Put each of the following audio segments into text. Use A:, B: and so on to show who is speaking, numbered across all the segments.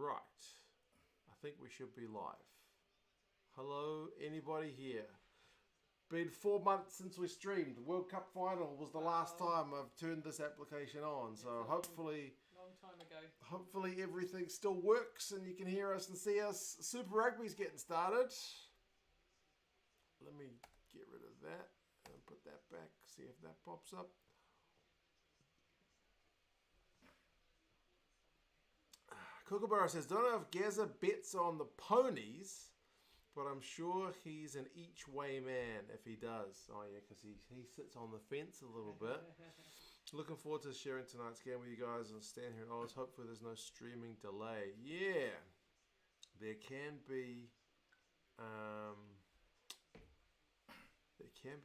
A: Right. I think we should be live. Hello, anybody here? Been 4 months since we streamed. The World Cup final was the last time I've turned this application on. So hopefully,
B: long time ago.
A: Hopefully everything still works and you can hear us and see us. Super Rugby's getting started. Let me get rid of that and put that back. See if that pops up. Kookaburra says, don't know if Gazza bets on the ponies, but I'm sure he's an each way man if he does. Oh yeah, because he sits on the fence a little bit. Looking forward to sharing tonight's game with you guys and stand here in Oz. Hopefully there's no streaming delay. Yeah, there can be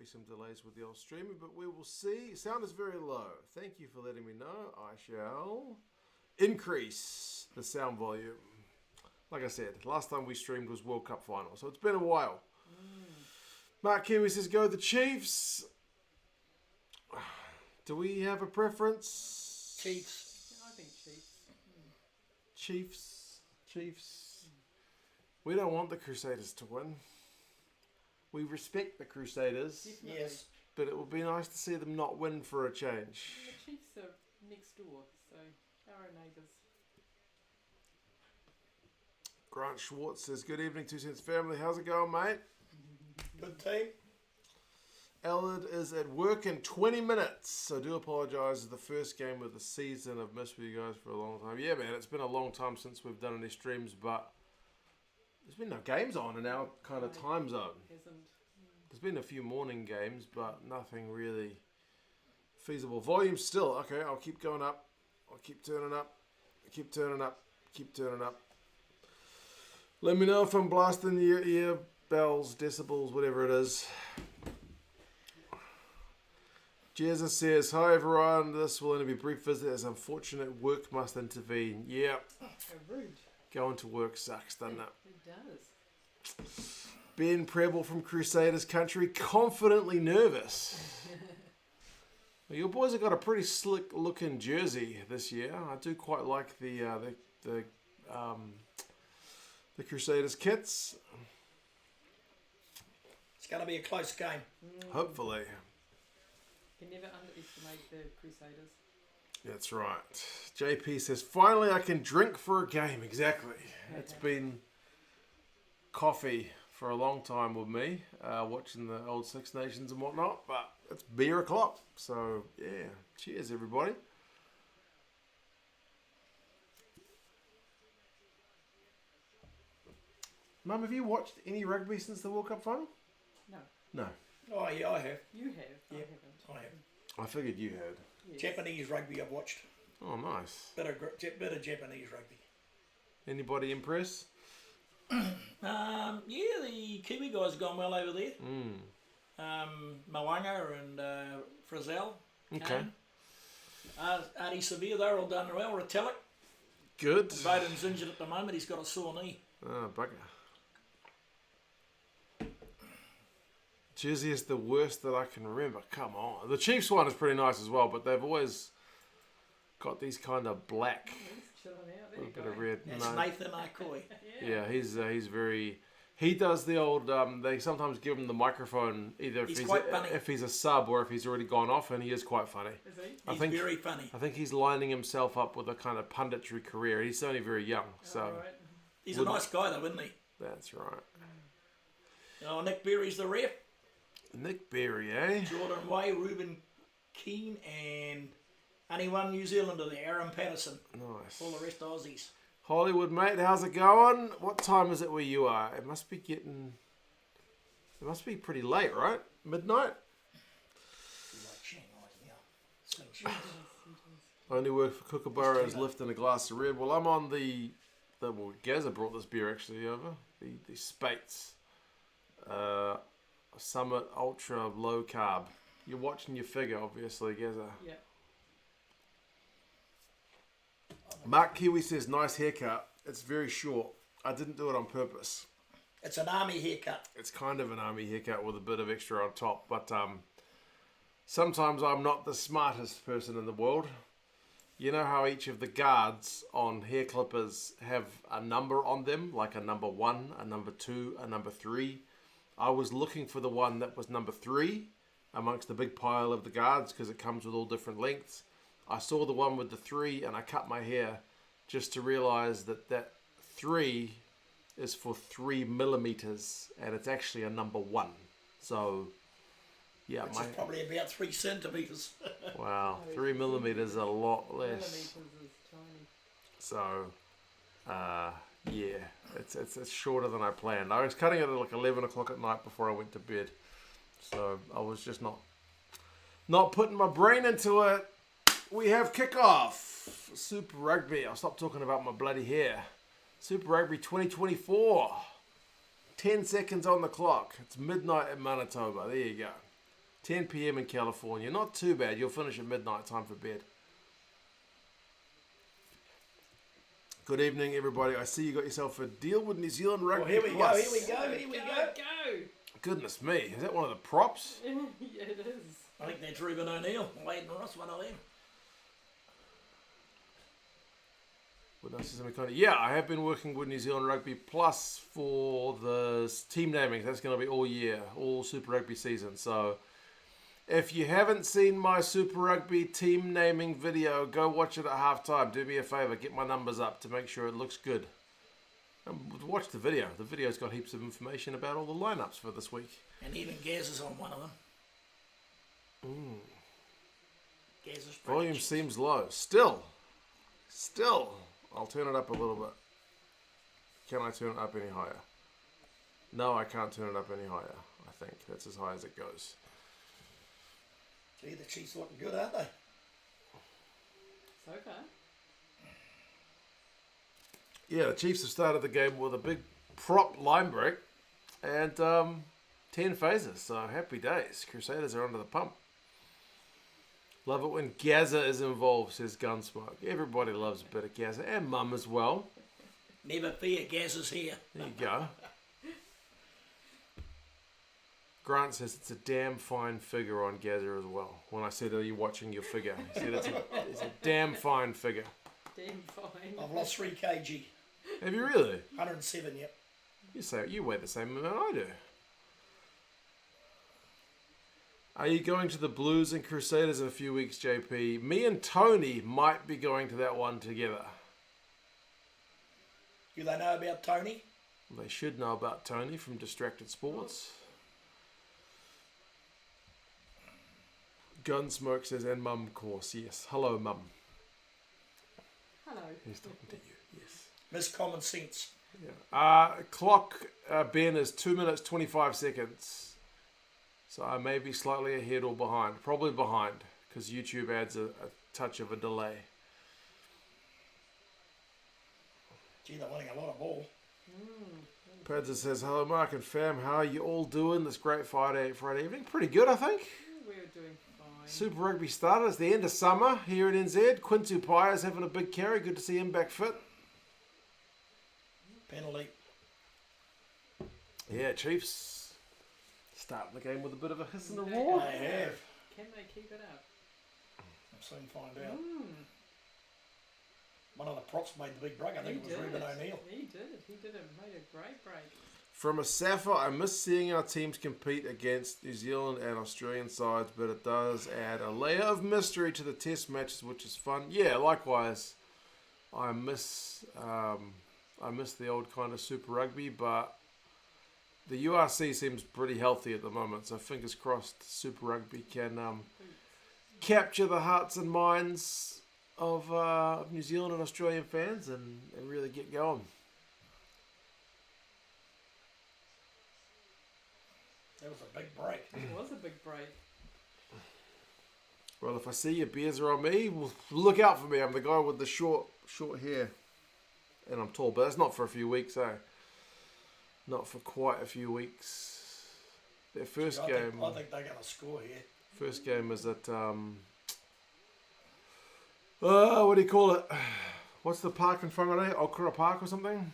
A: some delays with the old streaming, but we will see. Sound is very low. Thank you for letting me know. I shall increase the sound volume. Like I said, last time we streamed was World Cup final, so it's been a while. Mark Kiwi says, go the Chiefs. Do we have a preference?
B: Chiefs. I think Chiefs.
A: Chiefs. We don't want the Crusaders to win. We respect the Crusaders.
B: Definitely.
C: Yes.
A: But it would be nice to see them not win for a change.
B: The Chiefs are next door, so they're our neighbours.
A: Grant Schwartz says, good evening, 2 Cents family. How's it going, mate?
C: Good team.
A: Ellard is at work in 20 minutes. So I do apologise. It's the first game of the season. I've missed with you guys for a long time. Yeah, man, it's been a long time since we've done any streams, but there's been no games on in our kind of time zone.
B: Hasn't.
A: There's been a few morning games, but nothing really feasible. Volume still. Okay, I'll keep going up. I'll keep turning up. Keep turning up. Keep turning up. Let me know if I'm blasting your ear bells, decibels, whatever it is. Jezza says, hi everyone, this will only be a brief visit as unfortunate work must intervene. Yep.
B: How rude.
A: Going to work sucks, doesn't it?
B: It does.
A: Ben Preble from Crusaders country, confidently nervous. Well, your boys have got a pretty slick looking jersey this year. I do quite like the Crusaders kits.
C: It's going to be a close game.
A: Hopefully.
B: You can never underestimate the Crusaders.
A: That's right. JP says, finally I can drink for a game. Exactly. It's been coffee for a long time with me, watching the old Six Nations and whatnot, but it's beer o'clock. So, yeah. Cheers, everybody. Mum, have you watched any rugby since the World Cup final?
B: No.
A: No.
C: Oh, yeah, I have.
B: You have.
C: Yeah.
B: I haven't.
C: I have.
A: I figured you had.
B: Yes.
C: Japanese rugby I've watched.
A: Oh, nice.
C: Bit of Japanese rugby.
A: Anybody impress?
C: Yeah, the Kiwi guys have gone well over there. Moanga and Frizzell.
A: Okay.
C: Artie Severe, they're all done well. Retallick.
A: Good.
C: Bowden's injured at the moment. He's got a sore knee.
A: Oh, bugger. Jersey is the worst that I can remember. Come on. The Chiefs one is pretty nice as well, but they've always got these kind of black.
B: He's chilling out. There
A: A
B: you
A: bit
B: go.
A: of red.
C: That's
A: No.
C: Nathan Arcoy.
A: Yeah, he's very. He does the old. They sometimes give him the microphone either if
C: He's
A: he's
C: quite funny.
A: if he's a sub or if he's already gone off, and he is quite funny.
B: Is he?
A: I
C: He's
A: think
C: very funny.
A: I think he's lining himself up with a kind of punditry career. He's only very young, so
B: All right.
C: He's a nice guy though, isn't he?
A: that's right.
C: Oh, Nick Berry's the ref.
A: Nick Berry, eh?
C: Jordan Way, Ruben Keane, and only one New Zealander there, Aaron Patterson.
A: Nice.
C: All the rest Aussies.
A: Hollywood, mate, how's it going? What time is it where you are? It must be pretty late, right? Midnight?
C: Like Shanghai now.
A: Only work for Kookaburra is lifting a glass of red. Well, I'm on well, Gazza brought this beer actually over. The Spates. Summit Ultra Low Carb. You're watching your figure, obviously, Gazza.
B: Yeah.
A: Mark Kiwi says, nice haircut. It's very short. I didn't do it on purpose.
C: It's an army haircut.
A: It's kind of an army haircut with a bit of extra on top, but sometimes I'm not the smartest person in the world. You know how each of the guards on hair clippers have a number on them, like a number 1, a number 2, a number 3? I was looking for the one that was number 3 amongst the big pile of the guards because it comes with all different lengths. I saw the one with the 3 and I cut my hair just to realize that that 3 is for 3 millimeters and it's actually a number 1. So, yeah,
C: Which is probably about 3 centimeters.
A: wow, 3 millimeters is a lot less.
B: Millimeters is tiny.
A: So, yeah, it's shorter than I planned. I was cutting it at like 11 o'clock at night before I went to bed. So I was just not putting my brain into it. We have kickoff. Super Rugby. I'll stop talking about my bloody hair. Super Rugby 2024. 10 seconds on the clock. It's midnight in Manitoba. There you go. 10 p.m. in California. Not too bad. You'll finish at midnight. Time for bed. Good evening, everybody. I see you got yourself a deal with New Zealand Rugby.
C: Well, here we
A: Plus.
C: go.
B: Go!
A: Goodness me. Is that one of the props?
B: Yeah, it is.
C: I think that's Ruben O'Neill. Wade Ross, one of them.
A: What else is in my kind of- Yeah, I have been working with New Zealand Rugby Plus for the team naming. That's going to be all year, all Super Rugby season. So if you haven't seen my Super Rugby team naming video, go watch it at halftime. Do me a favour, get my numbers up to make sure it looks good. And watch the video. The video's got heaps of information about all the lineups for this week.
C: And even Gaz is on one of them. Gaz's
A: Volume
C: predictions.
A: seems low. Still. I'll turn it up a little bit. Can I turn it up any higher? No, I can't turn it up any higher. I think that's as high as it goes.
C: Gee, the Chiefs looking good, aren't they?
B: So far.
A: Yeah, the Chiefs have started the game with a big prop line break and 10 phases, so happy days. Crusaders are under the pump. Love it when Gazza is involved, says Gunsmoke. Everybody loves a bit of Gazza, and Mum as well.
C: Never fear, Gaz is here.
A: There you go. Grant says it's a damn fine figure on Gazza as well. When I said, are you watching your figure? He said it's a damn fine figure.
B: Damn fine.
C: I've lost 3 kg.
A: Have you really?
C: 107, yep.
A: You weigh the same amount I do. Are you going to the Blues and Crusaders in a few weeks, JP? Me and Tony might be going to that one together.
C: Do they know about Tony?
A: They should know about Tony from Distracted Sports. Gunsmoke says, and Mum, of course, yes. Hello, Mum.
B: Hello.
A: He's talking to you, yes.
C: Miss Common Sense.
A: Yeah. Clock, Ben, is 2 minutes, 25 seconds. So I may be slightly ahead or behind. Probably behind, because YouTube adds a touch of a delay.
C: Gee, they're winning a lot of ball.
A: Padza says, hello, Mark and fam. How are you all doing this great Friday evening? Pretty good, I think.
B: We're doing fine.
A: Super Rugby started. It's the end of summer here in NZ. Quintu Pia's having a big carry. Good to see him back fit.
C: Penalty.
A: Yeah, Chiefs starting the game with a bit of a hiss and a
B: They
A: roar.
C: They have.
B: Can they keep it up?
C: I'll soon find out.
B: Mm.
C: One of the props made the big break. I think it was Ruben O'Neill.
B: He did. He did it. Made a great break.
A: From a Sapphire, I miss seeing our teams compete against New Zealand and Australian sides, but it does add a layer of mystery to the test matches, which is fun. Yeah, likewise. I miss the old kind of Super Rugby, but the URC seems pretty healthy at the moment, so fingers crossed Super Rugby can capture the hearts and minds of New Zealand and Australian fans and really get going.
C: That was a big break.
B: It was a big break.
A: Well, if I see your beers are on me, well, look out for me. I'm the guy with the short hair. And I'm tall, but that's not for a few weeks, eh? Not for quite a few weeks. Their first
C: I
A: game...
C: think they're going to score here.
A: First game is at... what do you call it? What's the park in Whangarei? Okura Park or something?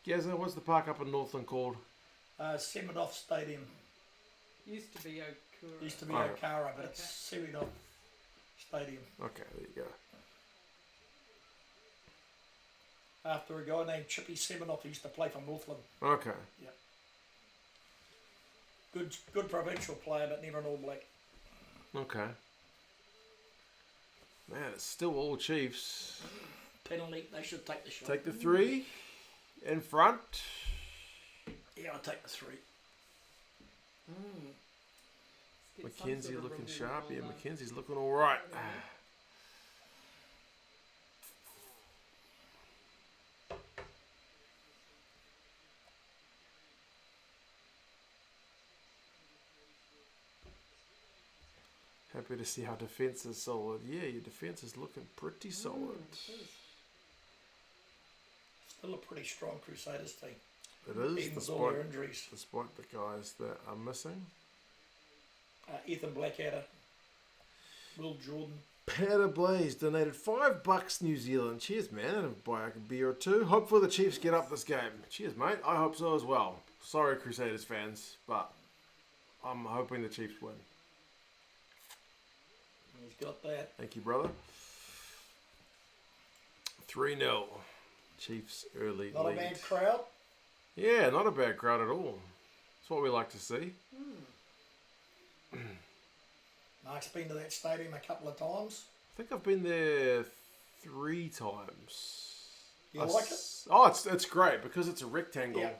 A: Gazza, what's the park up in Northland called?
C: Seminole Stadium.
B: Used to be Okura.
C: Used to be
A: Oh.
C: Okara, but it's Seminole Stadium.
A: Okay, there you go.
C: after a guy named Chippy Seminoff who used to play for Northland.
A: Okay.
C: Good provincial player, but never an All Black.
A: Okay. Man, it's still all Chiefs.
C: Penalty, they should take the shot.
A: Take the 3 in front.
C: Yeah, I'll take the 3.
A: Mackenzie looking sharp. Yeah, Mackenzie's looking all right. Happy to see our defence is solid. Yeah, your defence is looking pretty solid.
C: Still a pretty strong Crusaders team.
A: It is,
C: even with all their injuries.
A: Despite the guys that are missing.
C: Ethan Blackadder, Will Jordan.
A: Powder Blaze donated $5 New Zealand. Cheers, man. That'll buy a beer or two. Hopefully the Chiefs get up this game. Cheers, mate. I hope so as well. Sorry, Crusaders fans, but I'm hoping the Chiefs win.
C: He's got that.
A: Thank you, brother. 3-0. Chiefs early
C: Not
A: lead.
C: a bad crowd.
A: Yeah, not a bad crowd at all. That's what we like to see.
C: Mark's been to that stadium a couple of times.
A: I think I've been there 3 times.
C: You like it?
A: Oh, it's great because it's a rectangle.
C: Yeah.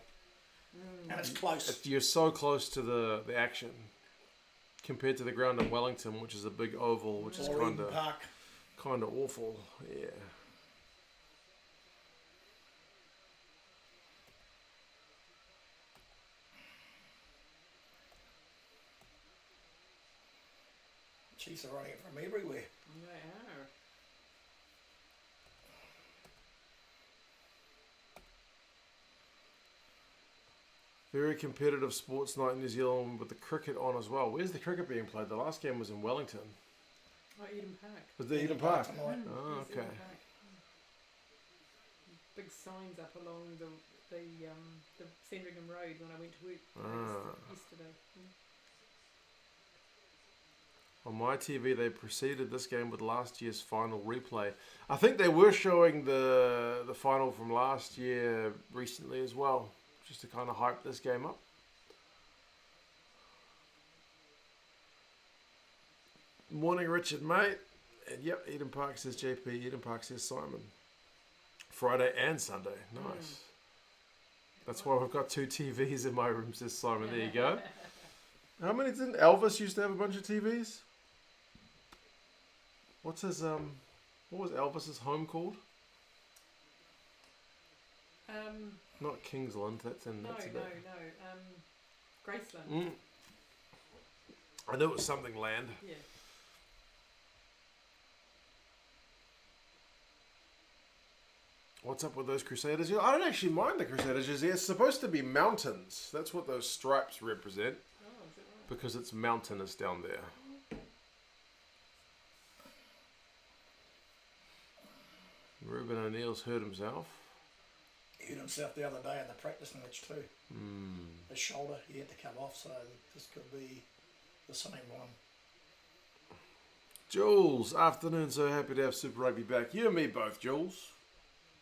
C: And it's close.
A: You're so close to the action compared to the ground in Wellington, which is a big oval, which is
C: Or Eden Park.
A: kind of awful. Yeah.
C: Chiefs are running it from everywhere.
B: They are.
A: Very competitive sports night in New Zealand with the cricket on as well. Where's the cricket being played? The last game was in Wellington.
B: Oh, Eden Park.
A: Was it Eden Park?
C: tonight.
A: Oh,
B: Yes,
A: okay.
B: Eden Park. Big signs up along the Sandringham Road when I went to work yesterday.
A: On my TV, they preceded this game with last year's final replay. I think they were showing the final from last year recently as well, just to kind of hype this game up. Morning, Richard, mate. And yep, Eden Park says JP. Eden Park says Simon. Friday and Sunday. Nice. That's why we've got 2 TVs in my room, says Simon. There you go. How many didn't Elvis used to have a bunch of TVs? What's his what was Elvis's home called? Not Kingsland, that's in
B: No. Graceland.
A: I knew it was something land.
B: Yeah.
A: What's up with those Crusaders? I don't actually mind the Crusaders. It's supposed to be mountains. That's what those stripes represent.
B: Oh, is it right?
A: Because it's mountainous down there. Ruben O'Neill's hurt himself.
C: He hurt himself the other day in the practice match too. His shoulder, he had to come off, so this could be the same one.
A: Jules, afternoon. So happy to have Super Rugby back. You and me both, Jules.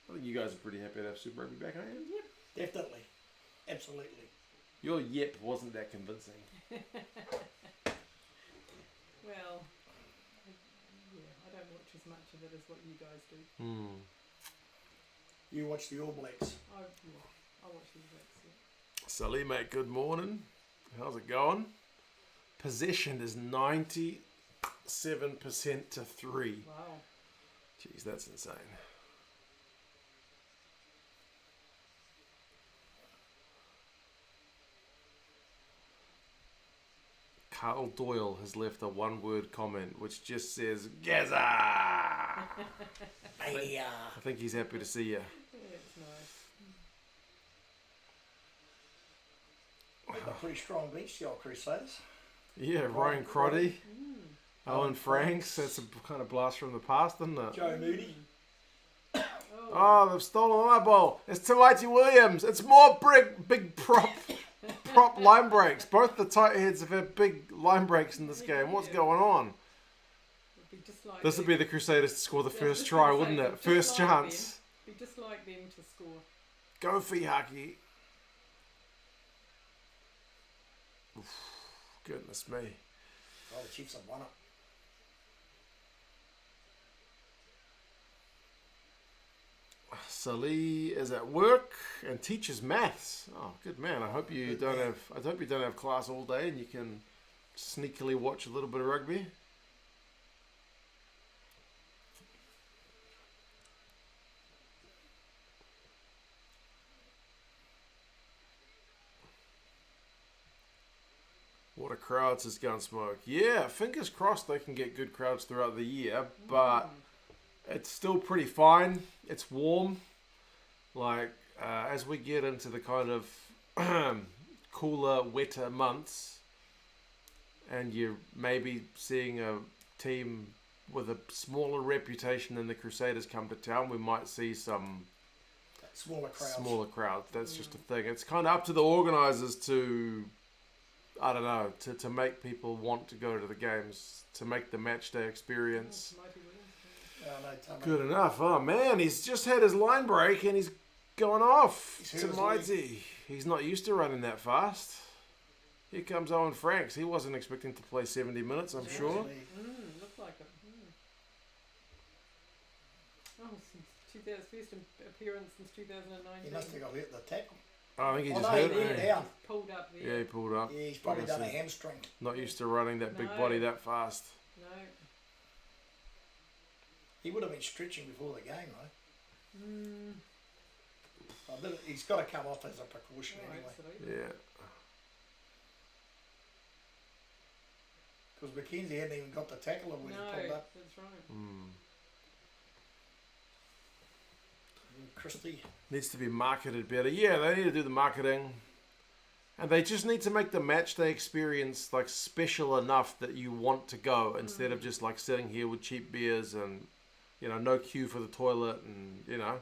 A: I think you guys are pretty happy to have Super Rugby back, aren't you?
C: Yep, definitely. Absolutely.
A: Your yep wasn't that convincing.
B: Well, I don't watch as much of it as what you guys do.
C: You watch the All Blacks.
B: I watch the Blacks. Yeah.
A: Sally, mate, good morning. How's it going? Possession is 97% to 3.
B: Wow.
A: Jeez, that's insane. Carl Doyle has left a one-word comment which just says Gazza. I think he's happy to see you.
B: Yeah, it's nice.
C: A pretty strong bench, the old Crusaders.
A: Yeah, Ryan Crotty, Owen Franks. That's a kind of blast from the past, isn't it?
C: Joe Moody.
A: Oh, they've stolen my ball. It's Tamaiti Williams. It's more big prop line breaks. Both the tight heads have had big line breaks in this game. What's going on?
B: It'd be just like
A: This would be the Crusaders to score the first try, wouldn't it? First chance.
B: Be just like them to score.
A: Go Fihaki. Oof, goodness me.
C: Oh, the Chiefs have won it.
A: Salih is at work and teaches maths. Oh, good man. I hope you don't have class all day and you can sneakily watch a little bit of rugby. What a crowd, says Gunsmoke. Yeah, fingers crossed they can get good crowds throughout the year, but it's still pretty fine. It's warm. Like, as we get into the kind of cooler, wetter months, and you're maybe seeing a team with a smaller reputation than the Crusaders come to town, we might see some
C: smaller crowds.
A: That's just a thing. It's kind of up to the organisers to, I don't know, to make people want to go to the games, to make the match day experience good enough. Oh man, he's just had his line break and he's gone off to Mighty. He's not used to running that fast. Here comes Owen Franks. He wasn't expecting to play 70 minutes, I'm sure.
B: Looked like it. Oh, since first appearance since 2019.
C: He must have got hit the tackle.
A: I think he just
C: hurt
A: hurt.
C: down.
B: Pulled up there.
A: Yeah, he pulled up.
C: Yeah, he's probably done a hamstring.
A: Not used to running that big body that fast.
B: No.
C: He would have been stretching before the game, though. He's got to come off as a precaution anyway.
B: Absolutely.
A: Yeah.
C: Because McKenzie hadn't even got the tackle when he pulled up.
B: That's right.
C: Christie
A: needs to be marketed better. Yeah, they need to do the marketing. And they just need to make the match day experience like special enough that you want to go instead of just like sitting here with cheap beers and, you know, no queue for the toilet and, you know.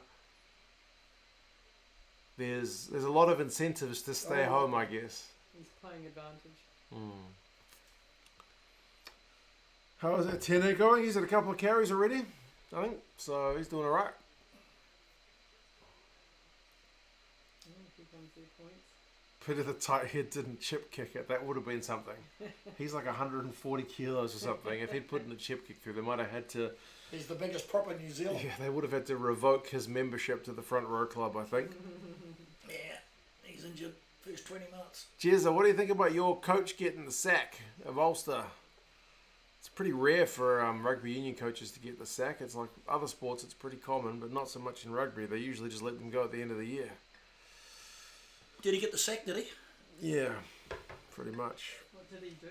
A: There's a lot of incentives to stay home, I guess.
B: He's playing advantage.
A: How is that Tene going? He's had a couple of carries already, I think. So he's doing all right. Pity the tight head didn't chip kick it. That would have been something. He's like 140 kilos or something. If he'd put in a chip kick through, they might have had to...
C: He's the biggest prop in New Zealand.
A: Yeah, they would have had to revoke his membership to the Front Row Club, I think.
C: Yeah, he's injured first 20 minutes.
A: Jezza, what do you think about your coach getting the sack of Ulster? It's pretty rare for rugby union coaches to get the sack. It's like other sports, it's pretty common, but not so much in rugby. They usually just let them go at the end of the year.
C: Did he get the sack, did he?
A: Yeah, pretty much.
B: What did he do?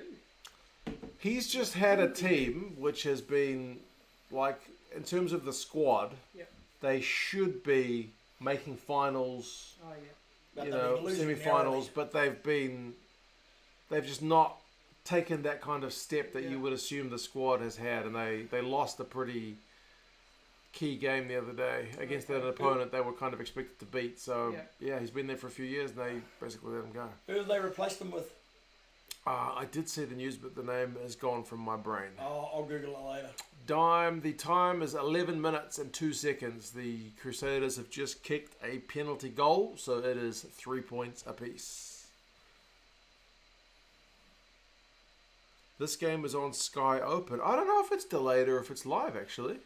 A: He's just had a team which has been, like, in terms of the squad, they should be making finals,
C: But
A: you know, semi-finals, but they've just not taken that kind of step that you would assume the squad has had, and they lost a pretty key game the other day against an opponent they were kind of expected to beat. So yeah, he's been there for a few years and they basically let him go.
C: Who did they replace them with?
A: I did see the news, but the name has gone from my brain.
C: Oh, I'll Google it later.
A: The time is 11 minutes and 2 seconds. The Crusaders have just kicked a penalty goal, so it is 3 points apiece. This game is on Sky Open. I don't know if it's delayed or if it's live, actually.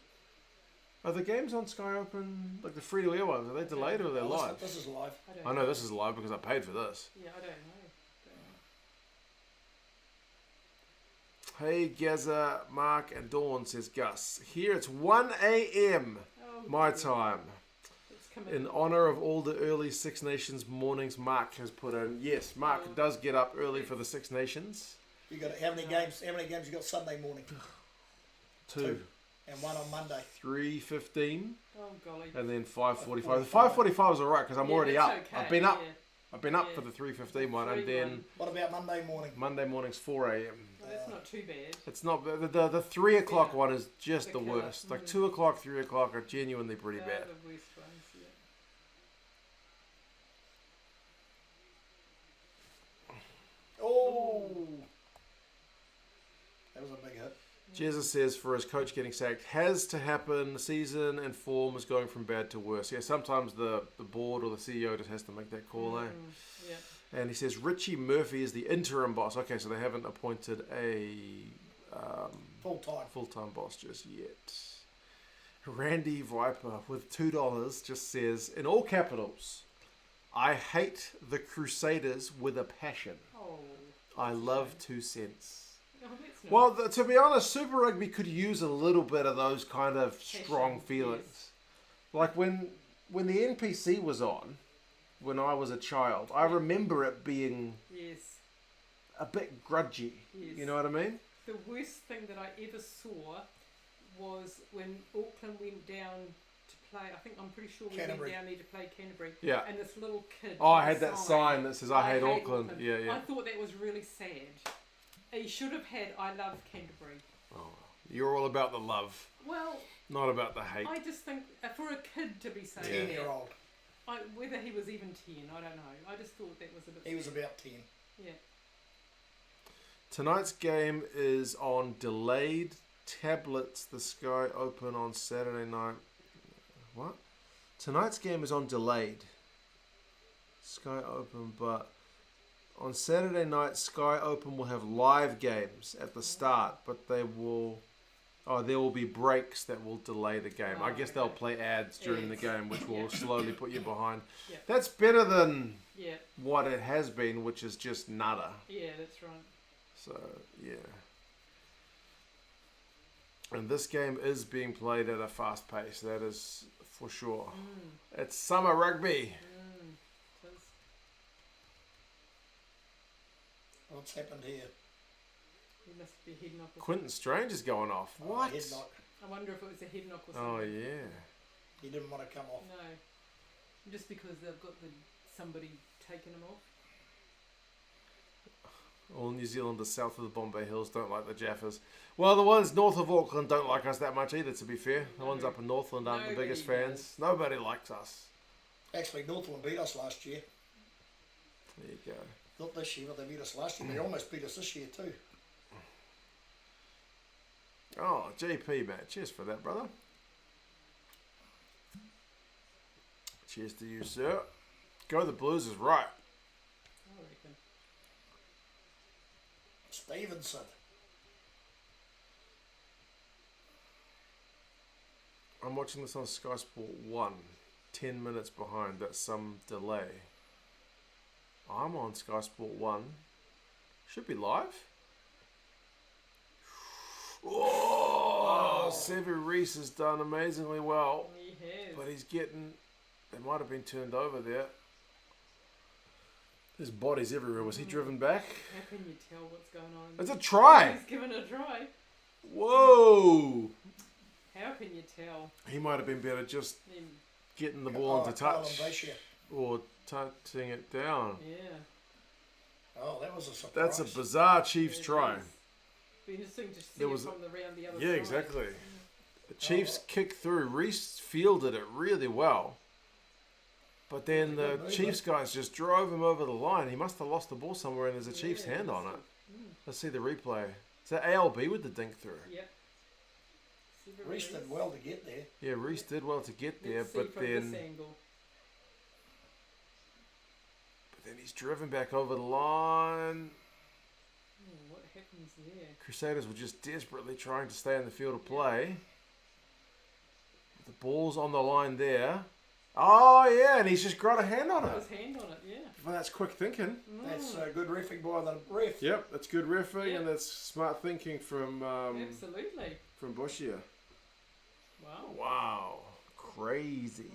A: Are the games on Sky Open, like the free-to-air ones, are they delayed or are they live?
C: This is live.
A: I know this is live because I paid for this.
B: Yeah, I don't know.
A: Hey, Gazza, Mark and Dawn, says Gus. Here it's 1 a.m. my time. In honour of all the early Six Nations mornings Mark has put in. Yes, Mark does get up early for the Six Nations.
C: You got how many games? How many games you got Sunday morning?
A: 2.
C: And 1 on Monday.
A: 3:15.
B: Oh golly.
A: And then 5:45. The 5:45 is alright because I'm already up.
B: Okay.
A: I've been up. I've been up for the 3:15 one, and then
C: what about Monday morning?
A: Monday morning's 4 a.m.
B: Well, that's not too bad.
A: It's not the 3 o'clock one is just the worst. Like 2 o'clock, 3 o'clock are genuinely pretty bad.
B: The worst ones,
C: Oh, that was a big hit.
A: Gazza says for his coach getting sacked has to happen. The season and form is going from bad to worse. Yeah, sometimes the board or the CEO just has to make that call, eh?
B: Yeah.
A: And he says Richie Murphy is the interim boss. Okay, so they haven't appointed a full-time boss just yet. Randy Viper with $2 just says, in all capitals, I hate the Crusaders with a passion.
B: Oh.
A: I love 2 cents.
B: Oh, that's nice.
A: Well, to be honest, Super Rugby could use a little bit of those kind of strong
B: Passion,
A: feelings.
B: yes.
A: Like when the NPC was on, when I was a child, I remember it being
B: Yes.
A: a bit grudgy.
B: Yes.
A: You know what I mean?
B: The worst thing that I ever saw was when Auckland went down to play. I'm pretty sure we
C: Canterbury.
B: went down there to play Canterbury.
A: Yeah.
B: And this little kid.
A: Oh, I
B: had
A: had that sign that says I hate Auckland. Yeah, yeah.
B: I thought that was really sad. He should have had I love Canterbury.
A: Oh, you're all about the love,
B: Well,
A: not about the hate.
B: I just think for a kid to be saying
C: 10-year-old.
B: whether he was even 10, I don't know. I just thought that was a bit
C: He was
B: sad.
C: about 10.
B: Yeah.
A: Tonight's game is on delayed tablets. The Sky Open on Saturday night. What? Tonight's game is on delayed. Sky Open, but on Saturday night, Sky Open will have live games at the start, but there will be breaks that will delay the game. I guess they'll play ads during the game, which will slowly put you behind.
B: Yeah.
A: That's better than
B: Yeah.
A: what it has been, which is just nada.
B: Yeah, that's right.
A: So, yeah. And this game is being played at a fast pace, that is for sure. It's summer rugby.
C: What's happened here?
B: He must be head knock.
A: Quentin Strange is going off. What?
C: Head knock.
B: I wonder if it was a head knock or something.
A: Oh, yeah.
C: He didn't want to come off.
B: No. Just because they've got somebody taking him off.
A: All New Zealanders south of the Bombay Hills don't like the Jaffas. Well, the ones north of Auckland don't like us that much either, to be fair. The ones up in Northland aren't the biggest fans. Nobody likes us.
C: Actually, Northland beat us last year.
A: There you go.
C: Not this year, but they beat us last year. They almost beat us this year too.
A: Oh, GP, man. Cheers for that, brother. Cheers to you, sir. Go the Blues is right.
B: I reckon.
C: Stevenson.
A: I'm watching this on Sky Sport 1. 10 minutes behind. That's some delay. I'm on Sky Sport 1. Should be live. Oh, Sevu Reece has done amazingly well.
B: He has.
A: But he's getting... They might have been turned over there. His body's everywhere. Was he driven back?
B: How can you tell what's going on?
A: It's a try!
B: He's given a try.
A: Whoa!
B: How can you tell?
A: He might have been better just
B: Him.
A: getting the ball into touch.
C: Glacier.
A: Or touching it down.
B: Yeah.
C: Oh, that was a surprise.
A: That's a bizarre Chiefs
B: It
A: try.
B: is. Be interesting to see
A: There
B: it
A: was
B: from around the other
A: Yeah,
B: side.
A: exactly. The Chiefs kicked through. Reece fielded it really well. But then the Chiefs guys just drove him over the line. He must have lost the ball somewhere and there's a Chiefs hand on it. Let's see the replay. Is that ALB with the dink through?
B: Yep.
C: Reece did well to get there.
A: Yeah, Reece did well to get there,
B: Let's see
A: but
B: from
A: then
B: this angle.
A: he's driven back over the line.
B: Oh, what happens there?
A: Crusaders were just desperately trying to stay in the field of play. The ball's on the line there. Oh, yeah, and he's just got a hand on
B: Got
A: it.
B: his hand on it, yeah.
A: Well, that's quick thinking.
C: That's good refereeing by the ref.
A: Yep, that's good refereeing
B: Yep.
A: and that's smart thinking from
B: Absolutely.
A: Bushia.
B: Wow.
A: Wow, crazy.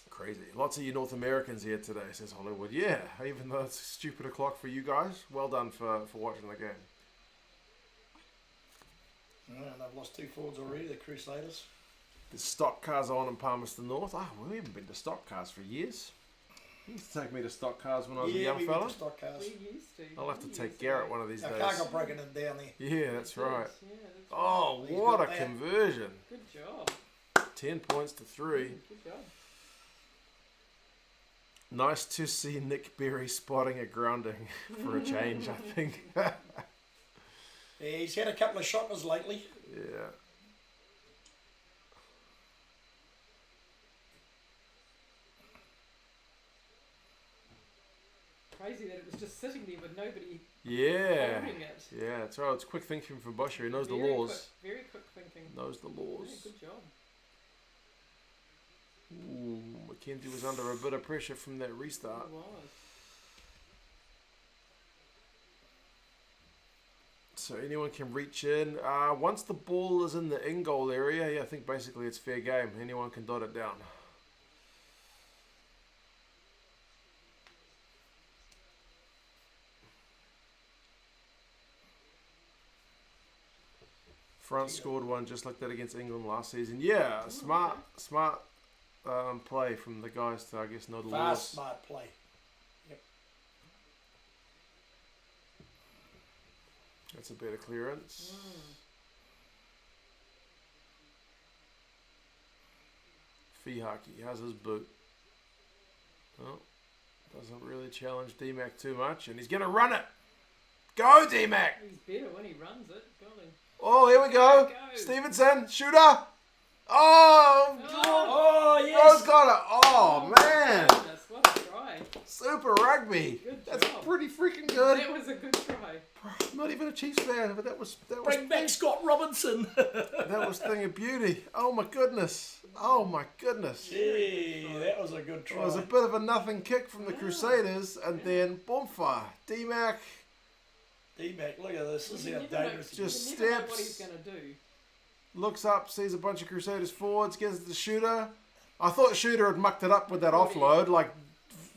A: Crazy. Lots of you North Americans here today, says Hollywood. Yeah, even though it's stupid o'clock for you guys, well done for watching the game.
C: And they've lost 2 forwards already, the Crusaders.
A: There's stock cars on in Palmerston North. We haven't been to stock cars for years. You used to take me to stock cars when I was a young
C: we
A: fella.
C: went to stock cars.
B: We used to.
A: I'll have to
B: years
A: take
B: ago.
A: Garrett one of these
C: Our
A: days.
C: car got broken in down there.
A: Yeah, that's right.
B: Yeah, that's right.
A: Oh,
C: He's
A: what
C: got
A: a
C: that.
A: conversion.
B: Good job.
A: 10 points to 3.
B: Good job.
A: Nice to see Nick Berry spotting a grounding for a change, I think.
C: Yeah, he's had a couple of shockers lately.
A: Yeah.
B: Crazy that it was just sitting there with nobody
A: Yeah.
B: holding it.
A: Yeah, that's right. It's quick thinking from Bosher. He knows the
B: Very
A: laws.
B: very quick thinking.
A: Knows the laws.
B: Yeah, good job.
A: Ooh, Mackenzie was under a bit of pressure from that restart.
B: It was.
A: So anyone can reach in. Once the ball is in the in-goal area, yeah, I think basically it's fair game. Anyone can dot it down. France scored one just like that against England last season. Yeah, smart play from the guys to, I guess, know the laws.
C: Fast, smart play. Yep.
A: That's a better clearance. Fihaki has his boot. Oh, doesn't really challenge D-Mac too much, and he's going to run it. Go, D-Mac!
B: He's better when he runs it. Golly.
A: Oh, here we go. Stevenson, shooter. Oh,
C: Oh, yes.
A: Rose got it. Oh, man.
B: Goodness, what a try.
A: Super Rugby.
B: Good
A: That's
B: job.
A: pretty freaking good.
B: That was a good try.
A: I'm not even a Chiefs fan, but that was
C: Bring back Scott Robinson.
A: that was thing of beauty. Oh my goodness. Oh my goodness.
C: Gee, that was a good
A: It
C: try.
A: was a bit of a nothing kick from the Crusaders, and then boomfa. D-Mac
C: D-Mac, look at this. This is how
B: You never know-
C: dangerous
A: Just
B: you never know what
A: steps.
B: he's going to do.
A: looks up, sees a bunch of Crusaders forwards, gets the shooter. I thought shooter had mucked it up with that offload, like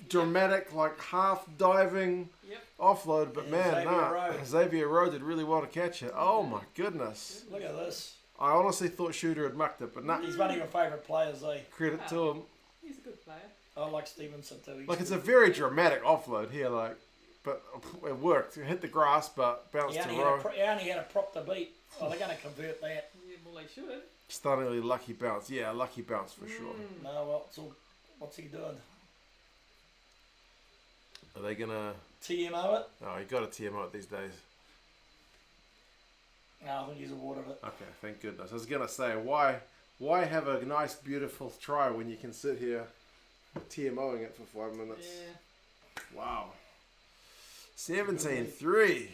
A: dramatic, like half diving
B: Yep.
A: offload, but
C: Yeah,
A: man,
C: Xavier
A: nah.
C: Rowe.
A: Xavier Rowe did really well to catch it. Oh my goodness.
C: Look at this.
A: I honestly thought shooter had mucked it, but nah.
C: He's one of your favourite players, eh?
A: Credit to him.
B: He's a good player.
C: I like Stevenson too. He's
A: Like, it's a
C: good.
A: very dramatic offload here, like, but it worked. It hit the grass, but bounced
C: He
A: to
C: only,
A: Rowe.
C: he only had a prop to beat. Oh, they're going to convert that.
B: Yeah, well, they should.
A: Stunningly lucky bounce. Yeah, lucky bounce for sure.
C: No, well, it's all, what's he doing?
A: Are they gonna?
C: TMO it?
A: Oh, you got to TMO it these days.
C: No, I think he's awarded it.
A: Okay, thank goodness. I was gonna say, why have a nice, beautiful try when you can sit here TMOing it for 5 minutes?
B: Yeah.
A: Wow. 17-3.
B: Very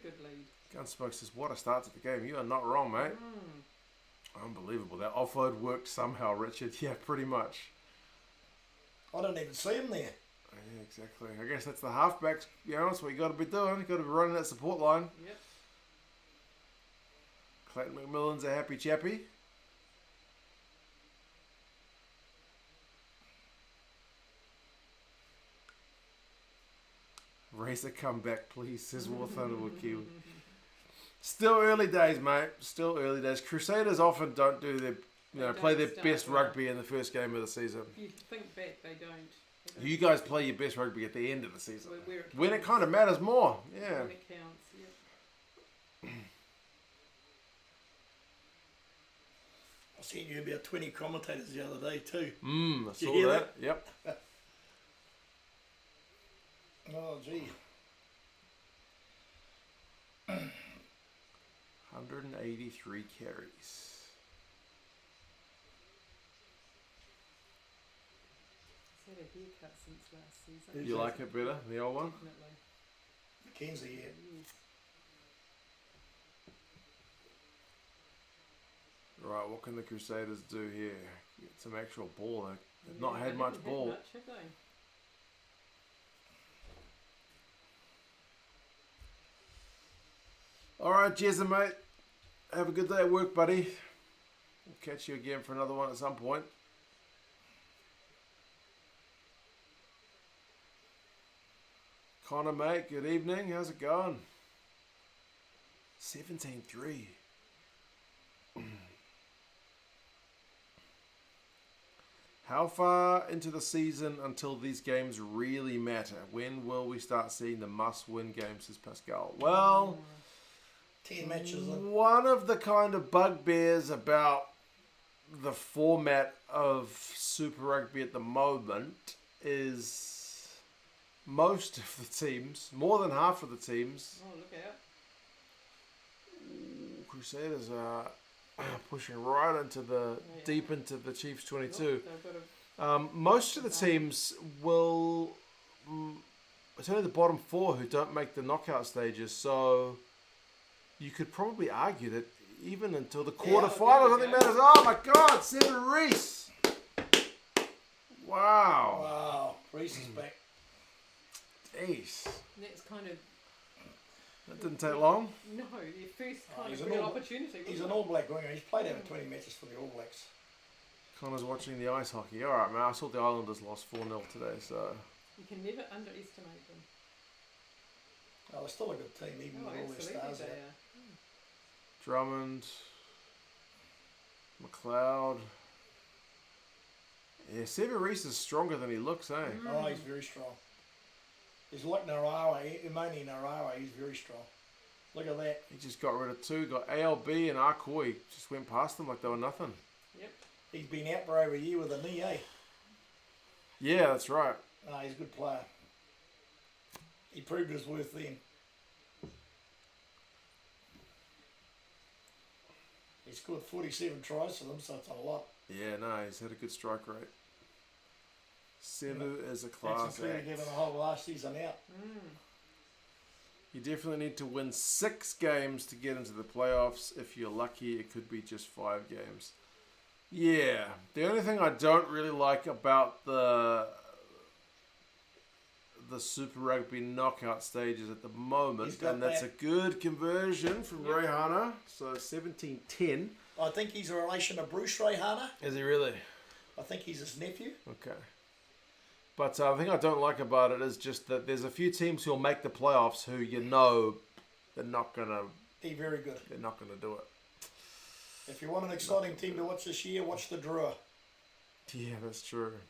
B: good lead.
A: Gunsmoke says, what a start to the game. You are not wrong, mate. Unbelievable. That offload worked somehow, Richard. Yeah, pretty much.
C: I didn't even see him there.
A: Yeah, exactly. I guess that's the halfbacks. You know, that's what you got to be doing. You got to be running that support line.
B: Yep.
A: Clayton McMillan's a happy chappy. Raise a comeback, please, says War Thunderwood Kiwi. Still early days, mate. Still early days. Crusaders often don't do their,
B: They
A: play
B: don't
A: their
B: start
A: best
B: well.
A: rugby in the first game of the season.
B: You think back, they don't. They don't.
A: You guys play your best rugby at the end of the season.
B: Where
A: When it kind of matters more. Yeah.
B: When it counts, yep.
C: I seen you about 20 commentators the other day too.
A: I
C: Did you
A: saw
C: hear
A: that. Yep.
C: Oh, gee.
A: 183 carries.
B: He's had a haircut since last season.
A: You like it better, the old one?
B: Definitely.
C: Mackenzie, yeah.
B: Yes.
A: Right, what can the Crusaders do here? Get some actual ball. They've not
B: Yeah,
A: had
B: they
A: much
B: haven't
A: ball.
B: Much, have they?
A: Alright, Jezza, mate. Have a good day at work, buddy. We'll catch you again for another one at some point. Connor, mate, good evening. How's it going? 17-3. How far into the season until these games really matter? When will we start seeing the must-win games, says Pascal? Well,
C: 10 matches.
A: one of the kind of bugbears about the format of Super Rugby at the moment is most of the teams, more than half of the teams,
B: Oh, look out.
A: Crusaders are pushing right into the deep into the Chiefs 22. Most of the teams will. It's only the bottom 4 who don't make the knockout stages, so you could probably argue that even until the quarterfinals, nothing matters. Oh my God, Super Reese! Wow.
C: Wow, Reese is back.
A: Jeez.
B: That's kind of.
A: That didn't take long.
B: No, their first kind of real opportunity.
C: He's an All Black winger. He's played over 20 matches for the All Blacks.
A: Connor's watching the ice hockey. All right, man. I saw the Islanders lost 4-0 today, so.
B: You can never underestimate them.
C: Oh, they're still a good team, even with all their stars out.
A: Drummond, McLeod. Yeah, Sever Reese is stronger than he looks, eh?
C: Oh, he's very strong. He's like Narawa, Imani Narawa, he's very strong. Look at that.
A: He just got rid of 2, got ALB and Arkoi. Just went past them like they were nothing.
B: Yep.
C: He's been out for over a year with a knee, eh?
A: Yeah, that's right.
C: No, he's a good player. He proved his worth then. He scored 47 tries for them, so it's a lot.
A: Yeah, no, he's had a good strike rate. Sevu is a class
C: That's including
A: act.
C: having the whole last season out.
A: You definitely need to win 6 games to get into the playoffs. If you're lucky, it could be just 5 games. Yeah, the only thing I don't really like about the Super Rugby knockout stages at the moment, and that's a good conversion from Rehana, so 17-10.
C: I think he's a relation to Bruce Rehana.
A: Is he really?
C: I think he's his nephew.
A: Okay. But the thing I don't like about it is just that there's a few teams who'll make the playoffs who they're not gonna
C: Be very good.
A: They're not gonna do it.
C: If you want an exciting team to watch this year, watch the Drua.
A: Yeah, that's true.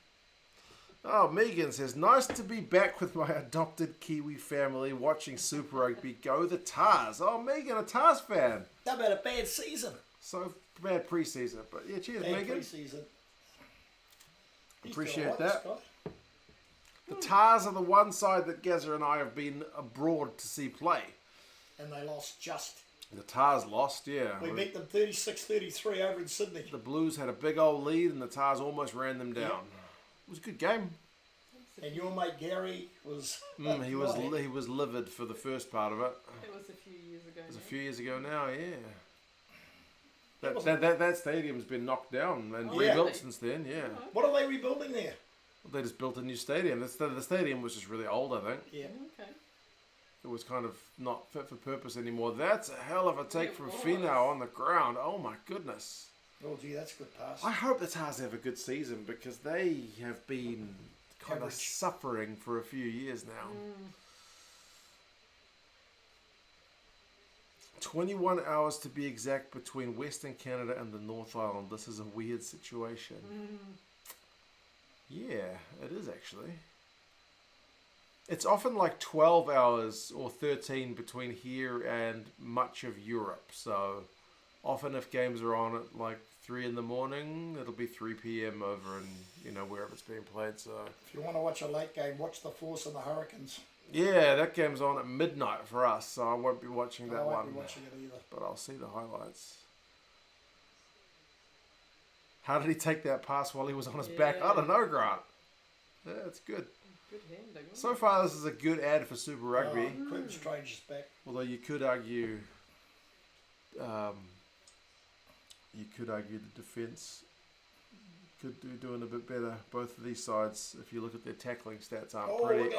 A: Oh, Megan says, nice to be back with my adopted Kiwi family watching Super Rugby. Go the Tars. Oh, Megan, a Tars fan.
C: How about a bad season?
A: So bad preseason, but yeah, cheers,
C: Bad
A: Megan.
C: preseason.
A: Appreciate that. The Tars are the one side that Gazza and I have been abroad to see play.
C: And they lost just.
A: The Tars lost, yeah.
C: We beat them 36-33 over in Sydney.
A: The Blues had a big old lead and the Tars almost ran them down.
C: Yep.
A: It was a good game.
C: And your mate Gary was...
A: He was livid for the first part of it.
B: That was a few years ago.
A: It was a few years ago now, yeah. That stadium's been knocked down and rebuilt since then, yeah.
C: What are they rebuilding there?
A: Well, they just built a new stadium. The stadium was just really old, I think.
C: Yeah.
B: Okay.
A: It was kind of not fit for purpose anymore. That's a hell of a take from Finau on the ground. Oh my goodness.
C: Oh gee, that's a good pass.
A: I hope the Tars have a good season because they have been kind of suffering for a few years now. 21 hours to be exact between Western Canada and the North Island. This is a weird situation. Yeah, it is actually. It's often like 12 hours or 13 between here and much of Europe. So often if games are on at like 3 in the morning, it'll be 3 p.m. over in, wherever it's being played. So
C: if you want to watch a late game, watch the Force and the Hurricanes.
A: Yeah, that game's on at midnight for us, so I won't be watching that one.
C: I won't be watching it either.
A: But I'll see the highlights. How did he take that pass while he was on his back? I don't know, Grant. Yeah, it's good.
B: Good handling.
A: So far, this is a good ad for Super Rugby.
C: Quentin Strange is back.
A: Although you could argue, the defence could do doing a bit better. Both of these sides, if you look at their tackling stats, aren't pretty. Did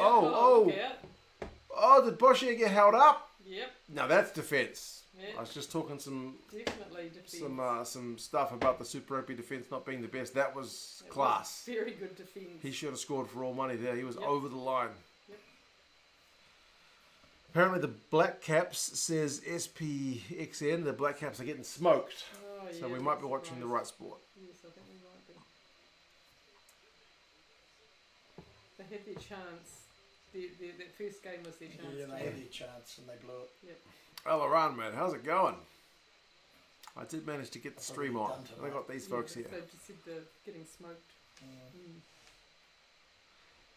A: Boshier get held up?
B: Yep.
A: Now that's defence.
B: Yep.
A: I was just talking some
B: defence.
A: stuff about the Super Rugby defence not being the best. That was class.
B: Very good defence.
A: He should have scored for all money there. He was over the line.
B: Yep.
A: Apparently the Black Caps says SPXN. The Black Caps are getting smoked. So we might be watching the right sport.
B: Yes, I think we might be. They had their chance. That first game was their chance.
C: Yeah, they had their chance and they blew it.
B: Yep.
A: Alaran, man, how's it going? I did manage to get the stream on. I got these folks here.
B: They just said they're getting smoked.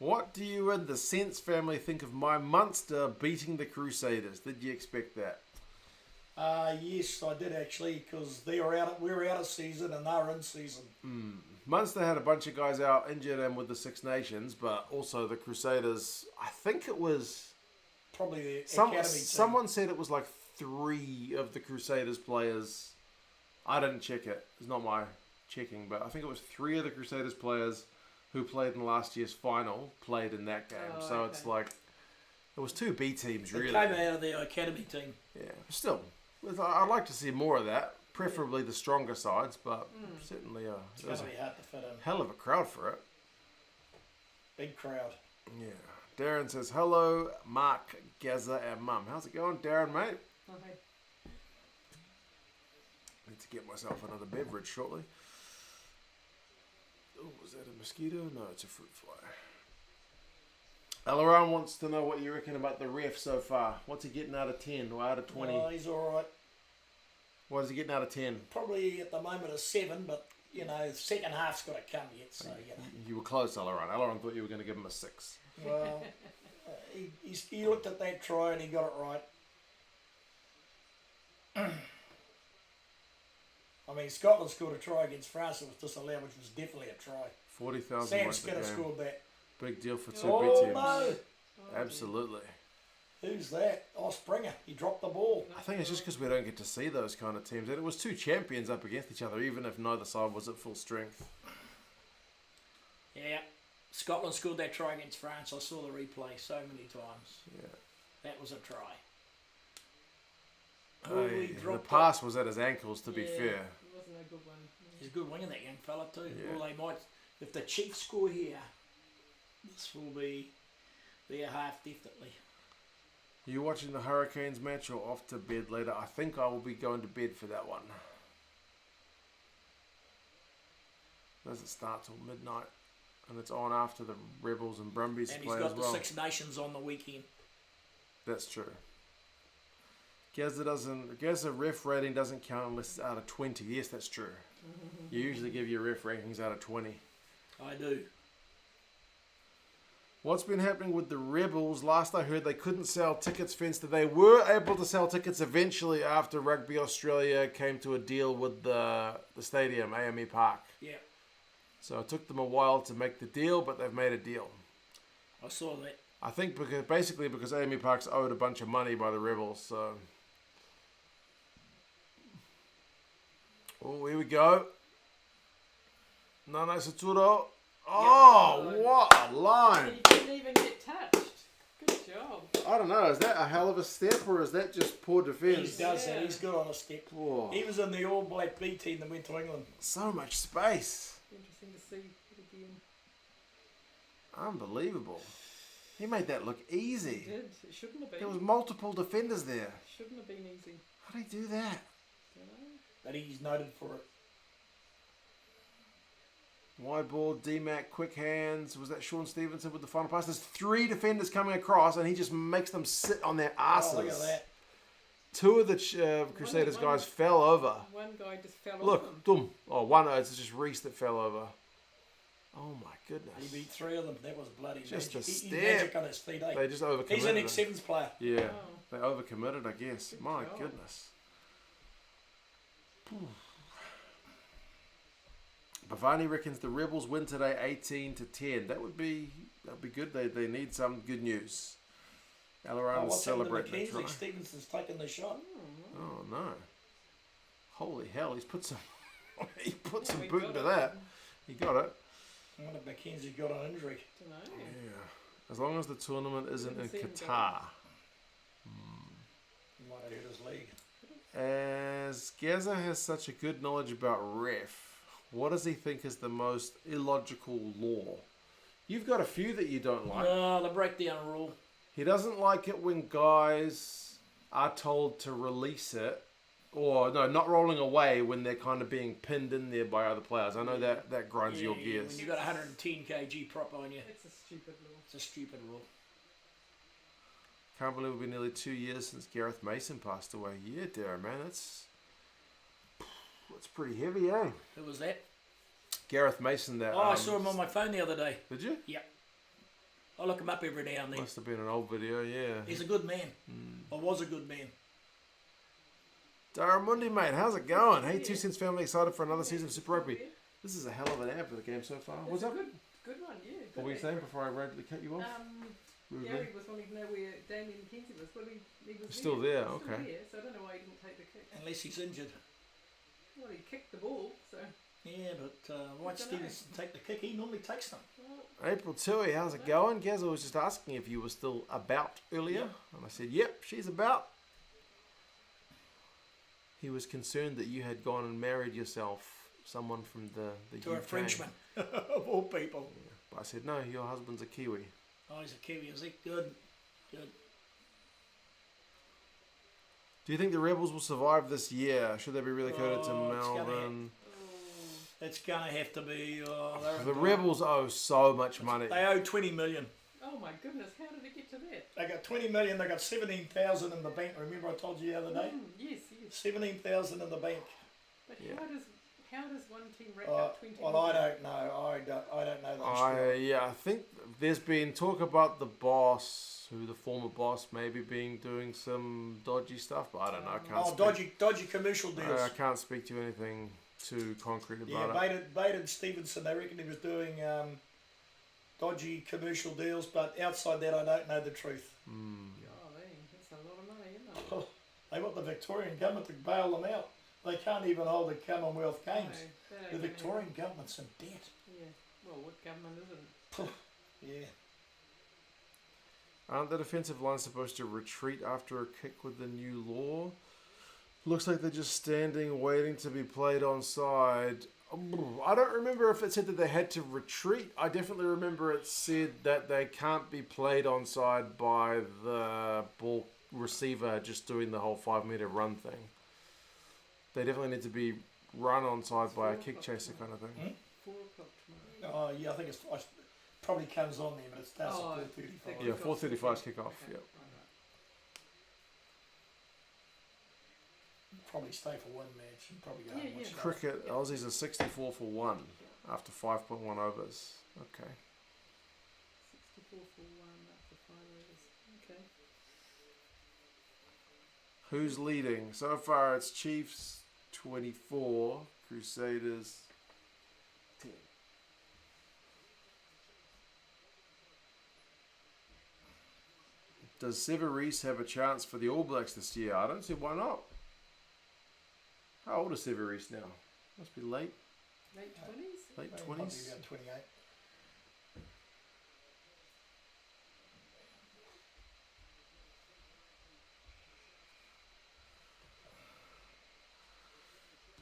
A: What do you and the Sense family think of my Munster beating the Crusaders? Did you expect that?
C: Yes, I did actually, because we were out of season and they were in season.
A: Munster had a bunch of guys out injured and with the Six Nations, but also the Crusaders, I think it was...
C: Probably the academy team.
A: Someone said it was like 3 of the Crusaders players. I didn't check it. It's not my checking, but I think it was 3 of the Crusaders players who played in last year's final played in that game.
B: Oh,
A: so
B: okay.
A: it's like... It was 2 B teams,
C: They
A: really.
C: came out of the academy team.
A: Yeah, still, I'd like to see more of that. Preferably the stronger sides, but certainly
C: It's
A: there's
C: going to
A: a
C: be hard to fit in.
A: hell of a crowd for it.
C: Big crowd.
A: Yeah. Darren says, hello, Mark, Gazza, and Mum. How's it going, Darren, mate?
B: Okay.
A: Need to get myself another beverage shortly. Oh, was that a mosquito? No, it's a fruit fly. Alaran wants to know what you reckon about the ref so far. What's he getting out of 10 or out of 20?
C: Oh, he's all right.
A: What is he getting out of 10?
C: Probably at the moment a 7, but second half's got to come yet. So
A: You were close, Alaran. Alaran thought you were going to give him a 6.
C: Well, he looked at that try and he got it right. I mean, Scotland scored a try against France. It was disallowed, which was definitely a try.
A: 40,000
C: Sam
A: watched the
C: Skinner
A: game.
C: scored that.
A: Big deal for 2
C: Oh,
A: B teams.
C: no.
A: Absolutely.
C: Who's that? Oh, Springer. He dropped the ball.
A: I think it's just because we don't get to see those kind of teams. And it was 2 champions up against each other, even if neither side was at full strength.
C: Yeah. Scotland scored that try against France. I saw the replay so many times.
A: Yeah.
C: That was a try.
A: The pass was at his ankles, to be fair.
B: It wasn't a good one.
C: He's a good winger, that young fella, too.
A: Yeah.
C: Well, they might, if the Chiefs score here, this will be their half, definitely.
A: Are you watching the Hurricanes match or off to bed later? I think I will be going to bed for that one. Doesn't start till midnight. And it's on after the Rebels and Brumbies
C: And
A: play
C: he's got
A: as well.
C: the Six Nations on the weekend.
A: That's true. Gazza ref rating doesn't count unless it's out of 20. Yes, that's true. You usually give your ref rankings out of 20.
C: I do.
A: What's been happening with the Rebels? Last I heard, they couldn't sell tickets, Fenster. They were able to sell tickets eventually after Rugby Australia came to a deal with the stadium, AME Park.
C: Yeah,
A: So it took them a while to make the deal, but they've made a deal.
C: I saw that.
A: I think because AME Park's owed a bunch of money by the Rebels. So, oh, here we go. Nana Saturo. Oh, what a line!
B: You didn't even get touched. Good job.
A: I don't know. Is that a hell of a step or is that just poor
C: He
A: defence?
C: does that. He's good on a step.
A: Whoa.
C: He was in the All Black B team that went to England.
A: So much space.
B: Interesting to see it again.
A: Unbelievable. He made that look
B: He
A: easy.
B: did. It shouldn't have been.
A: There was multiple defenders there.
B: Shouldn't have been easy.
A: How did he do that?
B: Dunno.
C: But he's noted for it.
A: Wide ball, D-Mac, quick hands. Was that Sean Stevenson with the final pass? There's 3 defenders coming across and he just makes them sit on their asses.
C: Oh, look at that.
A: 2 of the Crusaders
B: One-
A: guys fell over.
B: One guy just fell off him.
A: Look, dum. Oh, one. It's just Reese that fell over. Oh my
C: He
A: goodness.
C: beat 3 of them. That was bloody
A: Just
C: magic.
A: a
C: He's
A: step.
C: magic on his feet, eh?
A: They just overcommitted.
C: He's an
A: him.
C: ex-Sevens player.
A: Yeah,
B: Oh.
A: they overcommitted, I guess.
B: Good
A: My
B: job.
A: goodness. Bavani reckons the Rebels win today 18-10. That would be good. They need some good news. Alaran is
C: What's happened to
A: celebrating the
C: Mackenzie?
A: try.
C: Stevenson's taken the shot.
A: Oh no. Holy hell, he's put some he put some
B: we
A: boot
B: got
A: into
B: it.
A: that. He got it.
C: I wonder if Mackenzie got an injury.
B: Dunno.
A: Yeah. As long as the tournament isn't in
B: Didn't see him go.
A: Qatar.
C: He might have hurt his leg.
A: As Gazza has such a good knowledge about ref, what does he think is the most illogical law? You've got a few that you don't like.
C: No, the breakdown rule.
A: He doesn't like it when guys are told to release it, or no, not rolling away when they're kind of being pinned in there by other players. I know that grinds your gears.
C: When you've got 110 kg prop on you,
B: It's a stupid law.
C: it's a stupid rule.
A: Can't believe it'll be nearly 2 years since Gareth Mason passed away. Yeah, Darren, man, that's pretty heavy, eh?
C: Who was that?
A: Gareth Mason, that.
C: Oh, I saw him on my phone the other day.
A: Did you?
C: Yep. I look him up every now and then.
A: Must have been an old video, yeah.
C: He's a good man. Or was a good man.
A: Daramundi, mate, how's it going? Hey, 2 Cents family, excited for another season of Super Rugby. This is a hell of an ad for the game so far. What's up?
B: Good one, yeah.
A: What were you saying before I rudely cut you off?
B: Gary was wanting to know where Damien McKenzie was. Well, he was
A: Still there,
B: He's
A: okay.
B: Still there, so I don't know why he didn't take the kick.
C: Unless he's injured.
B: Well, he kicked the ball, so...
C: Yeah, but why'd Stevenson take the kick? He normally takes them.
B: Well,
A: April Tui, how's it going? Gazza was just asking if you were still about earlier.
C: Yep.
A: And I said, yep, she's about. He was concerned that you had gone and married yourself, someone from the
C: To
A: UK.
C: a Frenchman, of all people.
A: Yeah. But I said, no, your husband's a Kiwi.
C: Oh, he's a Kiwi, is he? Good. Good.
A: Do you think the Rebels will survive this year? Should they be relocated to
C: Oh, it's gonna
A: Melbourne?
C: It's going to have to be...
A: The Rebels owe so much money.
C: They owe 20 million.
B: oh my goodness, how did it get to that?
C: They got 20 million, they got 17,000 in the bank. Remember I told you the other day?
B: Yes.
C: 17,000 in the bank.
B: But
A: Yeah.
B: how does one team rack up 20
C: Well, I don't know. I don't know that.
A: I think there's been talk about the boss, the former boss, maybe doing some dodgy stuff, but I don't know. I can't speak.
C: Dodgy commercial deals.
A: I can't speak to anything too concrete about
C: Yeah,
A: it.
C: Baden Stevenson, they reckon he was doing dodgy commercial deals, but outside that, I don't know the truth.
B: Golly, that's a lot of money, isn't it?
C: They want the Victorian government to bail them out. They can't even hold the Commonwealth Games.
B: No, that
C: The
B: ain't
C: Victorian government's in debt.
B: gonna happen. Yeah. Well, what government isn't?
C: Yeah.
A: Aren't the defensive line supposed to retreat after a kick with the new law? Looks like they're just standing, waiting to be played onside. I don't remember if it said that they had to retreat. I definitely remember it said that they can't be played onside by the ball receiver just doing the whole 5 meter run thing. They definitely need to be run onside by a kick chaser kind of thing.
B: 4 o'clock tomorrow.
C: Oh, yeah, I think it probably comes on there, but it starts
B: Oh,
C: at 4:35.
A: Yeah, 4:35 kick off.
B: Okay,
A: Yep.
B: right.
C: Probably stay for one match and probably go home.
B: Yeah,
C: once
B: yeah.
C: you go.
A: Cricket, Aussies are 64 for 1 after 5.1 overs. Okay.
B: 64 for 1 after 5 overs. Okay.
A: Who's leading? So far it's Chiefs 24, Crusaders 10. Does Severis have a chance for the All Blacks this year? I don't see why not. How old is Severis now? Must be late
B: Late 20s?
A: late
C: Probably
A: 20s.
C: around 28.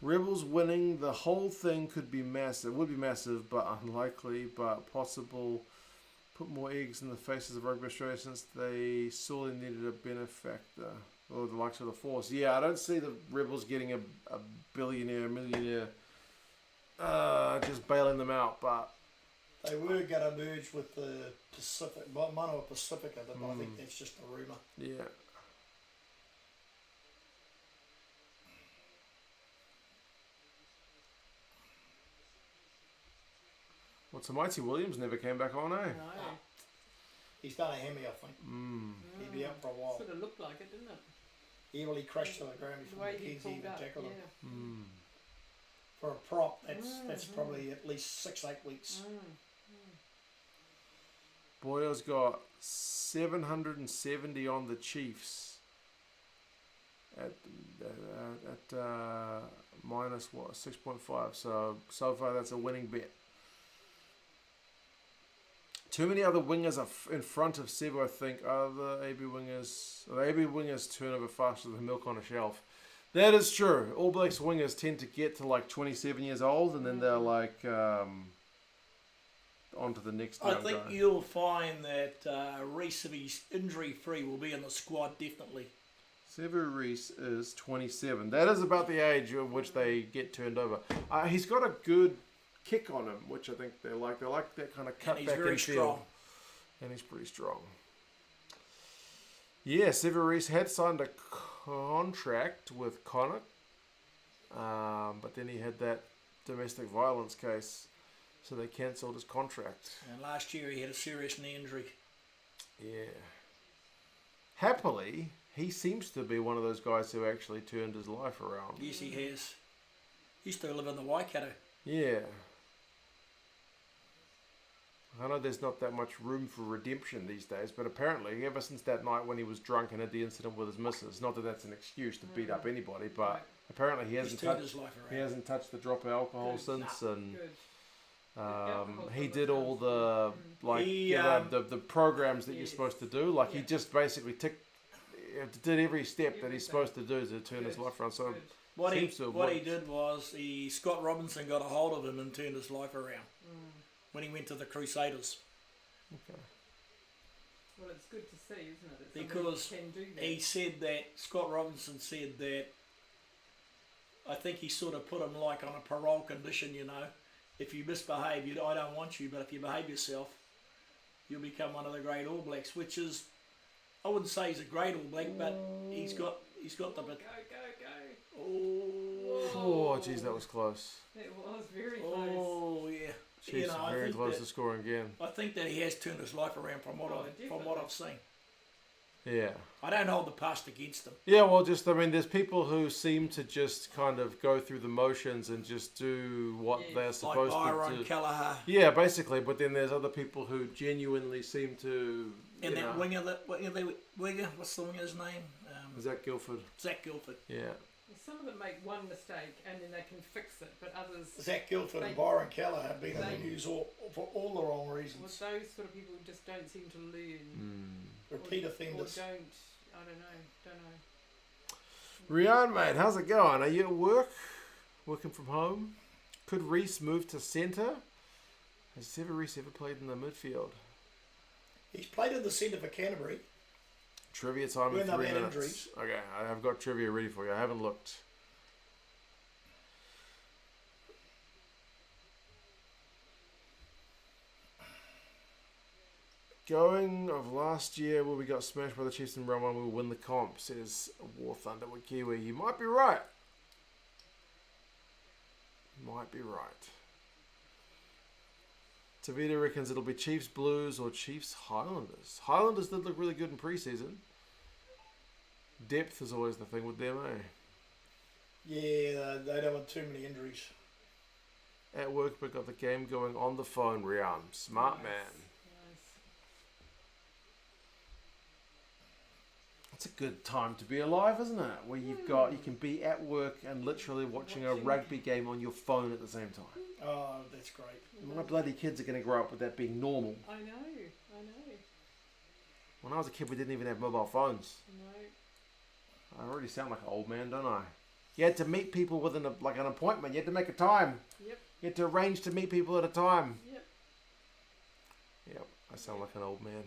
A: Rebels winning the whole thing could be massive. Would be massive, but unlikely, but possible. Put more eggs in the faces of Rugby Australia since they sorely needed a benefactor. Or the likes of the Force. Yeah, I don't see the Rebels getting a billionaire, millionaire, just bailing them out, but
C: They were going to merge with the Pacific, Mono Pacifica, but I think that's just a rumour.
A: yeah. Well, Tamaiti Williams never came back on, eh?
B: No.
C: He's done a Hemi, I think. He'd be out for a while.
B: Sort of looked like it, didn't it?
C: He really crashed to the ground
B: The
C: before
B: way he
C: McKenzie
B: pulled
C: even
B: up,
C: tackled him.
B: yeah.
C: For a prop, that's probably at least 6-8 weeks.
A: Boyo's got 770 on the Chiefs at minus what 6.5. So far that's a winning bet. Too many other wingers are in front of Sebo, I think. Are the AB wingers turn over faster than milk on a shelf? That is true. All Blacks wingers tend to get to like 27 years old and then they're like on to the next
C: I
A: young
C: think
A: guy.
C: you'll find that Reese, if he's injury free, will be in the squad definitely.
A: Severis is 27. That is about the age at which they get turned over. He's got a good kick on him, which I think they like. They like that kind of cut
C: And he's
A: back
C: very
A: infield.
C: strong.
A: And he's pretty strong. Yeah, Severis had signed a contract with Connacht, but then he had that domestic violence case, so they cancelled his contract.
C: And last year he had a serious knee injury.
A: Yeah. Happily, he seems to be one of those guys who actually turned his life around.
C: Yes, he has. He used to live in the Waikato.
A: Yeah. I know there's not that much room for redemption these days, but apparently ever since that night when he was drunk and had the incident with his missus, not that that's an excuse to beat up anybody, but
B: Right.
A: apparently he
C: He's
A: hasn't
C: turned
A: touched
C: his life around.
A: he hasn't touched the drop of alcohol
B: Good.
A: since, and
B: Good.
A: he did all the
C: He,
A: the programs that you're
B: Yes.
A: supposed to do. Like he
B: Yeah.
A: just basically did every step that he's
B: Everything.
A: supposed to do to turn his
B: Good.
A: life around. So
B: Good.
C: What he
A: seems to have
C: what he
A: worked.
C: did was Scott Robinson got a hold of him and turned his life around when he went to the Crusaders.
A: okay.
B: Well, it's good to see, isn't it? That
C: Because
B: somebody can do that.
C: He said that Scott Robinson said that I think he sort of put him like on a parole condition, you know. If you misbehave, I don't want you, but if you behave yourself, you'll become one of the great All Blacks. Which is, I wouldn't say he's a great All Black, but he's got the
B: Go,
C: bit.
B: go, go.
C: Oh,
A: Oh, geez, that was close.
B: It was very close.
C: oh yeah.
A: Jeez,
C: I
A: very
C: think
A: close
C: that-
A: to scoring again.
C: I think that he has turned his life around from what
B: definitely.
C: I've seen.
A: Yeah.
C: I don't hold the past against him.
A: Yeah, well, there's people who seem to just kind of go through the motions and just do what
B: Yes.
A: they're
C: Like
A: supposed
C: Byron
A: to do.
C: Kelleher
A: Yeah, basically, but then there's other people who genuinely seem to,
C: and
A: you
C: that
A: know,
C: winger, what's the winger's name?
A: Zach Guilford.
C: Zach Guilford.
A: Yeah.
B: Some of them make one mistake and then they can fix it, but others,
C: Zach Guilford and
B: They-
C: Byron Kelleher have been in the
B: they-
C: news for all the wrong
B: well,
C: reasons.
B: those sort of people just don't seem to learn.
C: Repeat
B: Or
C: offenders.
B: don't, I don't know.
A: Rian, mate, how's it going? Are you at work? Working from home? Could Reese move to centre? Has Reese ever played in the midfield?
C: He's played in the centre for Canterbury.
A: Trivia time in
C: When they've
A: 3
C: had
A: minutes.
C: injuries.
A: Okay, I've got trivia ready for you. I haven't looked. Going of last year where we got smashed by the Chiefs in round one, we will win the comp, says War Thunder with Kiwi. You might be right. Might be right. Tavita reckons it'll be Chiefs Blues or Chiefs Highlanders. Highlanders did look really good in pre-season. Depth is always the thing with them, eh?
C: Yeah, they don't want too many injuries.
A: At work, we got the game going on the phone, Rian. Smart
B: Nice.
A: man.
B: Nice.
A: It's a good time to be alive, isn't it? Where you can be at work and literally watching a rugby game on your phone at the same time.
C: Oh, that's great.
A: My bloody kids are going to grow up with that being normal.
B: I know.
A: When I was a kid, we didn't even have mobile phones.
B: No.
A: I already sound like an old man, don't I? You had to meet people within an appointment. You had to make a time.
B: Yep.
A: You had to arrange to meet people at a time.
B: Yep.
A: Yep, I sound like an old man.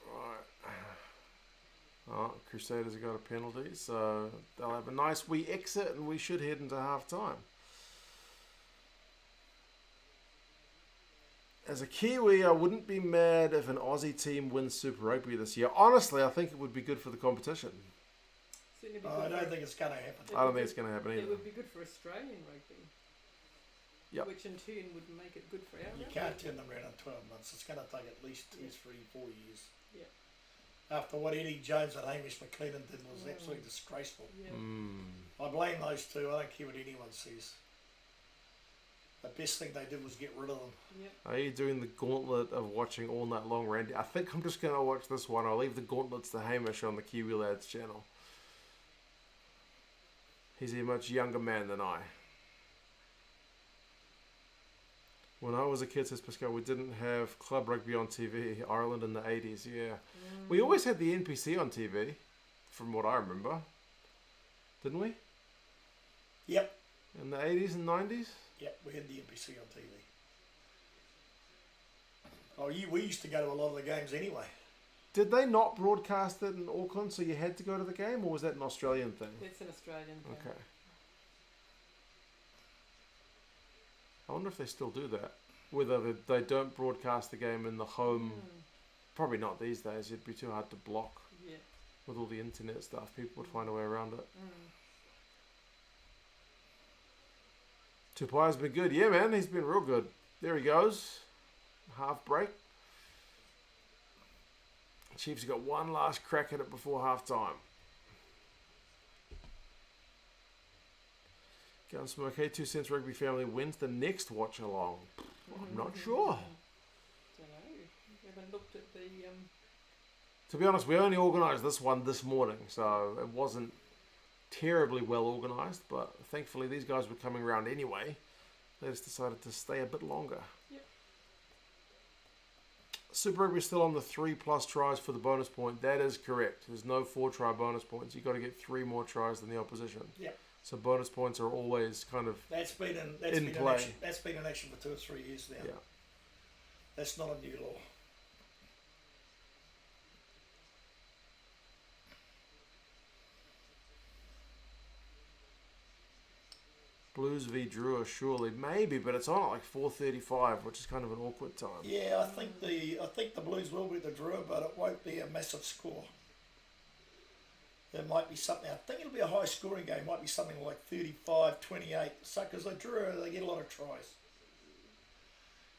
A: Right. Oh, Crusaders have got a penalty, so they'll have a nice wee exit and we should head into half time. As a Kiwi, I wouldn't be mad if an Aussie team wins Super Rugby this year. Honestly, I think it would be good for the competition.
B: Certainly be
C: Oh, I
B: good
C: don't
B: for-
C: think it's going to happen.
A: I don't think it's going to happen
B: It
A: either.
B: would be good for Australian rugby.
A: Yep.
B: Which in turn would make it good for our
C: You
B: rugby.
C: can't turn them around in 12 months. It's going to take at least 2, 3, 4 years.
B: Yeah.
C: After what Eddie Jones and Hamish McLennan did was absolutely disgraceful.
B: Yeah.
C: I blame those two. I don't care what anyone says. The best thing they did was get rid of them.
B: Yep.
A: Are you doing the gauntlet of watching all night long, Randy? I think I'm just going to watch this one. I'll leave the gauntlets to Hamish on the Kiwi Lads channel. He's a much younger man than I. When I was a kid, says Pascal, we didn't have club rugby on TV. Ireland in the 80s, yeah. We always had the NPC on TV, from what I remember. Didn't we?
C: Yep.
A: In the 80s and 90s?
C: Yep, we had the NPC on TV. Oh, we used to go to a lot of the games anyway.
A: Did they not broadcast it in Auckland, so you had to go to the game, or was that an Australian thing?
B: It's an Australian thing.
A: Okay. I wonder if they still do that. Whether they don't broadcast the game in the home. Probably not these days. It'd be too hard to block
B: Yeah.
A: with all the internet stuff. People would find a way around it. Tupai's been good. Yeah, man. He's been real good. There he goes. Half break. Chiefs have got one last crack at it before half-time. Gunsmoke, hey, 2 Cents Rugby family, when's the next watch along? I'm not sure.
B: Don't know. We haven't looked at the.
A: To be honest, we only organised this one this morning, so it wasn't terribly well organised, but thankfully these guys were coming around anyway. They just decided to stay a bit longer.
B: Yep.
A: Super Rugby still on the 3+ tries for the bonus point. That is correct. There's no 4-try bonus points. You've got to get 3 more tries than the opposition.
C: Yep.
A: So bonus points are always kind of
C: That's been
A: in play.
C: That's been in action for 2 or 3 years now.
A: Yeah.
C: That's not a new law.
A: Blues v Drua, surely, maybe, but it's on at like 4:35, which is kind of an awkward time.
C: Yeah, I think the Blues will beat the Drua, but it won't be a massive score. There might be something. I think it'll be a high scoring game. Might be something like 35-28. Suckers, the Drua, they get a lot of tries.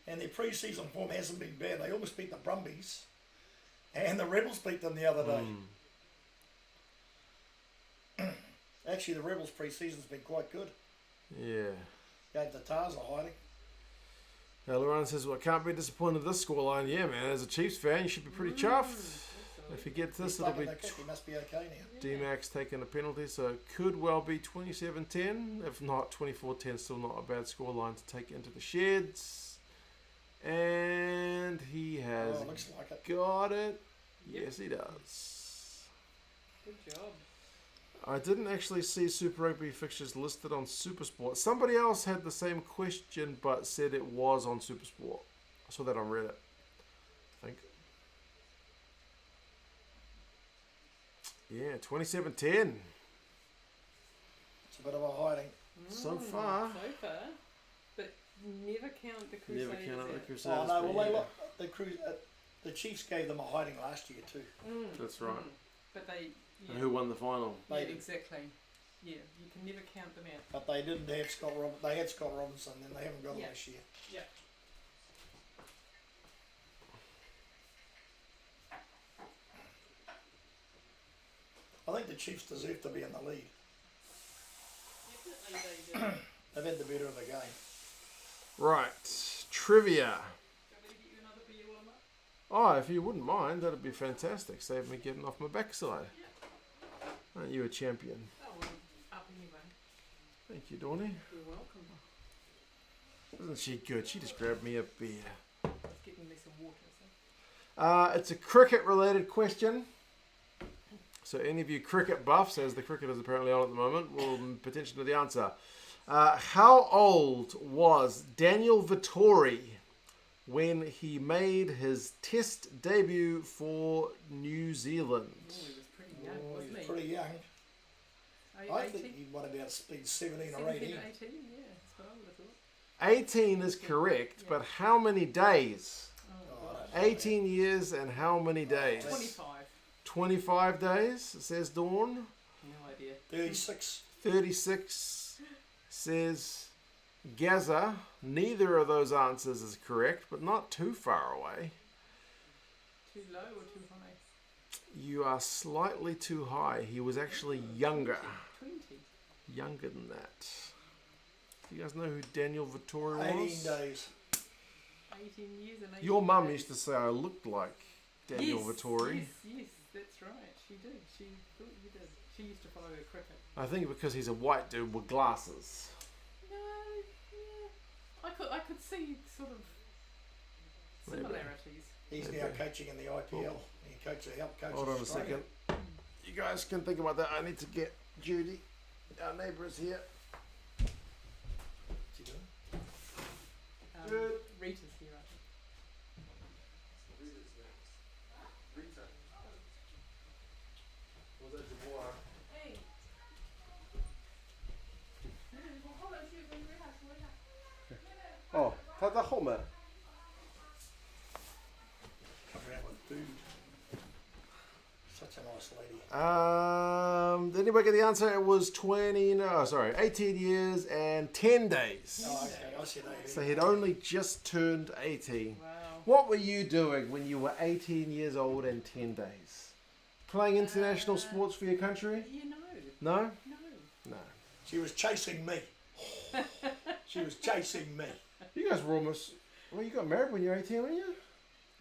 C: And their pre-season form hasn't been bad. They almost beat the Brumbies, and the Rebels beat them the other day. Actually, the Rebels pre-season's been quite good.
A: Yeah.
C: Gave the Tars a hiding.
A: Lauren says, well, I can't be disappointed with this scoreline. Yeah, man, as a Chiefs fan, you should be pretty chuffed. If he gets this, it'll be
C: He must be okay now.
A: D-Max taking a penalty, so it could well be 27-10. If not, 24-10, still not a bad scoreline to take into the sheds. And he has
C: looks like it.
A: got it.
B: Yep.
A: Yes, he does.
B: Good job.
A: I didn't actually see Super Rugby fixtures listed on Supersport. Somebody else had the same question but said it was on Supersport. I saw that on Reddit, I think. Yeah, 27-10.
C: It's a bit of a hiding.
A: So far.
B: So far. But never count the Crusaders.
A: Never count out the
B: out.
A: Crusaders.
C: Oh no, well
A: but yeah.
C: the Chiefs gave them a hiding last year too.
A: That's right.
B: But they. Yeah,
A: And who won the final?
B: yeah,
C: They did.
B: exactly. Yeah, you can never count them out.
C: But they didn't have Scott Robinson. They had Scott Robinson, and they haven't got him
B: Yeah.
C: this year.
B: Yeah.
C: I think the Chiefs deserve to be in the lead.
B: Definitely they do.
C: They've had the better of the game.
A: Right. Trivia.
B: Shall we get you another beer while I'm up?
A: Oh, if you wouldn't mind, that'd be fantastic. Save me getting off my backside. Aren't you a champion?
B: Oh, well, up anyway.
A: Thank you, Dawny.
B: You're welcome.
A: Isn't she good? She just grabbed me a beer.
B: Just getting me some water. So.
A: It's a cricket-related question. So any of you cricket buffs, as the cricket is apparently on at the moment, will potentially know the answer. How old was Daniel Vettori when he made his Test debut for New Zealand?
B: Oh, he was pretty young,
C: Oh,
B: wasn't
C: he's
B: he?
C: pretty young.
B: Oh,
C: I
B: 18?
C: think he might have been 17 or
B: 17
C: 18.
B: or 18, yeah, that's what I would have thought.
A: 18 is correct, but how many days?
B: Oh,
C: Oh,
A: 18 years and how many days?
B: 25.
A: 25 days, says Dawn.
B: No idea.
C: 36.
A: 36 says Gazza. Neither of those answers is correct, but not too far away.
B: Too low or too high?
A: You are slightly too high. He was actually younger.
B: 20.
A: Younger than that. Do you guys know who Daniel Vettori
C: 18
A: was?
C: days.
B: 18 years and 18
A: Your mum
B: days.
A: used to say I looked like Daniel Vettori.
B: Yes, that's right. She did. She thought you did. She used to follow her cricket.
A: I think because he's a white dude with glasses.
B: No, yeah. I could see sort of
A: Maybe.
B: similarities.
C: He's
A: Maybe.
C: now coaching in the IPL. He helped coach
A: Hold on a
C: Australia.
A: second. You guys can think about that. I need to get Judy. Our neighbour is here.
C: What's he doing?
A: Good.
B: Rita's here, I think.
A: Oh, 他在后面。
C: Coming out with food. Such a nice lady.
A: Did anybody get the answer? It was 18 years and 10 days.
C: Oh, okay. I said 18.
A: So he'd only just turned 18.
B: Wow.
A: What were you doing when you were 18 years old and 10 days? Playing international sports for your country?
B: You know.
A: No?
B: No.
A: No.
C: She was chasing me. She was chasing me.
A: You guys were almost... Well, you got married when you were 18, weren't you?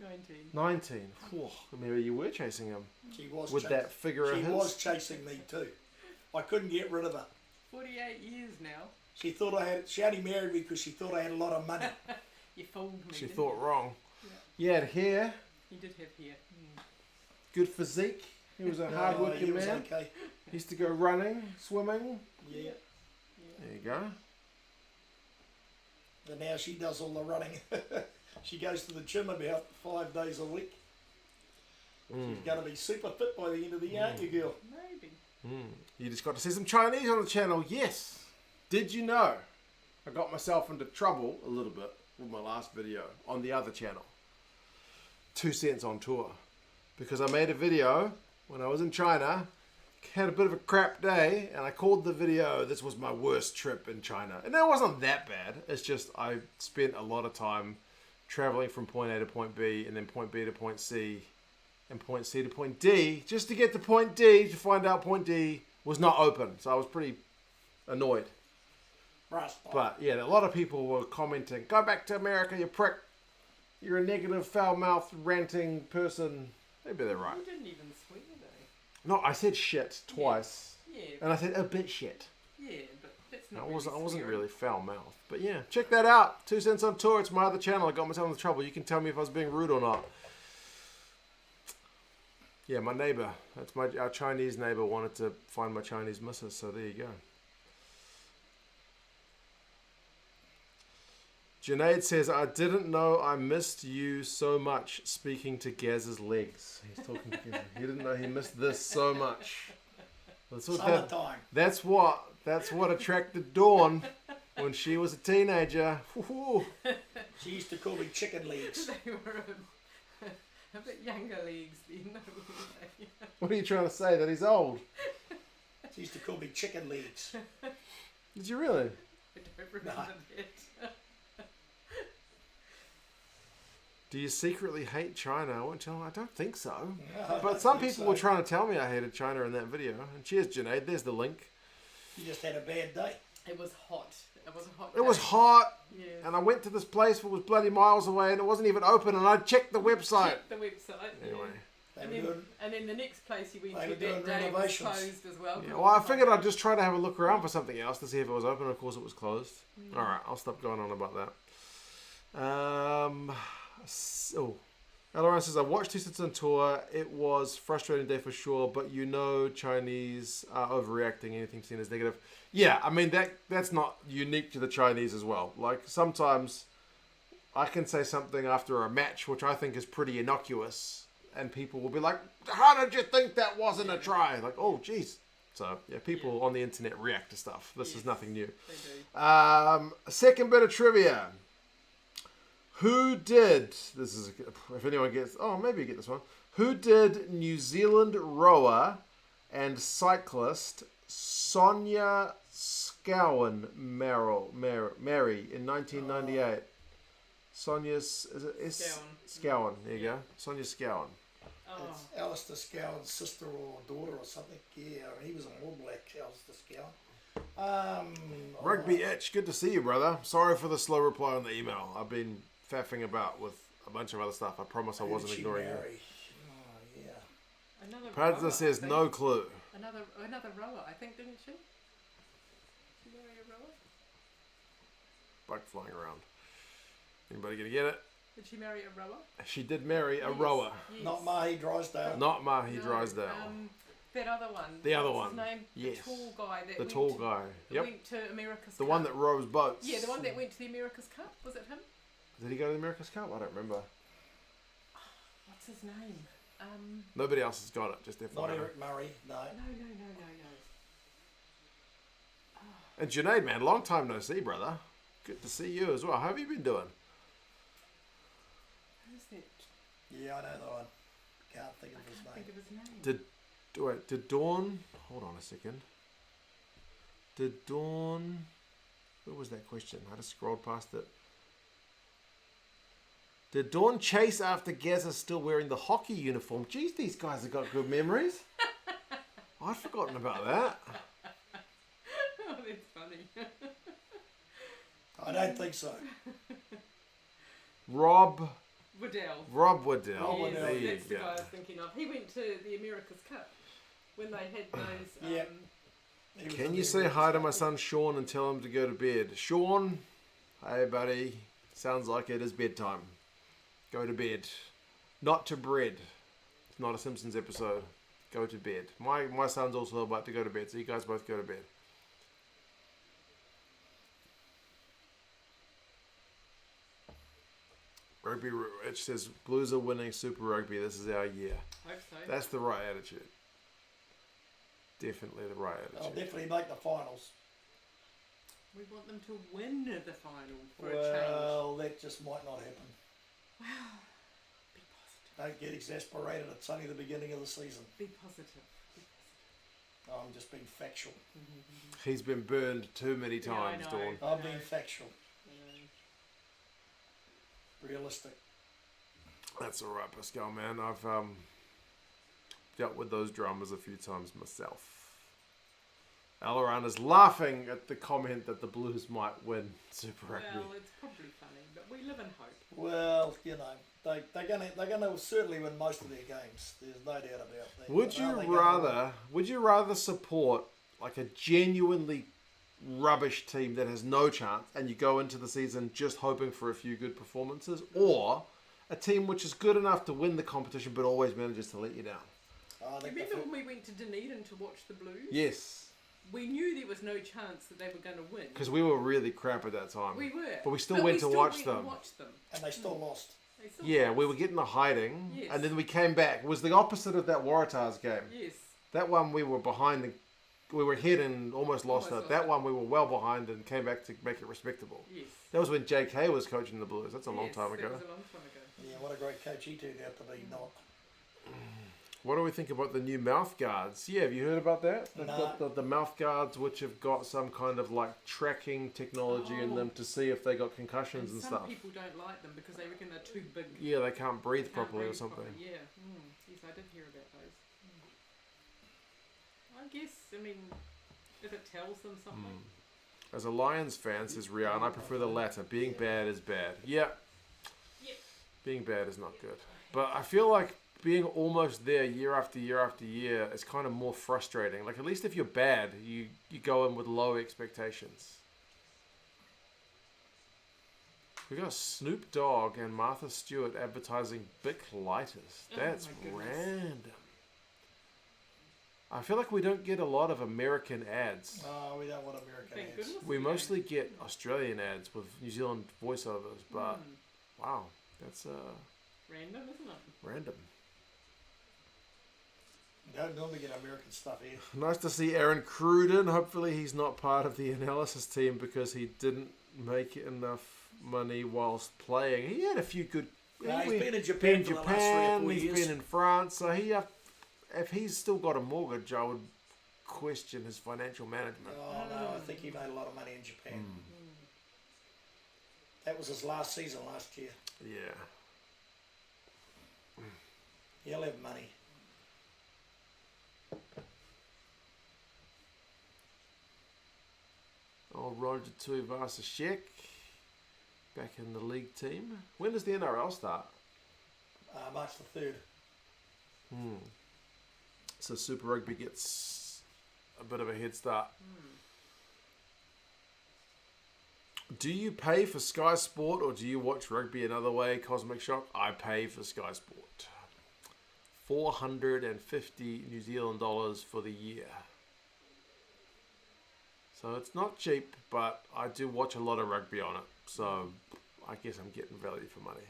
B: 19.
A: 19. Whew, maybe you were chasing him.
C: She was
A: With that figure of his?
C: She was chasing me too. I couldn't get rid of her.
B: 48 years now.
C: She only married me because she thought I had a lot of money.
B: You fooled me.
A: She
B: didn't
A: thought
B: you?
A: wrong.
B: Yeah.
A: You had hair,
B: You did have hair.
A: good physique. He was a
C: He
A: hard-working
C: was
A: man.
C: okay.
A: He used to go running, swimming.
C: Yeah.
A: There you go.
C: And now she does all the running. She goes to the gym about 5 days a week. She's going to be super fit by the end of the year, aren't you, girl?
B: Maybe.
A: You just got to see some Chinese on the channel. Yes. Did you know I got myself into trouble a little bit with my last video on the other channel? 2 cents on tour. Because I made a video when I was in China, had a bit of a crap day, and I called the video, "This was my worst trip in China." And it wasn't that bad. It's just I spent a lot of time traveling from point A to point B, and then point B to point C, and point C to point D, just to get to point D to find out point D was not open. So I was pretty annoyed.
C: Right.
A: But yeah, a lot of people were commenting, "Go back to America, you prick. You're a negative, foul-mouthed, ranting person." Maybe they're right.
B: You didn't even swear though.
A: No, I said shit twice.
B: Yeah.
A: And I said a bit shit.
B: Yeah, but that's
A: No,
B: not
A: I wasn't
B: swearing.
A: really foul-mouthed. But yeah, check that out. 2 cents on tour. It's my other channel. I got myself into trouble. You can tell me if I was being rude or not. Yeah, my neighbor. Our Chinese neighbor wanted to find my Chinese missus, so there you go. Junaid says, "I didn't know I missed you so much speaking to Gazza's legs." He's talking to Gazza. He didn't know he missed this so much.
C: Summertime.
A: That's what attracted Dawn when she was a teenager. Woo-hoo.
C: She used to call me chicken legs.
B: They were a bit younger legs then.
A: What are you trying to say? That he's old?
C: She used to call me chicken legs.
A: Did you really?
B: I don't remember that.
A: Do you secretly hate China? I won't tell. I don't think so.
C: No, I
A: But
C: don't
A: some
C: think
A: people
C: so.
A: were trying to tell me I hated China in that video. And cheers, Junaid. There's the link.
C: You just had a bad day.
B: It was hot. It was a hot
A: It was
B: day.
A: hot.
B: Yeah.
A: And I went to this place that was bloody miles away and it wasn't even open. And I checked the website.
B: Check the website.
A: Anyway.
C: They
B: And
C: were
B: then,
C: doing,
B: and then the next place you went
C: They
B: to
C: were doing
B: that day was
C: renovations.
B: closed as well.
A: Yeah, well, I figured I'd just try to have a look around for something else to see if it was open. Of course, it was closed. All right, I'll stop going on about that. Elron says, "I watched 2 cents on tour. It was frustrating day for sure, but you know Chinese are overreacting. Anything seen as negative." Yeah, I mean, that's not unique to the Chinese as well. Like, sometimes I can say something after a match, which I think is pretty innocuous, and people will be like, "How did you think that wasn't a try?" Like, oh, geez. So, yeah, people on the internet react to stuff. This is nothing new.
B: They do.
A: Second bit of trivia. Who did, this is, if anyone gets, maybe you get this one. Who did New Zealand rower and cyclist Sonia Scowen marry in 1998? Sonia's, is it Scowen, there you go. Sonia Scowen.
B: Oh.
C: it's Alistair Scowen's sister or daughter or something. Yeah, he was an All Black, Alistair Scowen.
A: Rugby Itch, good to see you, brother. Sorry for the slow reply on the email. I've been faffing about with a bunch of other stuff. I promise I
C: who
A: wasn't
C: did she
A: ignoring you.
C: marry? Oh, yeah.
B: Another
A: Padza
B: rower,
A: says
B: I think.
A: no clue.
B: Another rower, I think, didn't she? Did she marry a rower?
A: Bug flying around. Anybody gonna get it?
B: Did she marry a rower?
A: She did marry a
B: Yes,
A: rower.
B: yes.
C: Not Mahi Drysdale.
A: Not Mahi
B: No,
A: Drysdale.
B: That other one.
A: The other
B: What's
A: one.
B: His name?
A: Yes.
B: The tall guy. That
A: The
B: went
A: tall
B: to,
A: guy.
B: that
A: Yep.
B: went to America's
A: The
B: Cup.
A: one that rows boats.
B: Yeah, the one that went to the America's Cup. Was it him?
A: Did he go to the America's Cup? I don't remember.
B: What's his name?
A: Nobody else has got it. Just
C: Not
A: FYI.
C: Eric Murray, no.
B: No.
A: And Junaid, man, long time no see, brother. Good to see you as well. How have you been doing?
B: Who's that?
C: Yeah, I know that one. Can't think of
B: I
C: his
B: can't
C: name.
B: think of his name.
A: Did Dawn... Hold on a second. Did Dawn... Where was that question? I just scrolled past it. Did Dawn chase after Gazza still wearing the hockey uniform? Geez, these guys have got good memories. I'd forgotten about that.
B: Oh, that's funny.
C: I don't think so.
A: Rob
B: Waddell.
A: Waddell.
C: Waddell.
A: There you
B: That's the
A: go.
B: guy I was thinking of. He went to the America's Cup when they had those.
C: Yep. He was
A: Can
C: in
A: you
C: the
A: say
C: American
A: hi to
C: Cup.
A: my son Sean and tell him to go to bed? Sean, hey buddy. Sounds like it is bedtime. Go to bed. Not to bread. It's not a Simpsons episode. Go to bed. My son's also about to go to bed, so you guys both go to bed. Rugby Rich says Blues are winning Super Rugby. This is our year.
B: Hope so.
A: That's the right attitude. Definitely the right
C: They'll
A: attitude.
C: definitely make the finals.
B: We want them to win the final for a change.
C: Well, that just might not happen.
B: Wow. Be positive.
C: Don't get exasperated. It's only the beginning of the season.
B: Be positive. Be positive.
C: I'm just being factual.
A: He's been burned too many
B: Yeah, I
A: times,
B: know.
A: Dawn.
C: I'm
B: No.
C: being factual. Realistic.
A: That's all right, Pascal, man. I've dealt with those dramas a few times myself. Alaran is laughing at the comment that the Blues might win Super Rugby.
B: Well, it's probably funny, but we live in hope.
C: Well, you know, they're gonna certainly win most of their games. There's no doubt about that.
A: Would
C: But
A: you
C: are they gonna
A: rather support like a genuinely rubbish team that has no chance and you go into the season just hoping for a few good performances, or a team which is good enough to win the competition but always manages to let you down?
C: I think
B: Remember when we went to Dunedin to watch the Blues?
A: Yes,
B: We knew there was no chance that they were going to win.
A: because we were really crap at that time.
B: We were.
A: But we still went to watch them.
C: and they still lost.
B: They still
A: Yeah,
B: lost.
A: we were getting the hiding,
B: Yes.
A: and then we came back. It was the opposite of that Waratahs game.
B: Yes.
A: That one we were behind, we were ahead and almost lost
B: Almost
A: it.
B: lost
A: That
B: it.
A: one we were well behind and came back to make it respectable.
B: Yes.
A: That was when JK was coaching the Blues. That's a long
B: Yes,
A: time
B: that
A: ago.
B: was a long time ago.
C: Yeah, what a great coach he turned out to be. Not.
A: What do we think about the new mouth guards? Yeah, have you heard about that? They've
C: No.
A: got the mouth guards which have got some kind of like tracking technology in
B: Oh.
A: them to see if they got concussions and
B: some
A: stuff.
B: people don't like them because they reckon they're too big.
A: Yeah, they can't breathe
B: Can't
A: properly or
B: breathe
A: something.
B: properly. Yeah. Yes, I did hear about those. I guess, I mean, if it tells them something.
A: As a Lions fan, says Rian, I prefer the latter. Being bad is bad. Yeah.
B: Yep.
A: Being bad is not good. But I feel like being almost there year after year after year is kind of more frustrating. Like, at least if you're bad, you go in with low expectations. We got Snoop Dogg and Martha Stewart advertising Bic lighters.
B: Oh
A: That's
B: my goodness.
A: random. I feel like we don't get a lot of American ads.
C: Oh, we don't want American
B: Thank
C: ads.
B: goodness.
A: We
B: we
A: mostly get Australian ads with New Zealand voiceovers, but wow, that's
B: Random, isn't it?
A: random.
C: We don't normally get American stuff here.
A: Nice to see Aaron Cruden. Hopefully he's not part of the analysis team because he didn't make enough money whilst playing. He had a few good...
C: No, he's been in
A: been
C: Japan
A: in
C: for the last 3 or 4
A: he's
C: years.
A: been in France, so if he's still got a mortgage, I would question his financial management.
C: Oh no, I think he made a lot of money in Japan. That was his last season last year.
A: Yeah.
C: He'll have money.
A: Oh, Roger Tuivasa-Sheck back in the league team. When does the NRL start?
C: March the 3rd.
A: So Super Rugby gets a bit of a head start. Do you pay for Sky Sport or do you watch rugby another way, Cosmic Shock? I pay for Sky Sport. 450 New Zealand dollars for the year. So it's not cheap, but I do watch a lot of rugby on it. So I guess I'm getting value for money.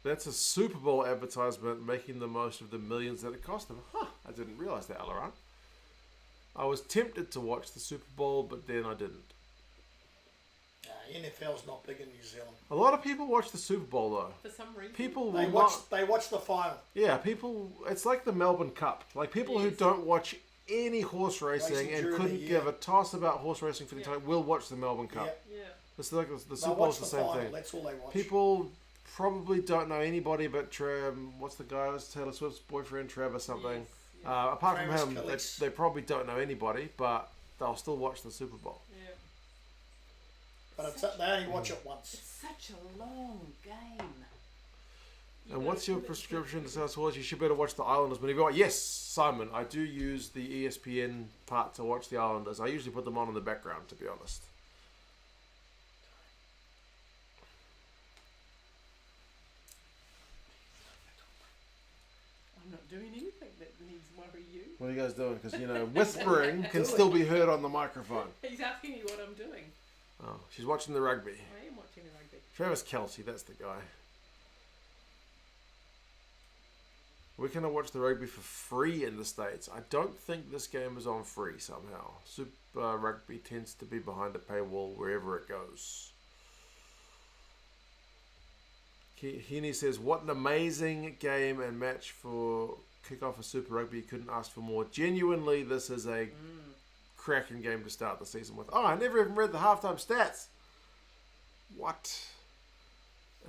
A: That's a Super Bowl advertisement making the most of the millions that it cost them. Huh, I didn't realise that, Alaran. I was tempted to watch the Super Bowl, but then I didn't.
C: NFL's not big in New Zealand.
A: A lot of people watch the Super Bowl, though.
B: For some reason.
A: People
C: They
A: will
C: watch.
A: not...
C: They watch the final.
A: Yeah, people... It's like the Melbourne Cup. Like, people who
B: Yes.
A: don't watch any horse racing
C: Racing
A: and
C: journey,
A: couldn't
C: yeah.
A: give a toss about horse racing for the entire, will watch the Melbourne Cup.
C: Yeah.
B: Yeah.
A: It's like the
C: They'll
A: Super Bowl
C: watch
A: is the
C: the
A: same
C: final.
A: thing.
C: That's all they watch.
A: People probably don't know anybody but what's the guy? Was Taylor Swift's boyfriend, Trevor something.
B: Yes, yeah.
A: Apart
C: Travis
A: from him,
C: Kelce.
A: they probably don't know anybody, but they'll still watch the Super Bowl.
B: Yeah.
C: But they only watch it once.
B: It's such a long game. You
A: And
B: know,
A: what's your
B: it's-
A: prescription to South Wales? You should better watch the Islanders whenever. Yes, Simon, I do use the ESPN part to watch the Islanders. I usually put them on in the background, to be honest.
B: I'm not doing anything that needs worry you.
A: What are you guys doing? Because, whispering can still be heard on the microphone.
B: He's asking me what I'm doing.
A: Oh, she's watching the rugby.
B: I am watching the rugby.
A: Travis Kelce, that's the guy. We're going to watch the rugby for free in the States. I don't think this game is on free somehow. Super Rugby tends to be behind a paywall wherever it goes. Heaney says, what an amazing game and match for kickoff of Super Rugby. You couldn't ask for more. Genuinely, this is a cracking game to start the season with. Oh, I never even read the halftime stats. What?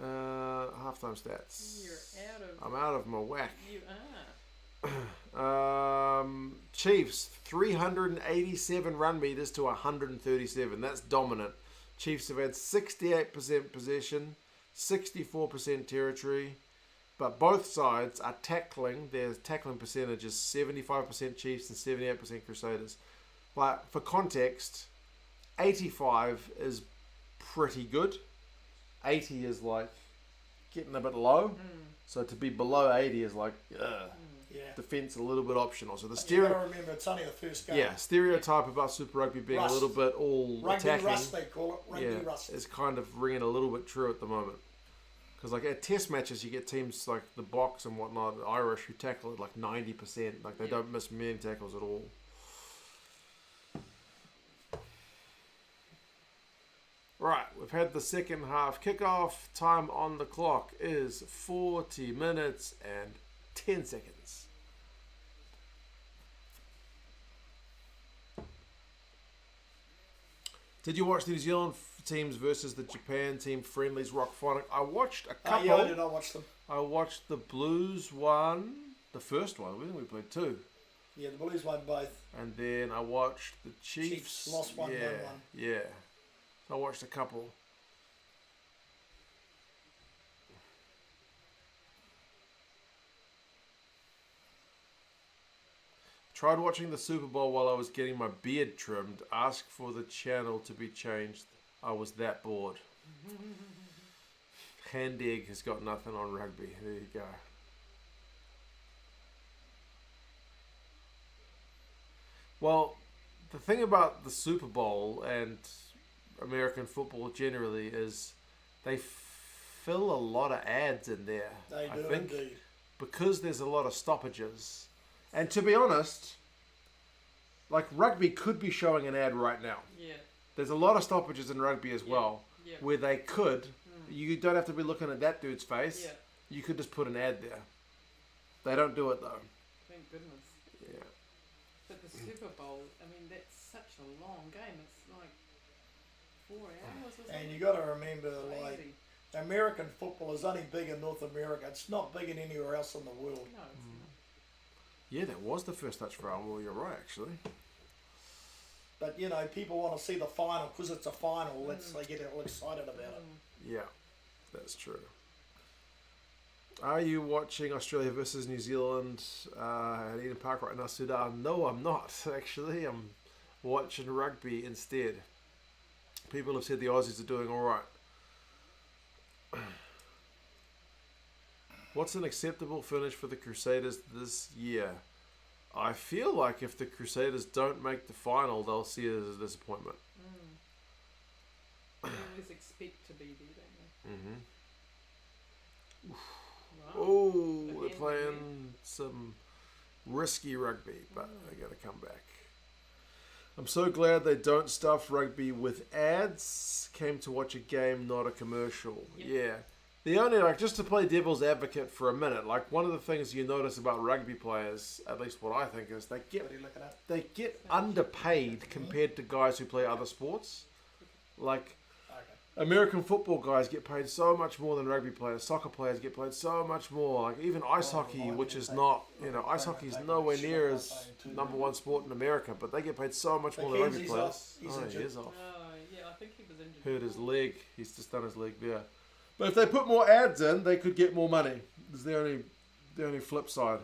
A: Halftime stats.
B: You're out of.
A: I'm out of my whack.
B: You are.
A: Chiefs 387 run meters to 137. That's dominant. Chiefs have had 68% possession, 64% territory, but both sides are tackling. Their tackling percentage is 75% Chiefs and 78% Crusaders. But for context, 85 is pretty good. 80 is like getting a bit low. So to be below 80 is like
C: Yeah.
A: defense a little bit optional. So the
C: You got to remember, it's only the first game.
A: stereotype about Super Rugby being
C: Rust.
A: a little bit all
C: Rugby
A: attacking.
C: rust, they call it. Rugby rust.
A: It's kind of ringing a little bit true at the moment. Because like at test matches, you get teams like the Box and whatnot, the Irish, who tackle at like 90%. Like they don't miss many tackles at all. Right, we've had the second half kickoff. Time on the clock is 40 minutes and 10 seconds. Did you watch the New Zealand teams versus the Japan team friendlies rock fighting? I watched a couple.
C: Yeah, I did. I watched them.
A: I watched the Blues one, the first one. We think we played two.
C: Yeah, the Blues won both.
A: And then I watched the Chiefs.
C: Chiefs lost one,
A: yeah,
C: won one.
A: Yeah. So I watched a couple. Tried watching the Super Bowl while I was getting my beard trimmed. Asked for the channel to be changed. I was that bored. Hand Egg has got nothing on rugby. There you go. Well, the thing about the Super Bowl and American football generally is they fill a lot of ads in there.
C: They
A: I
C: do
A: think
C: indeed.
A: because there's a lot of stoppages. And to be honest, like rugby could be showing an ad right now.
B: Yeah.
A: There's a lot of stoppages in rugby as well
B: Yeah.
A: where they could. You don't have to be looking at that dude's face.
B: Yeah.
A: You could just put an ad there. They don't do it though.
B: Thank goodness.
A: Yeah.
B: But the Super Bowl, I mean, that's such a long game. It's like 4 hours or something.
C: And you got to remember, like,
B: Crazy.
C: American football is only big in North America. It's not big in anywhere else in the world.
B: No, it's not.
A: Yeah, that was the first touch for our. Well, you're right, actually.
C: But, you know, people want to see the final because it's a final. They get all excited about it.
A: Yeah, that's true. Are you watching Australia versus New Zealand at Eden Park right now, Sudan? No, I'm not, actually. I'm watching rugby instead. People have said the Aussies are doing all right. What's an acceptable finish for the Crusaders this year? I feel like if the Crusaders don't make the final, they'll see it as a disappointment.
B: They always expect to be there, don't
A: Mm-hmm.
B: they? Wow.
A: Oh,
B: But
A: they're
B: then
A: playing some risky rugby, but they got to come back. I'm so glad they don't stuff rugby with ads. Came to watch a game, not a commercial.
B: Yep.
A: Yeah. The only, like, just to play devil's advocate for a minute, like, one of the things you notice about rugby players, at least what I think, is
C: What are you looking at?
A: they get underpaid compared to guys who play other sports. Like,
C: Okay.
A: American football guys get paid so much more than rugby players. Soccer players get paid so much more. Like, even ice hockey, which is not, ice hockey is nowhere near as number one sport in America, but they get paid so much more than rugby
C: Mackenzie's
A: players.
C: off. He's
A: He
C: injured.
A: is off.
B: Oh, yeah, I think he was injured.
A: Hurt his leg. He's just done his leg there. But if they put more ads in, they could get more money. Is the only flip side.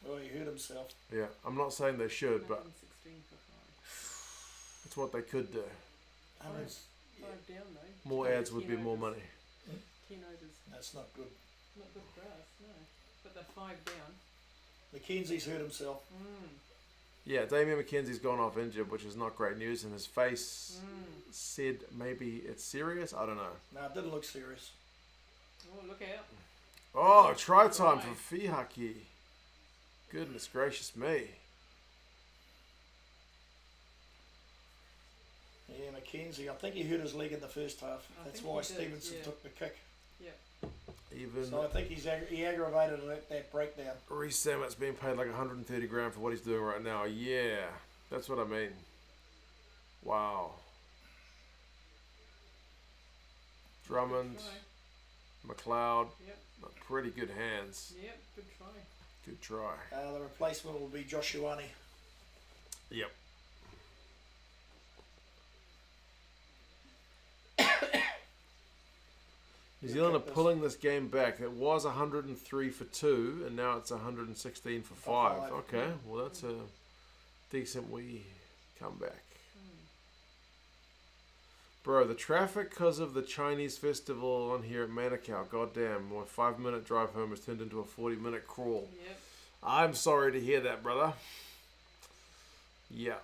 C: Well, he hurt himself.
A: Yeah, I'm not saying they should, but
B: 116 for 5.
A: it's what they could do.
C: I mean, it's-
B: 5 down though.
A: More ads would be more money.
B: 10 overs.
C: that's not good.
B: Not good for us, no. But they're 5 down.
C: Mackenzie's hurt himself.
A: Yeah, Damien McKenzie's gone off injured, which is not great news, and his face said maybe it's serious. I don't know.
C: No, it didn't look serious.
B: Oh, look out.
A: Oh, try time for Fihaki. Goodness gracious me.
C: Yeah, Mackenzie. I think he hurt his leg in the first half.
B: I
C: That's
B: think
C: why
B: he did,
C: Stevenson
B: yeah.
C: took the kick.
A: Even
C: So I think he aggravated that breakdown.
A: Reece Sammett's being paid like 130 grand for what he's doing right now. Yeah, that's what I mean. Wow. Drummond,
B: Try.
A: McLeod,
B: Yep.
A: pretty good hands.
B: Yep, good try.
A: Good try.
C: The replacement will be Joshuani.
A: Yep. New Zealand are pulling this game back. It was 103 for 2, and now it's 116 for 5. Okay, well that's a decent wee comeback. Bro, the traffic because of the Chinese festival on here at Manukau, goddamn, my 5-minute drive home has turned into a 40-minute crawl.
B: Yep.
A: I'm sorry to hear that, brother. Yeah.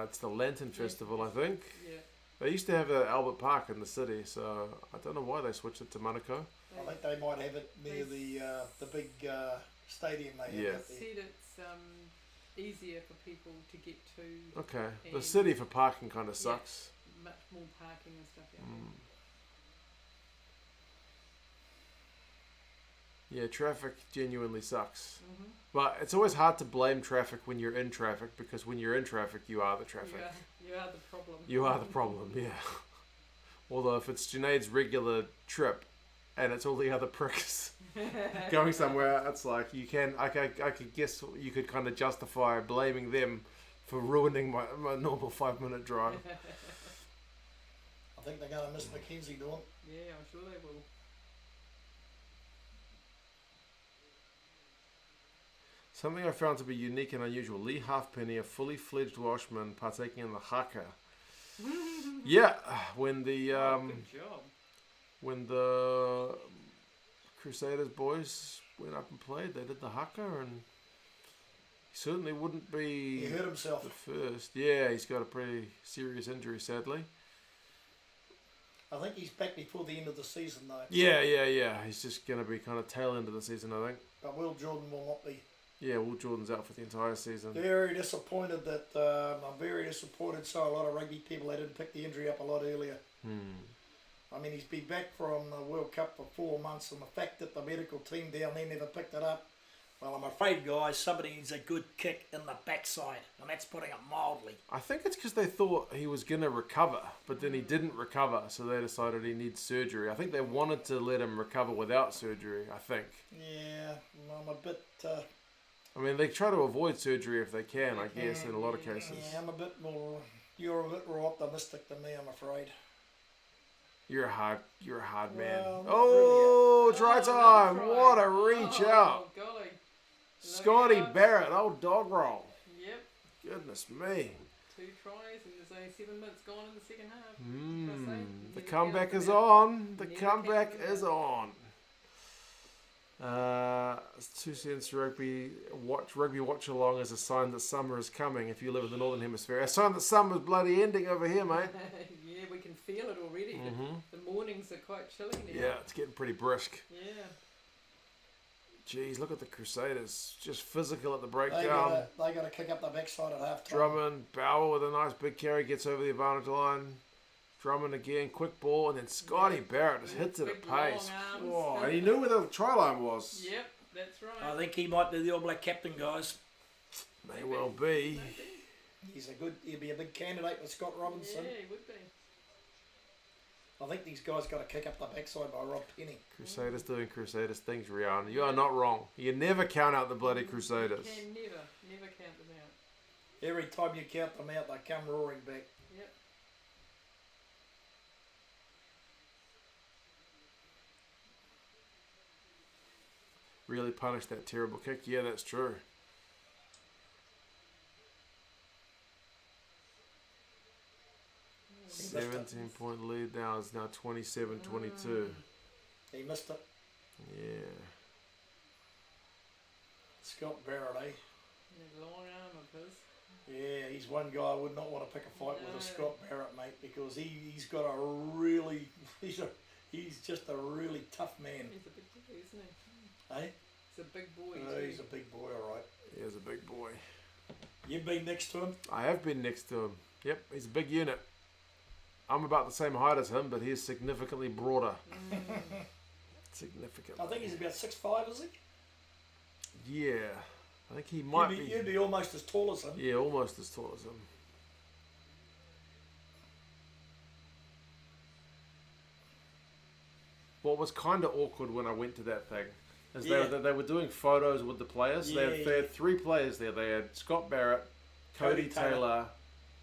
A: It's the Lantern Festival, I think.
B: Yeah.
A: They used to have it at Albert Park in the city, so I don't know why they switched it to Manukau.
C: I think they might have it near the big stadium they
A: Yeah.
C: have
B: They
C: there.
B: said it's easier for people to get to.
A: Okay. The
B: And-
A: city for parking kind of sucks.
B: Much more parking and stuff.
A: Yeah, traffic genuinely sucks.
B: Mm-hmm.
A: But it's always hard to blame traffic when you're in traffic, because when you're in traffic, you are the traffic.
B: You are the problem.
A: You are the problem, yeah. Although if it's Junaid's regular trip and it's all the other pricks going somewhere, it's like I could guess you could kind of justify blaming them for ruining my normal 5-minute drive.
C: I think they're going to miss Mackenzie doing.
B: Yeah, I'm sure they will.
A: Something I found to be unique and unusual. Lee Halfpenny, a fully fledged Welshman, partaking in the haka. Yeah, when the
B: Good job.
A: when the Crusaders boys went up and played, they did the haka, and he certainly wouldn't be
C: He hurt himself.
A: the first. Yeah, he's got a pretty serious injury, sadly.
C: I think he's back before the end of the season though.
A: Yeah. He's just going to be kind of tail end of the season, I think.
C: But Will Jordan will not be.
A: Yeah, Will Jordan's out for the entire season.
C: Very disappointed that I'm very disappointed. So a lot of rugby people they didn't pick the injury up a lot earlier. I mean, he's been back from the World Cup for 4 months, and the fact that the medical team down there never picked it up. Well, I'm afraid, guys, somebody needs a good kick in the backside, and that's putting it mildly.
A: I think it's because they thought he was going to recover, but then he didn't recover, so they decided he needs surgery. I think they wanted to let him recover without surgery, I think.
C: Yeah, I'm a bit.
A: I mean, they try to avoid surgery if they can, I guess, in a lot of cases.
C: Yeah, I'm a bit more. You're a bit more optimistic than me, I'm afraid.
A: You're a hard man.
C: Well, not
A: Oh, try
B: Oh,
A: time!
B: another try.
A: What a reach out!
B: Oh, golly.
A: Scotty
B: Look out.
A: Barrett, old dog roll.
B: Yep.
A: Goodness me.
B: 2 tries and there's only 7 minutes gone in the second half.
A: The
B: Never
A: comeback
B: counts
A: is
B: them out.
A: on. The
B: Never
A: comeback
B: counts them
A: is on. 2 cents rugby watch along is a sign that summer is coming if you live in the northern hemisphere. A sign that summer's bloody ending over here, mate.
B: Yeah, we can feel it already. The mornings are quite chilly now.
A: Yeah, it's getting pretty brisk.
B: Yeah.
A: Jeez, look at the Crusaders. Just physical at the
C: They
A: breakdown.
C: got to kick up the backside at half time.
A: Drummond, Bauer with a nice big carry, gets over the advantage line. Drummond again, quick ball, and then Scotty Barrett just hits it at
B: Big long
A: pace.
B: arms.
A: Oh, and he knew where the try line was.
B: Yep, that's right.
C: I think he might be the All Black captain, guys.
A: May well be.
C: He'd be a big candidate with Scott Robinson.
B: Yeah, he would be.
C: I think these guys got a kick up the backside by Rob Penny.
A: Crusaders doing Crusaders things, Rihanna. You are not wrong. You never count out the bloody Crusaders.
B: You can never count them out.
C: Every time you count them out, they come roaring back.
B: Yep.
A: Really punished that terrible kick. Yeah, that's true. 17-point lead now. It's now 27-22.
C: He missed it.
A: Yeah.
C: Scott Barrett, eh?
B: That long arm of his.
C: Yeah, he's one guy I would not want to pick a fight with,
B: No.
C: a Scott Barrett, mate, because he's got a really, he's just a really tough man,
B: He's a big boy, isn't he?
C: eh?
B: He's a big boy.
C: He's a big boy, all right.
A: He is a big boy.
C: You've been next to him?
A: I have been next to him. Yep, he's a big unit. I'm about the same height as him, but he's significantly broader. Significantly.
C: I think he's about 6'5", is he?
A: Yeah. I think he might be.
C: You'd be almost as tall as him.
A: Yeah, almost as tall as him. What was kind of awkward when I went to that thing is they were doing photos with the players.
C: Yeah,
A: They had three players there. They had Scott Barrett, Cody Taylor,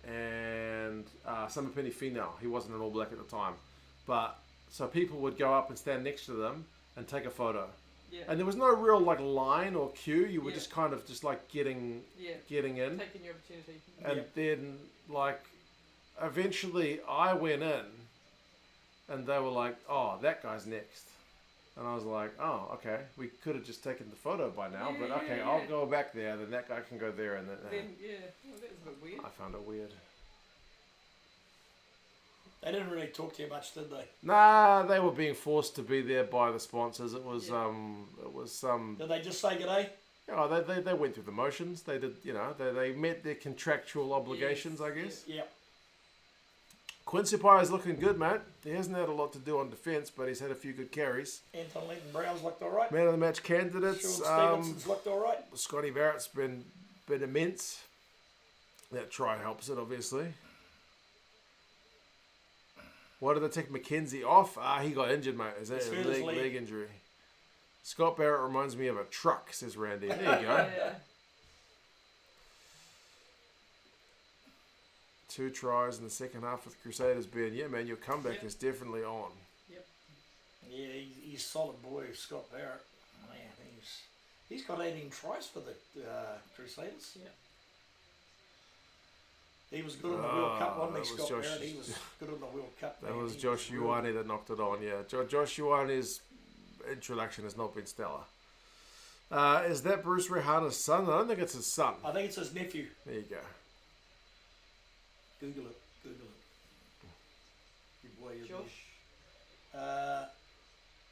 A: and Samapeni Finau. He wasn't an All Black at the time. But so people would go up and stand next to them and take a photo.
B: Yeah.
A: And there was no real like line or queue. You were
B: Yeah.
A: just kind of just like getting in.
B: Taking your opportunity.
A: And then, like, eventually I went in and they were like, oh, that guy's next. And I was like, oh, okay. We could have just taken the photo by now, but okay, I'll go back there, then that guy can go there. And then
B: Well, that was a bit weird.
A: I found it weird.
C: They didn't really talk to you much, did they?
A: Nah, they were being forced to be there by the sponsors. It was,
C: Did they just say g'day?
A: Oh, they went through the motions. They did, they met their contractual obligations, I guess.
C: Yeah.
A: Quincy Pye's looking good, mate. He hasn't had a lot to do on defence, but he's had a few good carries.
C: Anton Leighton Brown's looked all right.
A: Man of the match candidates.
C: Sean Stevenson's looked all right.
A: Scotty Barrett's been immense. That try helps it, obviously. Why did they take McKenzie off? He got injured, mate. Is that a leg injury? Scott Barrett reminds me of a truck, says Randy. There you go.
B: Yeah.
A: 2 tries in the second half with Crusaders being, yeah, man, your comeback is definitely on.
B: Yep.
C: Yeah, he's a solid boy, Scott Barrett. Man, he's got 18 tries for the Crusaders.
B: Yeah.
C: He was good in the World Cup, wasn't he,
A: that was
C: Scott
A: Josh-
C: Barrett? He was good in the World Cup.
A: That
C: man.
A: was
C: He
A: Josh
C: real-
A: Ioane that knocked it on, yeah. Josh Ioane's introduction has not been stellar. Is that Bruce Rehana's son? I don't think it's his son.
C: I think it's his nephew.
A: There you go.
C: Google it. Good boy, your
B: Josh.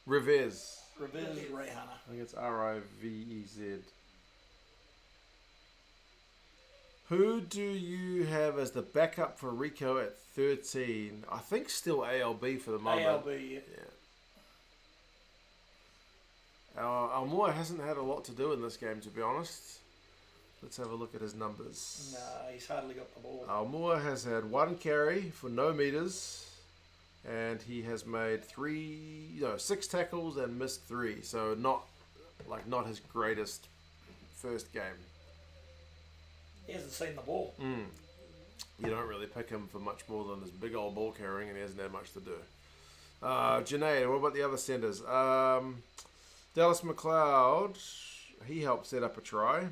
A: Rivez.
C: Revez Rehana.
A: I think it's Rivez. Who do you have as the backup for Rico at 13? I think still ALB for the moment.
C: ALB, yeah.
A: Almoa hasn't had a lot to do in this game, to be honest. Let's have a look at his numbers.
C: Nah, he's hardly got the ball.
A: Almoa has had 1 carry for no meters, and he has made 6 tackles and missed 3. So not his greatest first game.
C: He hasn't seen the ball.
A: You don't really pick him for much more than his big old ball carrying, and he hasn't had much to do. Janae, what about the other centers? Dallas McLeod, he helped set up a try,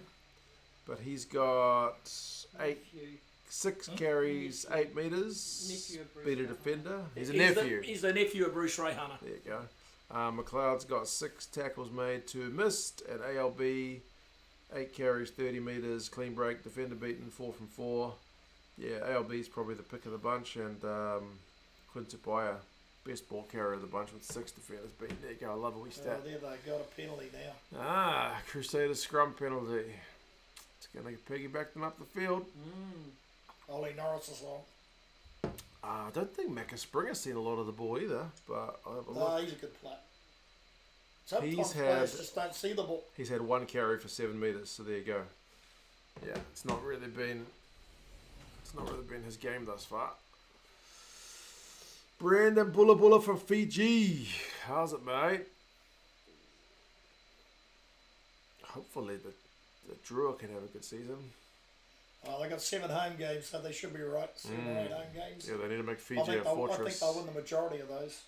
A: but he's got 6 carries, 8 meters.
B: Nephew of Bruce
A: Beat a
B: Rehana.
A: defender. He's a nephew.
C: He's the nephew of Bruce Rehana.
A: There you go. McLeod's got 6 tackles made, 2 missed, and ALB 8 carries, 30 meters, clean break, defender beaten, 4 from 4. Yeah, ALB's probably the pick of the bunch, and Quincy Pye, best ball carrier of the bunch with 6 defenders beaten. There you go. I love a wee stat.
C: There they got a penalty now.
A: Crusaders scrum penalty. It's going to piggyback them up the field.
C: Ollie Norris is
A: I don't think Macca Springer's seen a lot of the ball either, but I'll have a
C: No,
A: look.
C: he's a good player. Sometimes
A: He's
C: players
A: had-
C: just don't see the ball.
A: He's had 1 carry for 7 metres, so there you go. Yeah, it's not really been his game thus far. Brandon Bulla Bulla from Fiji. How's it, mate? Hopefully the Drua can have a good season.
C: Oh, they got 7 home games, so they should be right. 7 or 8 home games.
A: Yeah, they need to make
C: I
A: Fiji a
C: think
A: fortress.
C: they'll win the majority of those.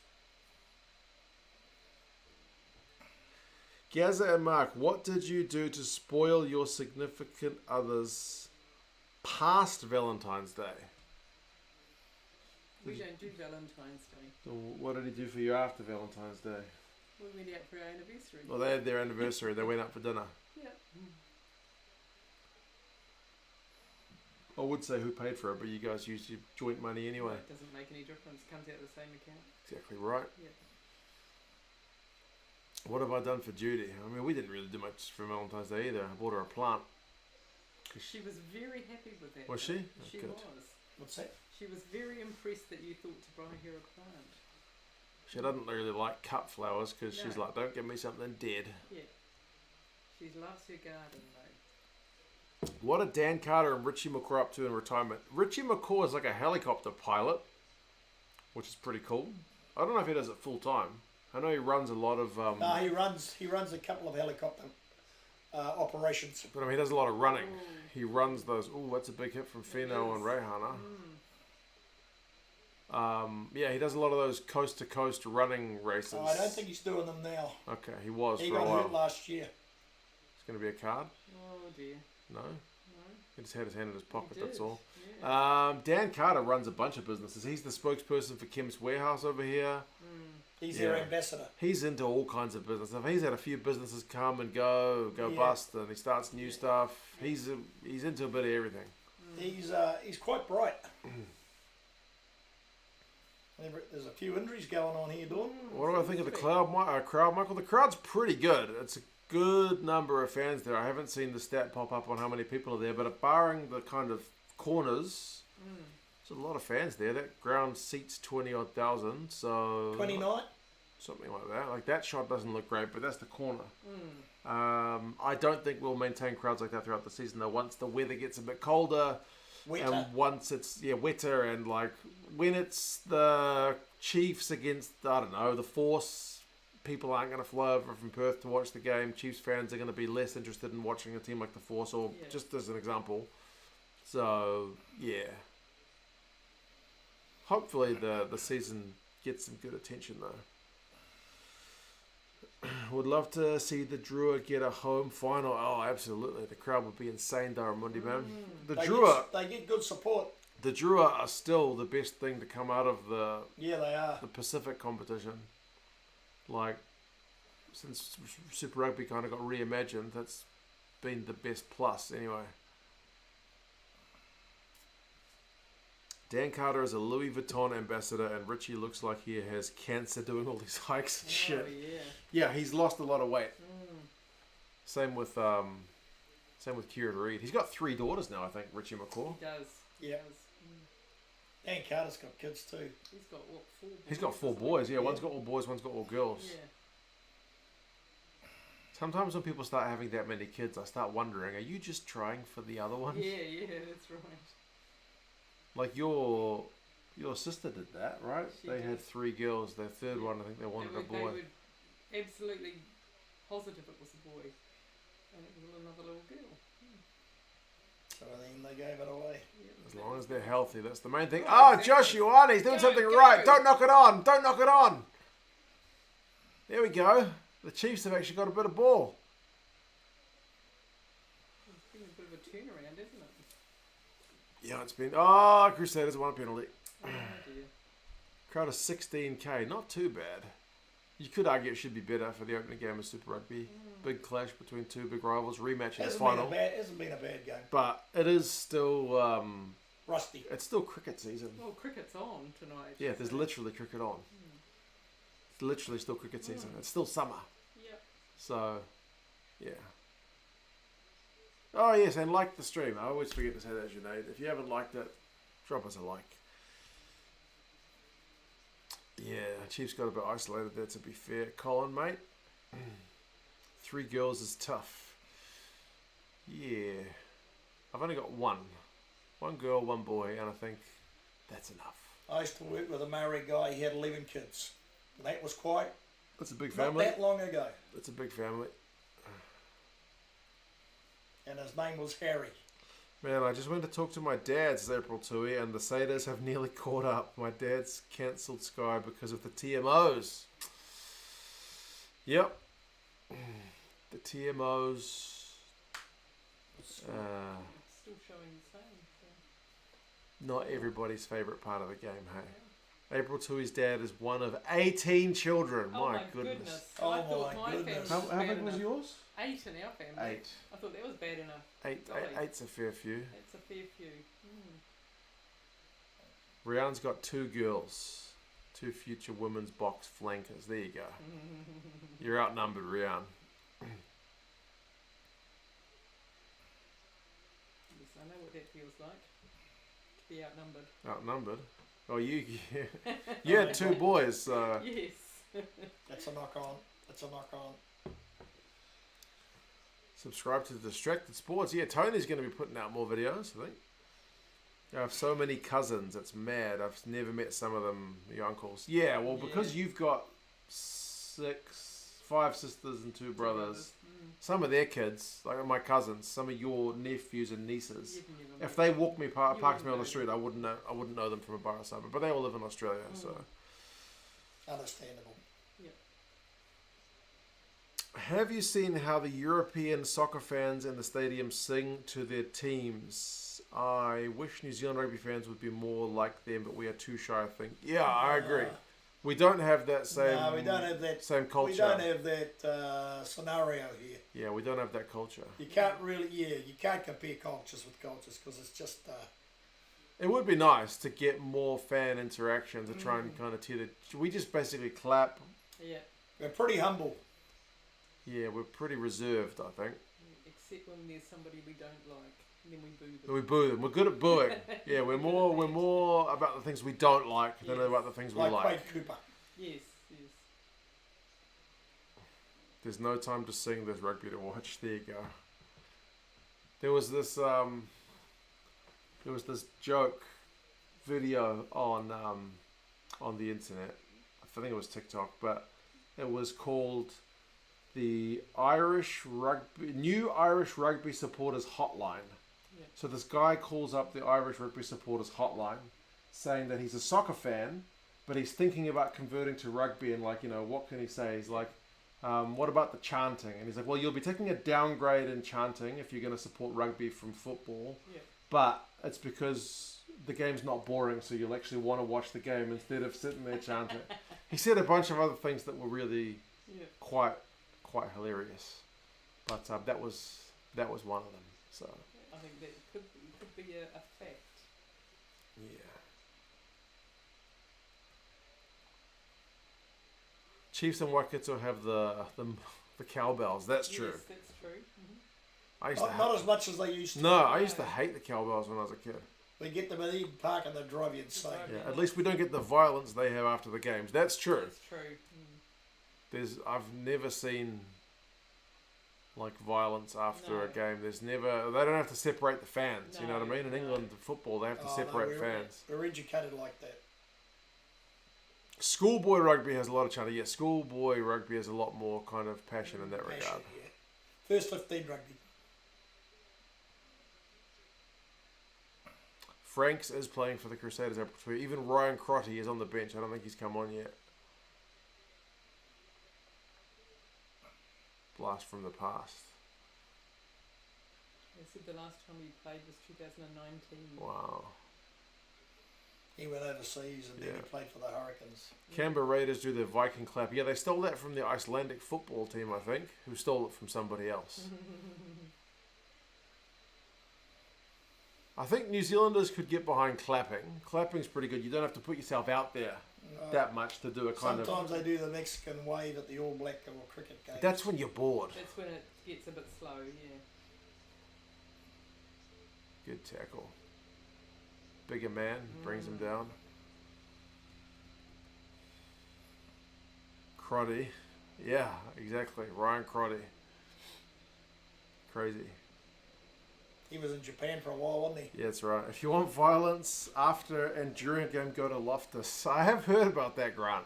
A: Gazza and Mark, what did you do to spoil your significant others past Valentine's Day?
B: We don't do Valentine's Day.
A: So what did he do for you after Valentine's Day?
B: We went out for our anniversary.
A: Well, they had their anniversary. They went out for dinner.
B: Yeah.
A: I would say who paid for it, but you guys used your joint money anyway.
B: It doesn't make any difference. It comes out of the same account.
A: Exactly right.
B: Yeah.
A: What have I done for Judy? I mean, we didn't really do much for Valentine's Day either. I bought her a plant.
B: She was very happy with that.
A: Was she?
B: She
A: Good.
B: was.
C: What's that?
B: She was very impressed that you thought to buy her a plant.
A: She doesn't really like cut flowers because she's
B: No.
A: like, don't give me something dead.
B: Yeah. She loves her garden though.
A: What are Dan Carter and Richie McCaw up to in retirement? Richie McCaw is like a helicopter pilot, which is pretty cool. I don't know if he does it full time. I know he runs a lot of...
C: No, he runs a couple of helicopter operations.
A: But I mean, he does a lot of running. He runs those... Oh, that's a big hit from Fino and Rehana. Yeah, he does a lot of those coast-to-coast running races.
C: I don't think he's doing them now.
A: Okay, he was
C: He
A: for a
C: got
A: while.
C: hurt last year.
A: It's going to be a card?
B: Oh dear.
A: No?
B: No.
A: He just had his hand in his pocket,
B: He
A: that's
B: did,
A: all.
B: Yeah.
A: Dan Carter runs a bunch of businesses. He's the spokesperson for Kim's Warehouse over here.
C: He's
A: Yeah.
C: their ambassador.
A: He's into all kinds of business stuff. He's had a few businesses come and go
C: Yeah.
A: bust, and he starts new stuff. He's into a bit of everything.
C: He's quite bright. There's a few injuries going on here, Dawn.
A: What do I think of the crowd, Michael? The crowd's pretty good. It's a good number of fans there. I haven't seen the stat pop up on how many people are there, but barring the kind of corners, there's a lot of fans there. That ground seats 20-odd thousand, so
C: 29.
A: something like that. Like that shot doesn't look great, but that's the corner. I don't think we'll maintain crowds like that throughout the season though. Once the weather gets a bit colder,
C: Wetter.
A: and once it's wetter, and like when it's the Chiefs against the Force, people aren't going to fly over from Perth to watch the game. Chiefs fans are going to be less interested in watching a team like the Force, or just as an example. So yeah, hopefully the season gets some good attention though. Would love to see the Drua get a home final. Oh, absolutely. The crowd would be insane, Darramundi, man. The
C: They get good support.
A: The Drua are still the best thing to come out of the
C: Yeah, they are.
A: Pacific competition. Like, since Super Rugby kind of got reimagined, that's been the best plus anyway. Dan Carter is a Louis Vuitton ambassador, and Richie looks like he has cancer doing all these hikes and shit.
B: Oh yeah.
A: Yeah, he's lost a lot of weight. Same with Kieran Reid. He's got 3 daughters now, I think. Richie McCaw.
B: He does. He
C: Yeah.
B: does.
C: Dan Carter's got kids too.
B: He's got what, 4 boys?
A: He's got 4
B: isn't he?
A: boys. Yeah, one's got all boys, one's got all girls.
B: Yeah.
A: Sometimes when people start having that many kids, I start wondering: are you just trying for the other one?
B: Yeah, that's right.
A: Like your sister did that, right?
B: She
A: They
B: did.
A: had 3 girls. Their third one, I think they wanted a
B: They
A: boy.
B: were absolutely positive it was a boy, and it was another little girl.
C: So then they gave it away.
B: Yeah,
A: As long as they're healthy, that's the main thing.
B: Right,
A: Oh,
B: exactly.
A: Josh Ioane, he's doing
B: Go,
A: something
B: go.
A: right. Don't knock it on. Don't knock it on. There we go. The Chiefs have actually got a bit of ball.
B: It's been a bit of a turnaround, isn't it?
A: Yeah, it's been... Oh, Crusaders won a penalty.
B: Oh dear.
A: Crowd of 16k. Not too bad. You could argue it should be better for the opening game of Super Rugby. Big clash between 2 big rivals. Rematch in the final.
C: Hasn't been a bad game.
A: But it is still...
C: Rusty.
A: it's still cricket season.
B: Well, cricket's on tonight.
A: Yeah, there's literally cricket on. It's literally still cricket season. It's still summer.
B: Yep.
A: So, yeah. Oh, yes, and like the stream. I always forget to say that, Junaid. If you haven't liked it, drop us a like. Yeah, Chiefs got a bit isolated there, to be fair. Colin, mate. 3 girls is tough. Yeah. I've only got one. 1 girl, 1 boy, and I think that's enough.
C: I used to work with a married guy. He had 11 kids. And that was quite
A: That's a big
C: not
A: family.
C: that long ago.
A: That's a big family.
C: And his name was Harry.
A: Man, I just went to talk to my dad, says April Tui, and the Crusaders have nearly caught up. My dad's cancelled Sky because of the TMOs. Yep. The TMOs.
B: It's still showing the same. So.
A: Not everybody's favourite part of the game, hey? April Tui's dad is one of 18 children.
B: Oh
A: my goodness.
C: Oh
B: I thought
C: my
B: my
C: goodness.
B: family was
A: How
B: bad
A: big was
B: enough.
A: yours?
B: 8 in our family.
A: 8.
B: I thought that was bad enough.
A: 8.
B: Golly.
A: 8's a fair few.
B: That's a fair few.
A: Rianne's got 2 girls. 2 future women's box flankers. There you go. You're outnumbered, Rianne.
B: Yes, I know what that feels like. To be outnumbered.
A: Outnumbered? Oh, you had 2 boys.
B: Yes.
C: That's a knock on. That's a knock on.
A: Subscribe to Distracted Sports. Yeah, Tony's going to be putting out more videos, I think. I have so many cousins. It's mad. I've never met some of them, your uncles. Yeah, well, because you've got 5 sisters and 2 brothers. Some of their kids, like my cousins, some of your nephews and nieces. If they walked me parked me on the street, I wouldn't know them from a borough suburb. But they all live in Australia, so.
C: Understandable.
A: Have you seen how the European soccer fans in the stadium sing to their teams? I wish New Zealand rugby fans would be more like them, but we are too shy, I think. Yeah, I agree. We don't have that same.
C: No, we don't have that
A: same culture.
C: We don't have that scenario here.
A: Yeah, we don't have that culture.
C: You can't really, you can't compare cultures with cultures because it's just.
A: It would be nice to get more fan interaction to try and kind of tear the. We just basically clap.
B: Yeah.
C: We're pretty humble.
A: Yeah, we're pretty reserved, I think.
B: Except when there's somebody we don't like, and then we boo them.
A: We boo them. We're good at booing. Yeah, we're more about the things we don't like than about the things we like.
C: Quade Cooper.
B: Yes, yes.
A: There's no time to sing. There's rugby to watch. There you go. There was this joke video on the internet. I think it was TikTok, but it was called the New Irish Rugby Supporters Hotline.
B: Yeah.
A: So this guy calls up the Irish Rugby Supporters Hotline saying that he's a soccer fan, but he's thinking about converting to rugby and what can he say? He's like, what about the chanting? And he's like, well, you'll be taking a downgrade in chanting if you're going to support rugby from football, but it's because the game's not boring, so you'll actually want to watch the game instead of sitting there chanting. He said a bunch of other things that were really quite hilarious, but that was one of them. So
B: I think that could be a fact.
A: Yeah. Chiefs and Waikato have the cowbells. That's true.
B: Yes, that's true. Mm-hmm.
A: I used
C: Not as much as they used to.
A: No, I used to hate the cowbells when I was a kid.
C: We get them at Eden Park and they drive you insane.
A: Yeah, at least we don't get the violence they have after the games. That's true.
B: That's true.
A: I've never seen violence after a game. They don't have to separate the fans. You know what I mean? In England, football, they have to separate fans.
C: We're educated like that.
A: Schoolboy rugby has a lot of chanting. Yeah, schoolboy rugby has a lot more kind of passion in that regard.
C: Yeah. First 15 rugby.
A: Franks is playing for the Crusaders. Even Ryan Crotty is on the bench. I don't think he's come on yet. Blast from the past.
B: They said the last time we played was 2019.
A: Wow.
C: He went overseas and then he played for the Hurricanes.
A: Canberra Raiders do their Viking clap. Yeah, they stole that from the Icelandic football team, I think, who stole it from somebody else. I think New Zealanders could get behind clapping. Clapping's pretty good. You don't have to put yourself out there that much to do a kind
C: Sometimes they do the Mexican wave at the All Black or cricket game.
A: That's when you're bored.
B: That's when it gets a bit slow, yeah.
A: Good tackle. Bigger man brings him down. Crotty. Yeah, exactly. Ryan Crotty. Crazy.
C: He was in Japan for a while, wasn't he?
A: Yeah, that's right. If you want violence after and during a game, go to Loftus. I have heard about that, Grant.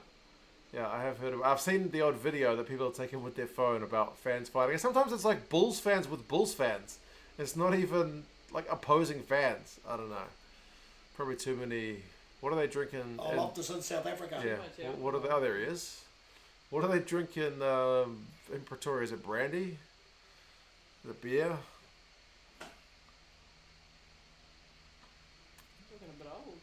A: Yeah, I have heard of. I've seen the odd video that people are taking with their phone about fans fighting. And sometimes it's like Bulls fans with Bulls fans. It's not even like opposing fans. I don't know. Probably too many. What are they drinking?
C: Loftus in South Africa.
A: Yeah. What are they? Oh, there he is. What are they drinking in Pretoria? Is it brandy? Is it beer?
B: Looking a bit old,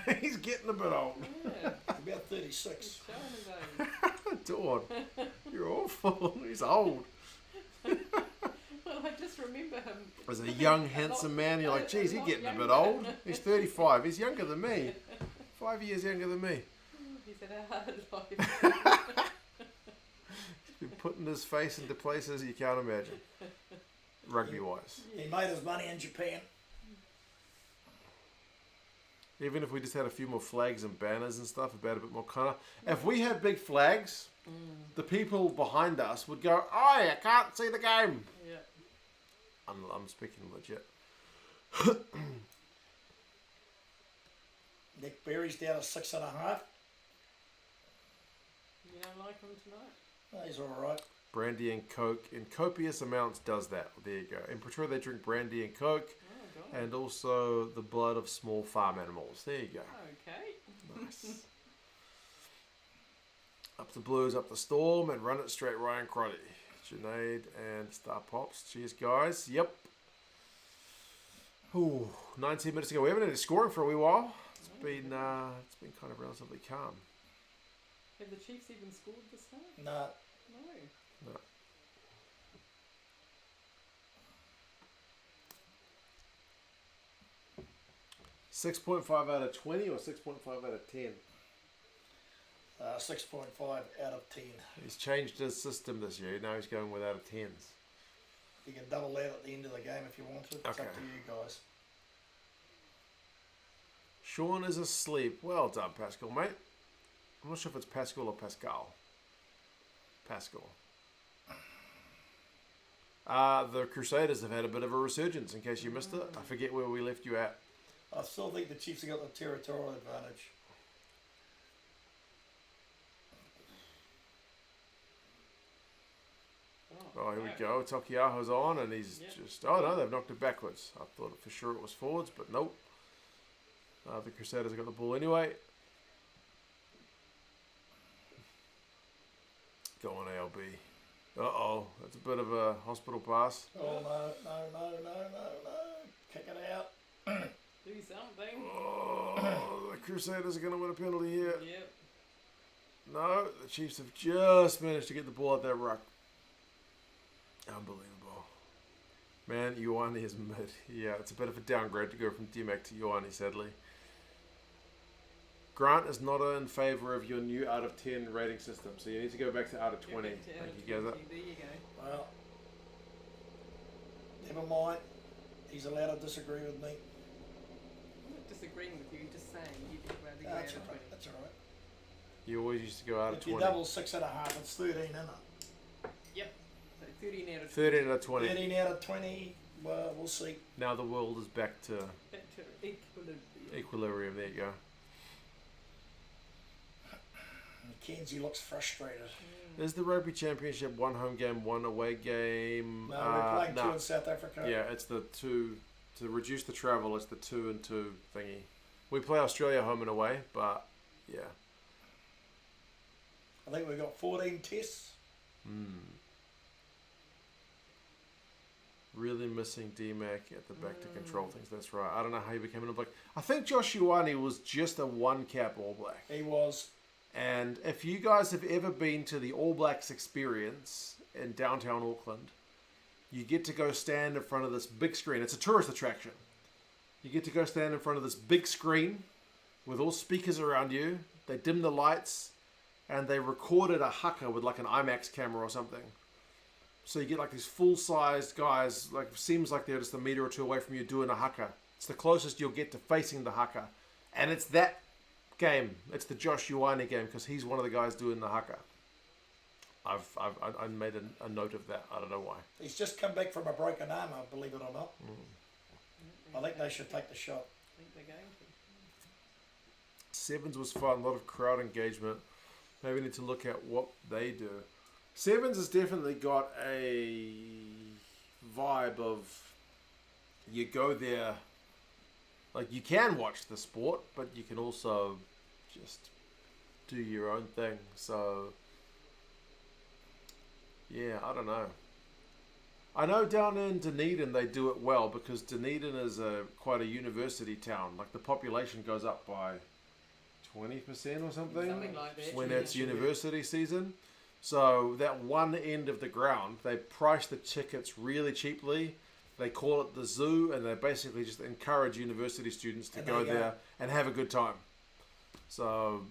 B: isn't he?
A: He's getting a bit old.
B: Yeah.
C: He's about 36.
B: He's showing his age.
A: Dawn, you're awful. He's old.
B: Well, I just remember him.
A: As a young, handsome man, you're like, geez, he's getting a bit old. He's 35. He's younger than me. 5 years younger than me.
B: He's had a hard life.
A: He's been putting his face into places you can't imagine. Rugby-wise.
C: He made his money in Japan.
A: Even if we just had a few more flags and banners and stuff, about a bit more colour. If we had big flags, the people behind us would go, "Oh, I can't see the game."
B: Yeah.
A: I'm speaking legit.
C: Nick Berry's down to 6.5.
B: You don't like him tonight?
C: No, he's all right.
A: Brandy and Coke in copious amounts does that. There you go. In Pretoria, they drink brandy and Coke,
B: Oh, God.
A: and also the blood of small farm animals. There you go.
B: Okay.
A: Nice. Up the Blues, up the Storm, and run it straight Ryan Crotty. Junaid and Star Pops. Cheers, guys. Yep. Ooh, 19 minutes ago. We haven't had a scoring for a wee while. It's been kind of relatively calm.
B: Have the Chiefs even scored this time?
C: No.
B: No.
A: No. 6.5 out of 20 or 6.5 out of 10?
C: 6.5 out of 10.
A: He's changed his system this year. Now he's going with out of 10s.
C: You can double that at the end of the game if you want to. It's
A: Okay.
C: up to you guys.
A: Sean is asleep. Well done, Pascal, mate. I'm not sure if it's Pascal or Pascal. Pascal. The Crusaders have had a bit of a resurgence, in case you missed it. I forget where we left you at.
C: I still think the Chiefs have got the territorial advantage.
A: Oh, here we go. Tokiaho's on, and he's just... Oh, no, they've knocked it backwards. I thought for sure it was forwards, but nope. The Crusaders have got the ball anyway. Go on, ALB. Uh-oh, that's a bit of a hospital pass.
C: Oh, no. Kick it out.
B: Do something.
A: Oh, the Crusaders are going to win a penalty here.
B: Yep.
A: No, the Chiefs have just managed to get the ball at that ruck. Unbelievable. Man, Ioane is mid. Yeah, it's a bit of a downgrade to go from D-Mac to Ioane, sadly. Grant is not in favour of your new out of 10 rating system, so you need to go back to out of 20.
B: Go back to out
A: Thank
B: of
A: you, Gazza.
B: 20. There you go.
C: Well, never mind. He's allowed to disagree with me.
B: I'm not disagreeing with you, just saying you think about the
C: That's
B: out
C: all
B: of 20.
C: right. That's all right.
A: You always used to go out of
C: If you
A: 20.
C: double 6.5, it's 13, isn't it?
B: Yep. So 13 out of 20.
A: 13 out of 20.
C: 13 out of 20. Well, we'll see.
A: Now the world is back to
B: Back to equilibrium.
A: equilibrium. There you go.
C: Mackenzie looks frustrated.
A: Is the Rugby Championship one home game, one away game?
C: No, we're playing two
A: no.
C: in South Africa.
A: Yeah, it's the two. To reduce the travel, it's the 2 and 2 thingy. We play Australia home and away, but yeah.
C: I think we've got 14 tests.
A: Really missing D-Mac at the back to control things. That's right. I don't know how he became an All Black. I think Josh Ioane was just a one-cap All Black.
C: He was.
A: And if you guys have ever been to the All Blacks experience in downtown Auckland, you get to go stand in front of this big screen. It's a tourist attraction. You get to go stand in front of this big screen with all speakers around you. They dim the lights and they recorded a haka with like an IMAX camera or something. So you get like these full-sized guys, like seems like they're just a meter or two away from you doing a haka. It's the closest you'll get to facing the haka. And it's that game. It's the Josh Ioane game because he's one of the guys doing the haka. I made a note of that. I don't know why.
C: He's just come back from a broken arm, I believe it or not. I think they should take the shot.
B: I think they're going to.
A: Sevens was fun. A lot of crowd engagement. Maybe we need to look at what they do. Sevens has definitely got a vibe of you go there, like you can watch the sport, but you can also just do your own thing. So yeah, I don't know. I know down in Dunedin they do it well because Dunedin is quite a university town. Like the population goes up by 20% or something,
B: Something like that.
A: when it's university season. So that one end of the ground, they price the tickets really cheaply. They call it the zoo, and they basically just encourage university students to go there and have a good time. So,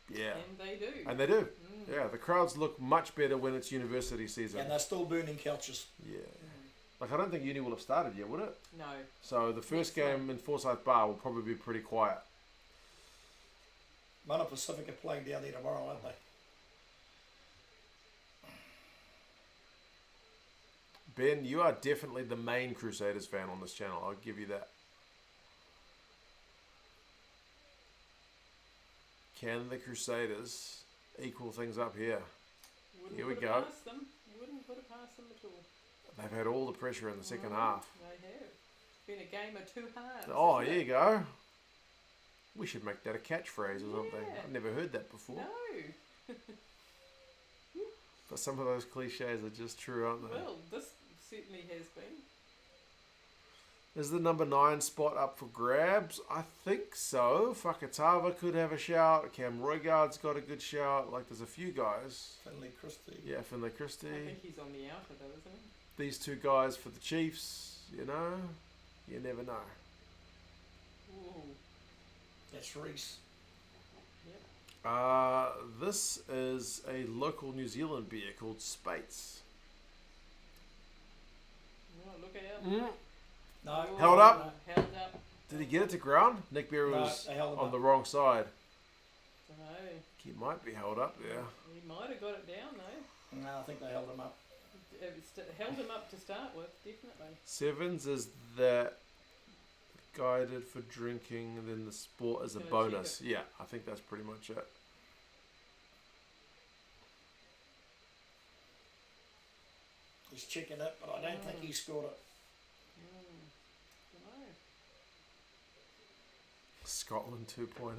A: yeah.
B: And they do.
A: And they do. Yeah, the crowds look much better when it's university season.
C: And they're still burning couches.
A: Yeah. Like, I don't think uni will have started yet, would it?
B: No.
A: So the first game in Forsyth Bar will probably be pretty quiet.
C: Mana Pacific are playing down there tomorrow, aren't they?
A: Ben, you are definitely the main Crusaders fan on this channel. I'll give you that. Can the Crusaders equal things up here?
B: Wouldn't
A: Here we
B: put it
A: go.
B: past them. Wouldn't put it past them at all.
A: They've had all the pressure in the second half.
B: They have. It's been a game of two halves.
A: Oh,
B: isn't
A: here
B: it?
A: you go. We should make that a catchphrase or something.
B: Yeah.
A: I've never heard that before.
B: No.
A: But some of those cliches are just true, aren't they?
B: Well, this certainly has been.
A: Is the number 9 spot up for grabs? I think so. Whakatava could have a shout. Cam Roygaard's got a good shout. Like, there's a few guys.
C: Finley Christie.
A: Yeah, Finlay Christie.
B: I think he's on the outer though, isn't he?
A: These two guys for the Chiefs, you know? You never know.
B: Ooh.
C: That's Reese.
B: Yep.
A: This is a local New Zealand beer called Spates.
B: Oh, look out.
C: No.
B: Oh,
A: Held up?
B: Held up.
A: Did he get it to ground? Nick Berry
C: No,
A: was
C: they held him
A: on
C: up.
A: the wrong side.
B: Dunno.
A: He might be held up there.
B: He might have got it down though.
C: No, I think they held him up.
B: Held him up to start with, definitely.
A: Sevens is that guided for drinking, and then the sport is a
B: Gonna
A: bonus.
B: check
A: Yeah, I think that's pretty much it.
C: He's checking it, but I don't think he scored it.
B: Dunno.
A: Scotland 2.0.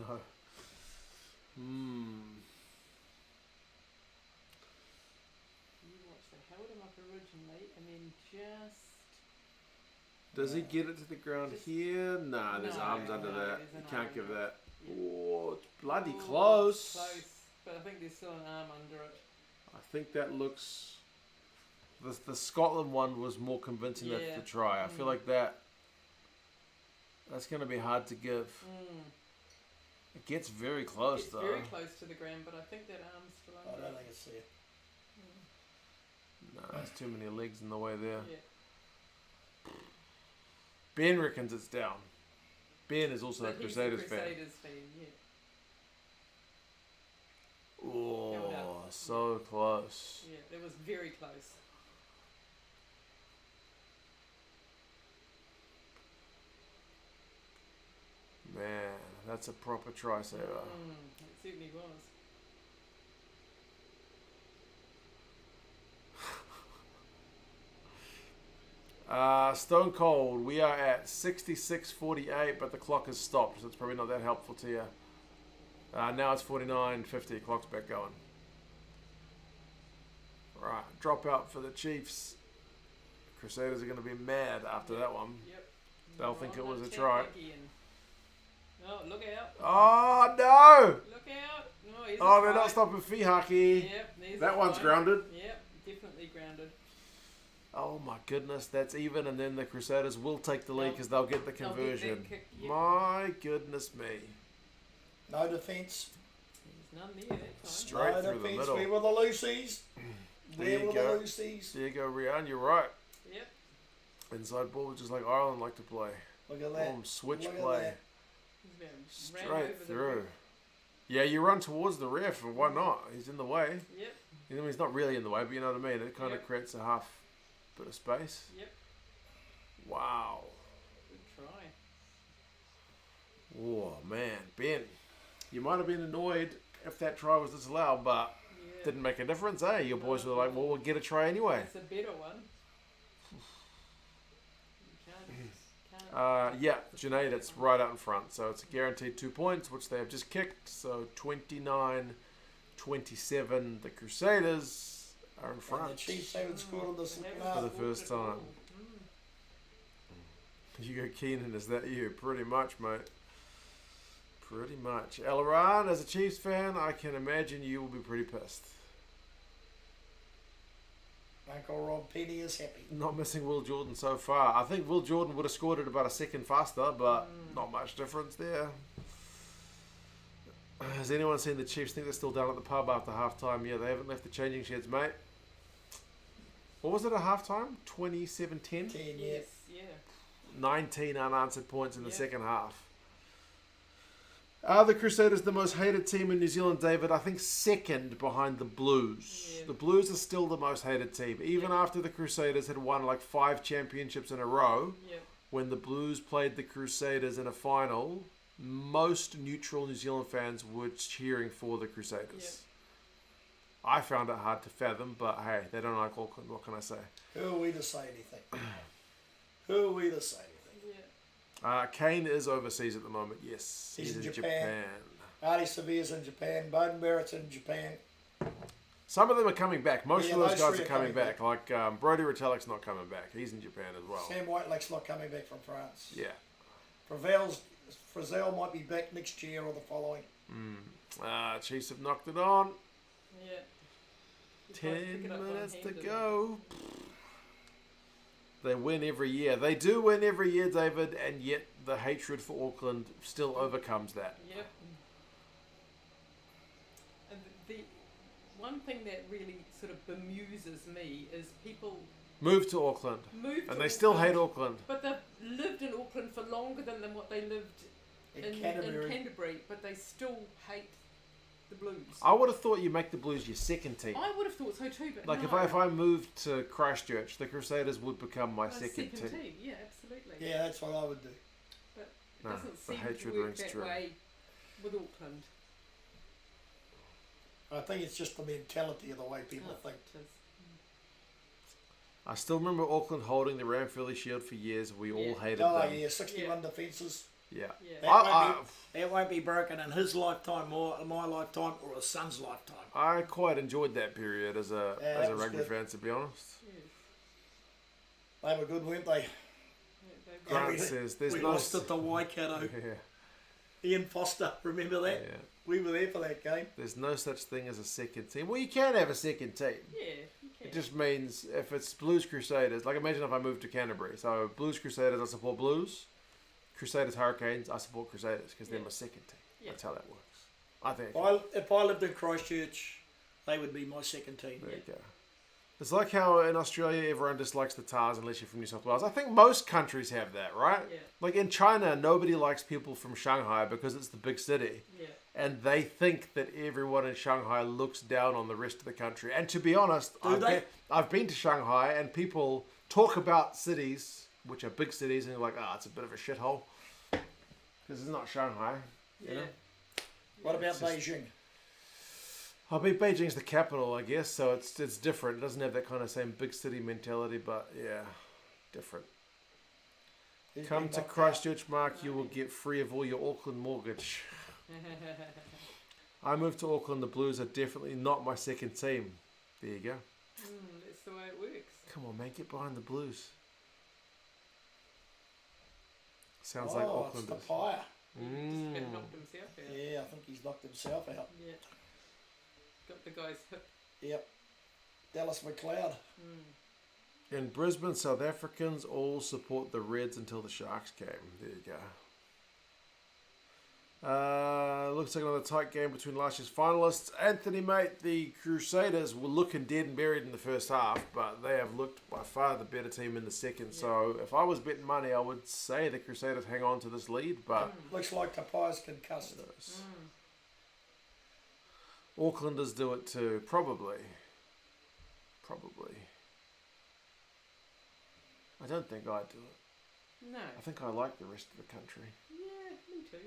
B: You watch, they held him up originally and then just...
A: Does he get it to the ground
B: Just-
A: here? Nah, there's
B: No,
A: arms under
B: no,
A: that.
B: there's
A: You
B: an
A: can't
B: arm
A: give
B: there.
A: that.
B: Yeah.
A: Oh, it's bloody
B: Oh,
A: close.
B: Close, but I think there's still an arm under it.
A: I think that looks... The Scotland one was more convincing
B: Yeah.
A: that's the try. I feel like that's going to be hard to give. It gets very close,
B: It's
A: though.
B: very close to the ground, but I think that arm's still
C: I
B: under
C: don't
B: it.
C: think it's there.
A: No, there's too many legs in the way there.
B: Yeah.
A: Ben reckons it's down. Ben is also
B: But
A: a
B: he's
A: Crusaders
B: the
A: fan.
B: Crusaders fan, yeah. Held
A: Oh,
B: up.
A: so close.
B: Yeah, it was very close.
A: Man, that's a proper try saver.
B: It certainly was.
A: Stone Cold, we are at 66.48, but the clock has stopped, so it's probably not that helpful to you. Now it's 49.50, clock's back going. Right, dropout for the Chiefs. Crusaders are going to be mad after that one.
B: Yep.
A: They'll think it was a
B: Attack
A: try.
B: again. Oh, look out.
A: Oh, no!
B: Look out. No, he's
A: Oh,
B: a
A: they're not
B: try.
A: stopping Fihaki.
B: Yep, there's
A: That
B: a
A: one's
B: try.
A: grounded.
B: Yep, definitely grounded.
A: Oh my goodness, that's even, and then the Crusaders will take the lead because they'll get the
B: They'll get that
A: conversion.
B: kick, yep.
A: My goodness me.
C: No defence.
B: There's none there that time.
A: Straight
C: No
A: through the
C: defence.
A: middle.
C: Where were the Lucies?
A: There
C: Where
A: you
C: were
A: go.
C: the Lucies?
A: There you go, Rian, you're right.
B: Yep.
A: Inside ball, just like Ireland like to play.
C: Look at that.
A: Boom, switch
C: Look at
A: play.
C: that.
B: He's ran over
A: Straight
B: the
A: through.
B: ref.
A: Yeah, you run towards the ref, and why not? He's in the way.
B: Yep.
A: You know, he's not really in the way, but you know what I mean? It kind of
B: Yep.
A: creates a half bit of space.
B: Yep.
A: Wow.
B: Good try.
A: Oh, man. Ben, you might have been annoyed if that try was disallowed, but
B: Yeah.
A: didn't make a difference, eh? Your boys were like, well, we'll get a try anyway.
B: It's a better one. You can't.
A: Yeah, Junaid, it's right out in front. So it's a guaranteed 2 points, which they have just kicked. So 29-27, the Crusaders are in
C: And the
A: front.
C: Chiefs haven't scored on the
B: They
C: second
B: haven't
C: half.
A: For the
B: scored
A: first
B: at
A: time.
B: all.
A: You go Keenan, is that you? Pretty much, mate. Pretty much. Elron, as a Chiefs fan, I can imagine you will be pretty pissed.
C: Uncle Rob Penny is happy.
A: Not missing Will Jordan so far. I think Will Jordan would have scored it about a second faster, but not much difference there. Has anyone seen the Chiefs? Think they're still down at the pub after halftime? Yeah, they haven't left the changing sheds, mate. What was it at halftime? 27-10?
C: 10, yeah.
B: Yes, yeah.
A: 19 unanswered points in the
B: Yeah.
A: second half. Are the Crusaders the most hated team in New Zealand, David? I think second behind the Blues.
B: Yeah.
A: The Blues are still the most hated team. Even after the Crusaders had won like 5 championships in a row,
B: Yep.
A: when the Blues played the Crusaders in a final, most neutral New Zealand fans were cheering for the Crusaders. I found it hard to fathom, but hey, they don't like Auckland. What can I say?
C: Who are we to say anything? Who are we to say anything?
B: Yeah.
A: Kane is overseas at the moment, yes.
C: He's in
A: Japan.
C: Japan. Artie Severe's in Japan. Bowden Barrett's in Japan.
A: Some of them are coming back. Most
C: Yeah,
A: of those
C: those
A: guys
C: three
A: are
C: are
A: coming
C: coming
A: back. Like Brody Retallick's not coming back. He's in Japan as well.
C: Sam Whitelake's not coming back from France.
A: Yeah.
C: Frizzell might be back next year or the following.
A: Chiefs have knocked it on.
B: Yeah. You can't pick
A: 10
B: it up
A: minutes to
B: one-handed.
A: go. They win every year. They do win every year, David, and yet the hatred for Auckland still overcomes that.
B: Yep. And the one thing that really sort of bemuses me is people
A: Move to Auckland.
B: move to
A: And they still hate
B: Auckland,
A: Auckland.
B: but they've lived in Auckland for longer than what they lived in Canterbury, but they still hate the Blues.
A: I would have thought you make the Blues your second team.
B: I would have thought so too, but
A: Like
B: no.
A: if I moved to Christchurch, the Crusaders would become my
B: My
A: second team.
B: Yeah, absolutely.
C: Yeah, that's what I would do.
B: But it
A: No,
B: doesn't
A: the
B: seem
A: hatred
B: to work
A: rings
B: that
A: true.
B: way with Auckland.
C: I think it's just the mentality of the way people think.
B: It is.
A: I still remember Auckland holding the Ramphilly Shield for years. We all
B: Yeah.
A: hated
C: Oh,
A: them.
C: yeah, 61 defences.
A: Yeah.
B: Yeah.
C: That won't be broken in his lifetime or my lifetime or his son's lifetime.
A: I quite enjoyed that period as a
C: that was
A: rugby
C: good.
A: fan, to be honest.
B: Yes.
C: They were good, weren't they?
B: Yeah, they
A: Grant
C: we-
A: says there's
C: we
A: no
C: lost it to Waikato.
A: yeah,
C: Ian Foster, remember that?
A: yeah.
C: We were there for that game.
A: There's no such thing as a second team. Well, you can have a second team.
B: Yeah, you can.
A: It just means if it's Blues Crusaders, like imagine if I moved to Canterbury. So Blues Crusaders, I support Blues. Crusaders Hurricanes, I support Crusaders because they're
B: Yeah.
A: my second team.
B: Yeah.
A: That's how that works. I think.
C: If I lived in Christchurch, they would be my second team.
A: There you go. It's like how in Australia everyone dislikes the Tars unless you're from New South Wales. I think most countries have that, right?
B: Yeah.
A: Like in China, nobody likes people from Shanghai because it's the big city.
B: Yeah.
A: And they think that everyone in Shanghai looks down on the rest of the country. And to be honest, I've been to Shanghai and people talk about cities, which are big cities, and they're like, it's a bit of a shithole. Because it's not Shanghai.
B: Yeah.
A: You know?
C: What about
A: It's just-
C: Beijing?
A: I mean, Beijing's the capital, I guess, so it's different. It doesn't have that kind of same big city mentality, but yeah, different.
C: He's
A: Come
C: been
A: to
C: knocked out.
A: Christchurch, Mark, you will get free of all your Auckland mortgage. I moved to Auckland. The Blues are definitely not my second team. There you go.
B: That's the way it works.
A: Come on, man, get behind the Blues. Sounds like
C: Oh, it's
A: Auckland.
C: the Pyre.
B: He just about knocked himself out.
C: Yeah, I think he's knocked himself out.
B: Yeah. Got the guy's hip.
C: Yep. Dallas McLeod.
A: In Brisbane, South Africans all support the Reds until the Sharks came. There you go. Looks like another tight game between last year's finalists. Anthony, mate, the Crusaders were looking dead and buried in the first half, but they have looked by far the better team in the second.
B: Yeah.
A: So if I was betting money, I would say the Crusaders hang on to this lead, but
C: Looks like Tapai's concussed.
A: Aucklanders do it too, probably. probably. I don't think I'd do it.
B: No.
A: I think I like the rest of the country.
B: Yeah, me too.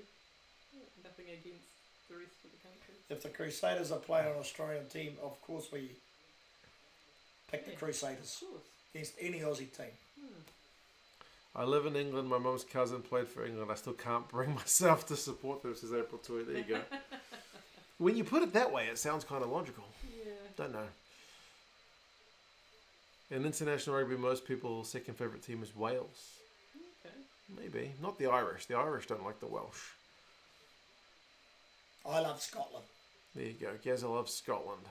B: Nothing against the rest of the country.
C: If the Crusaders are playing an Australian team, of course we pick the Crusaders
B: Of course.
C: against any Aussie team.
A: I live in England. My mum's cousin played for England. I still can't bring myself to support them, says April Toy. There you go. When you put it that way, it sounds kind of logical.
B: Yeah.
A: Don't know. In international rugby, most people's second favourite team is Wales.
B: Okay.
A: Maybe. Not the Irish. The Irish don't like the Welsh.
C: I love Scotland.
A: There you go. Gazza loves Scotland.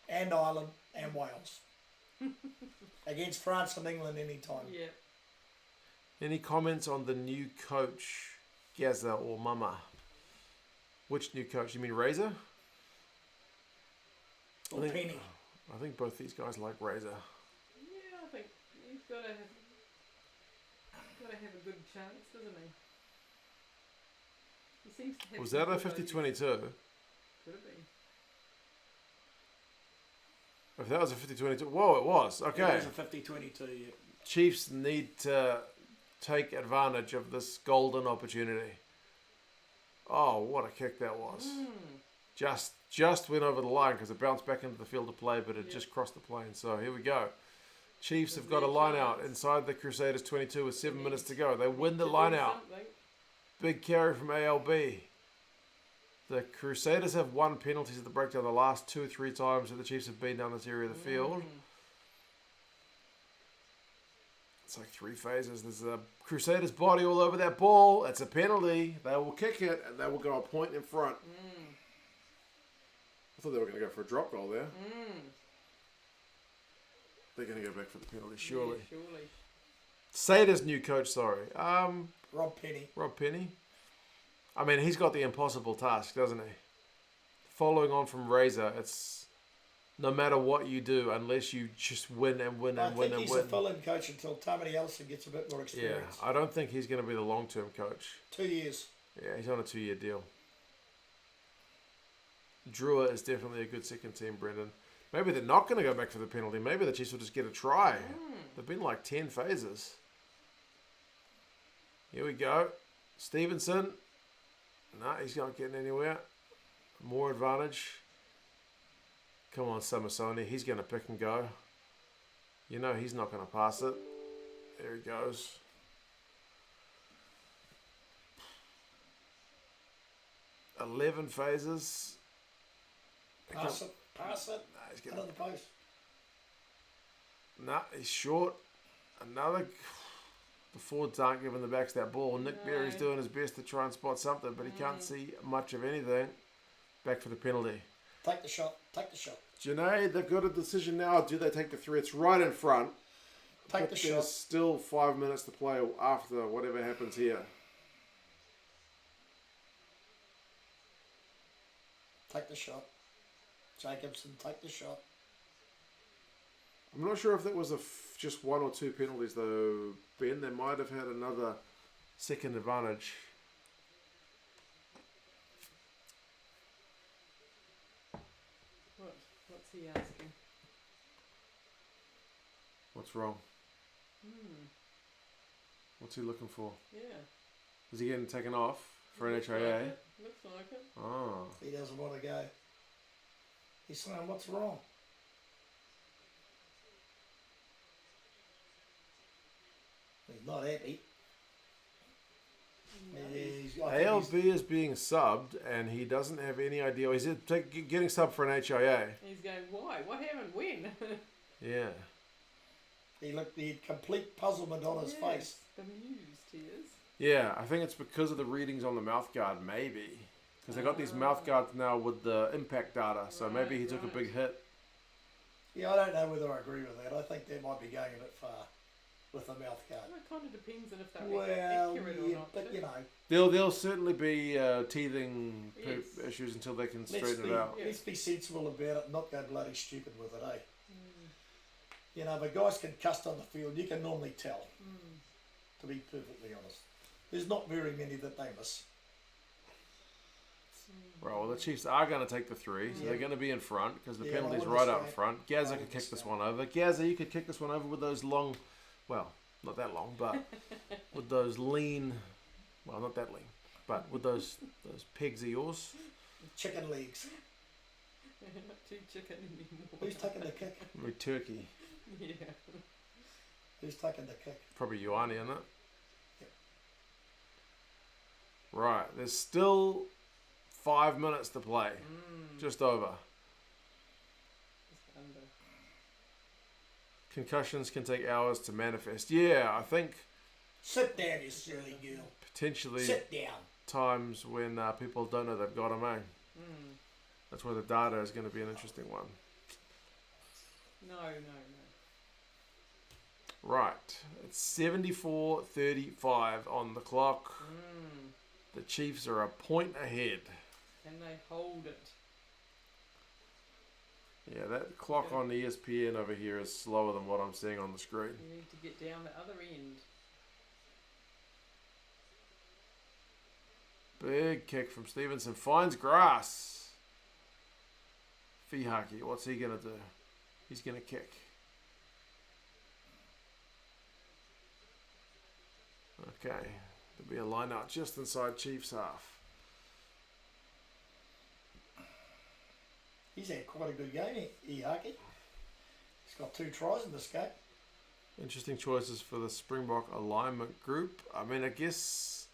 C: And Ireland and Wales. Against France and England anytime.
B: Yeah.
A: Any comments on the new coach, Gazza or Mama? Which new coach? You mean Razor?
C: Or Penny.
A: I think both these guys like Razor.
B: Yeah, I think he's got to have a good chance, doesn't he? He seems to have.
A: Was that a 50-22?
B: Could have been.
A: If that was a 50-22, whoa, it was. Okay.
C: It was a 50-22, yeah.
A: Chiefs need to take advantage of this golden opportunity. Oh, what a kick that was. Just went over the line because it bounced back into the field of play, but it just crossed the plane. So here we go. Chiefs have got a line out inside the Crusaders 22 with 7 minutes to go. They win the line out. Big carry from ALB. The Crusaders have won penalties at the breakdown the last 2 or 3 times that the Chiefs have been down this area of the field. It's like 3 phases. There's a Crusaders body all over that ball. It's a penalty. They will kick it and they will go a point in front. I thought they were going to go for a drop goal there. They're going to go back for the penalty, surely.
B: Yeah, surely.
A: Crusaders' new coach, sorry.
C: Rob Penny.
A: Rob Penny. I mean, he's got the impossible task, doesn't he? Following on from Razor, it's no matter what you do, unless you just win and win and win and win.
C: I think he's a fill-in coach until Tamati Ellison gets a bit more experience.
A: Yeah, I don't think he's going to be the long-term coach.
C: 2 years.
A: Yeah, he's on a 2-year deal. Drua is definitely a good second team, Brendan. Maybe they're not going to go back for the penalty. Maybe the Chiefs will just get a try. They've been like 10 phases. Here we go. Stevenson. No, he's not getting anywhere. More advantage. Come on, Samasoni. He's going to pick and go. You know he's not going to pass it. There he goes. "11 phases.
C: Pass it. Pass it.
A: Nah, he's getting...
C: Under the post.
A: Nah, he's short. Another... The forwards aren't giving the backs that ball. Nick Berry's doing his best to try and spot something, but he can't see much of anything. Back for the penalty.
C: Take the shot. Take the shot.
A: Janae, they've got a decision now. Do they take the 3? It's right in front.
C: Take the shot.
A: There's still 5 minutes to play after whatever happens here.
C: Take the shot. Jacobson, take the shot.
A: I'm not sure if that was just 1 or 2 penalties though, Ben. They might have had another second advantage.
B: What's he asking?
A: What's wrong? What's he looking for?
B: Yeah.
A: Is he getting taken off for an HIA?
B: Looks like it.
A: Oh.
C: He doesn't want to go. He's saying, what's wrong? He's not happy.
A: ALB is being subbed and he doesn't have any idea. He's getting subbed for an HIA.
B: He's going, why? What happened? When?
A: Yeah.
C: He looked the complete puzzlement on his face.
B: Bemused he is.
A: Yeah, I think it's because of the readings on the mouth guard, maybe. Because they got these mouth guards now with the impact data, so maybe he took a big hit.
C: Yeah, I don't know whether I agree with that. I think that might be going a bit far with the mouth guard.
B: Well, it kind of depends on if they're accurate or not.
C: But you know.
A: There'll certainly be teething issues until they can straighten it out.
C: Let's be sensible about it and not go bloody stupid with it, eh? You know, if a guy's concussed on the field, you can normally tell, to be perfectly honest. There's not very many that they miss.
A: Right, well, the Chiefs are going to take the 3, so they're going to be in front because the
C: Yeah,
A: penalty's
C: I would
A: right
C: say-
A: up front. Gazza
C: I
A: could
C: would
A: kick
C: say-
A: this one over. Gazza, you could kick this one over with those long, well, not that long, but with those lean, well, not that lean, but with those pegs of yours.
C: Chicken legs.
B: Not too chicken anymore.
C: Who's taking the kick?
A: With turkey.
B: Yeah.
C: Who's taking the kick?
A: Probably Ioane, isn't it?
C: Yep.
A: Right, there's still 5 minutes to play. Just over.
B: Just under.
A: Concussions can take hours to manifest. Yeah, I think
C: Sit down, you silly girl.
A: potentially
C: Sit down.
A: times when people don't know they've got them, eh? That's where the data is going to be an interesting one.
B: No.
A: Right, it's 74-35 on the clock. The Chiefs are a point ahead.
B: Can they hold it?
A: Yeah, that clock on the ESPN over here is slower than what I'm seeing on the screen.
B: You need to get down the other end.
A: Big kick from Stevenson. Finds grass. Fihaki, what's he going to do? He's going to kick. Okay. There'll be a line out just inside Chiefs half.
C: He's had quite a good game, Ihaki. He's got 2 tries in this game.
A: Interesting choices for the Springbok alignment group. I mean, I guess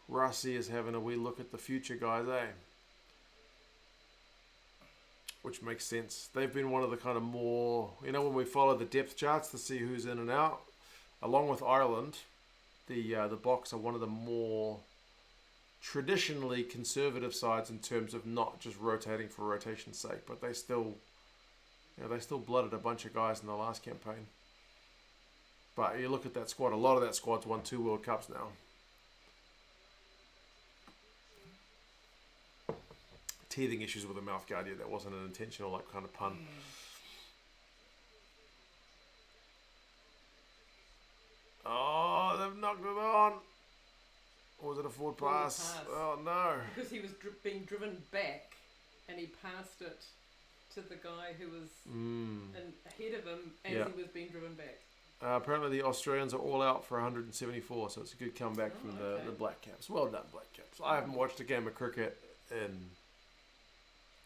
A: Russie is having a wee look at the future guys, eh? Which makes sense. They've been one of the kind of more, when we follow the depth charts to see who's in and out, along with Ireland, the Boks are one of the more traditionally conservative sides in terms of not just rotating for rotation's sake, but they still blooded a bunch of guys in the last campaign. But you look at that squad, a lot of that squad's won 2 World Cups now. Teething issues with the mouth guard, yeah, that wasn't an intentional kind of pun. Oh, they've knocked it on. Or was it a forward pass? Oh no.
B: Because he was being driven back and he passed it to the guy who was ahead of him as he was being driven back.
A: Apparently the Australians are all out for 174, so it's a good comeback from the Black Caps. Well done, Black Caps. I haven't watched a game of cricket in...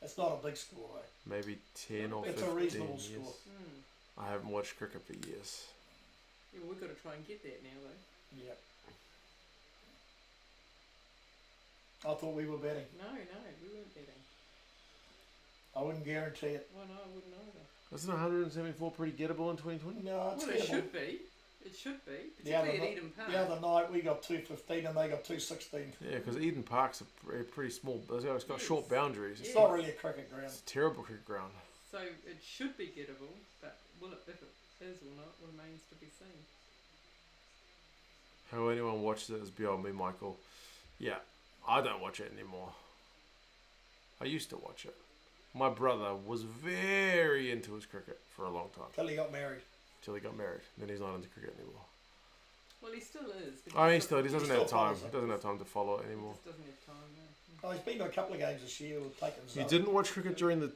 C: It's not a big score, eh?
A: Maybe 10 or 15
C: It's a reasonable
A: years.
C: score.
A: I haven't watched cricket for years.
B: Yeah, we've got to try and get that now, though.
C: Yep. I thought we were betting.
B: No, we weren't betting.
C: I wouldn't guarantee it.
B: Well, no, I wouldn't either.
A: Isn't 174 pretty gettable in 2020?
C: No, it's
B: Well, it
C: gettable.
B: should be. It should be.
C: The other,
B: Particularly at Eden Park.
C: the other night we got 215 and they got 216.
A: Yeah, because Eden Park's a pretty small... It's got short boundaries.
C: It's not really a cricket ground.
A: It's a terrible cricket ground.
B: So it should be gettable, but if it is or not remains to be seen.
A: How anyone watches it is beyond me, Michael. Yeah, I don't watch it anymore. I used to watch it. My brother was very into his cricket for a long time.
C: Till he got married.
A: Till he got married. Then he's not into cricket anymore.
B: Well, he still is. but
A: I mean,
B: just
A: he doesn't
C: still
A: have time.
C: follows it.
A: He doesn't have time to follow it
B: he
A: anymore.
B: just doesn't have time, no.
C: Oh, he's been to a couple of games this year. We'll take him.
A: You didn't watch cricket during the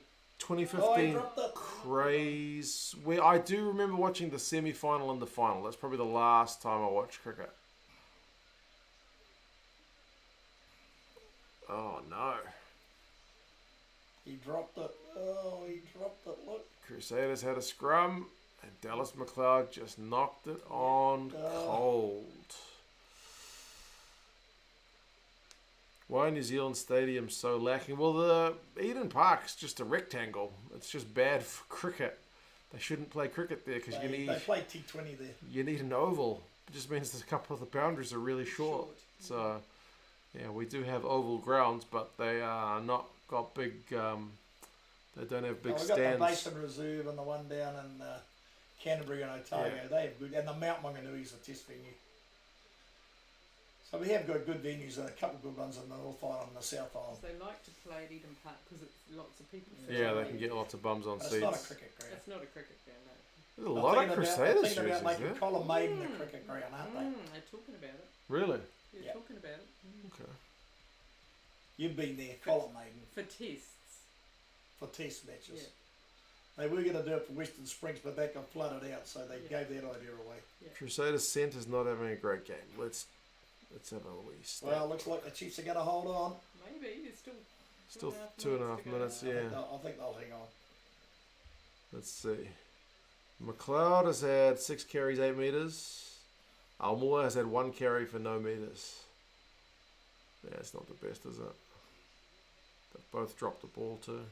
C: Oh, he
A: 2015
C: dropped it.
A: craze. Where I do remember watching the semi-final and the final. That's probably the last time I watched cricket. Oh no.
C: He dropped it. Oh, he dropped it. Look.
A: Crusaders had a scrum and Dallas McLeod just knocked it on cold. Why New Zealand Stadium so lacking? Well, the Eden Park's just a rectangle. It's just bad for cricket. They shouldn't play cricket there because
C: They play T20 there.
A: you need an oval. It just means that a couple of the boundaries are really short. So, yeah, we do have oval grounds, but they are not got big. They don't have big
C: We've
A: stands.
C: got the Basin Reserve and the one down in Canterbury and Otago.
A: Yeah.
C: They have good, and the Mount Maunganui is a test venue. So we have got good venues and a couple of good ones in the North Island and the South Island.
B: They like to play at Eden Park because it's lots of people.
A: Yeah, they can get lots of bums on
C: But
A: seats.
C: it's not a cricket ground.
B: It's not a cricket ground, no.
A: There's a lot of Crusaders
C: jerseys
A: jerseys
C: about making
A: there.
C: Colin Maiden a cricket ground, aren't they?
B: They're talking about it.
A: Really?
B: They're
C: Yeah.
B: talking about it.
A: Okay.
C: You've been there, column maiden,
B: For tests.
C: for test matches.
B: Yeah.
C: They were going to do it for Western Springs, but that got flooded out, so they
B: Yeah.
C: gave that idea away.
A: Crusaders centre's not having a great game. Let's have a wee stat.
C: Well, looks like the Chiefs are going to hold on.
B: Maybe. There's still
A: Still 2.5
B: to go.
A: minutes, yeah.
C: I think they'll hang on.
A: Let's see. McLeod has had 6 carries, 8 metres. Almoa has had 1 carry for no metres. Yeah, it's not the best, is it? They've both dropped the ball too.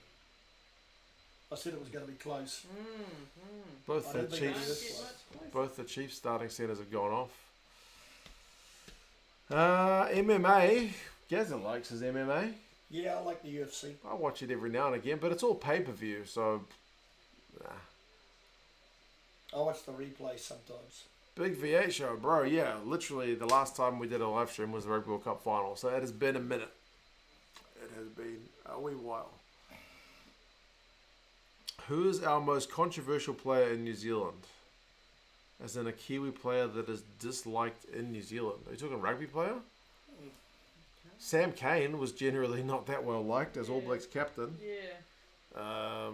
C: I said it was going to be close.
A: Both
C: I
A: the
C: don't think it'll be
A: Chiefs,
C: this close.
A: both the Chiefs starting centres have gone off. MMA. Gazza likes his MMA.
C: Yeah, I like the UFC.
A: I watch it every now and again, but it's all pay-per-view, so nah.
C: I watch the replay sometimes.
A: Big V8 show, bro. Yeah, literally the last time we did a live stream was the Rugby World Cup final, so it has been a minute. It has been a wee while. Who is our most controversial player in New Zealand? As in a Kiwi player that is disliked in New Zealand. Are you talking rugby player? Sam Cane was generally not that well liked as All Blacks captain.
B: Yeah.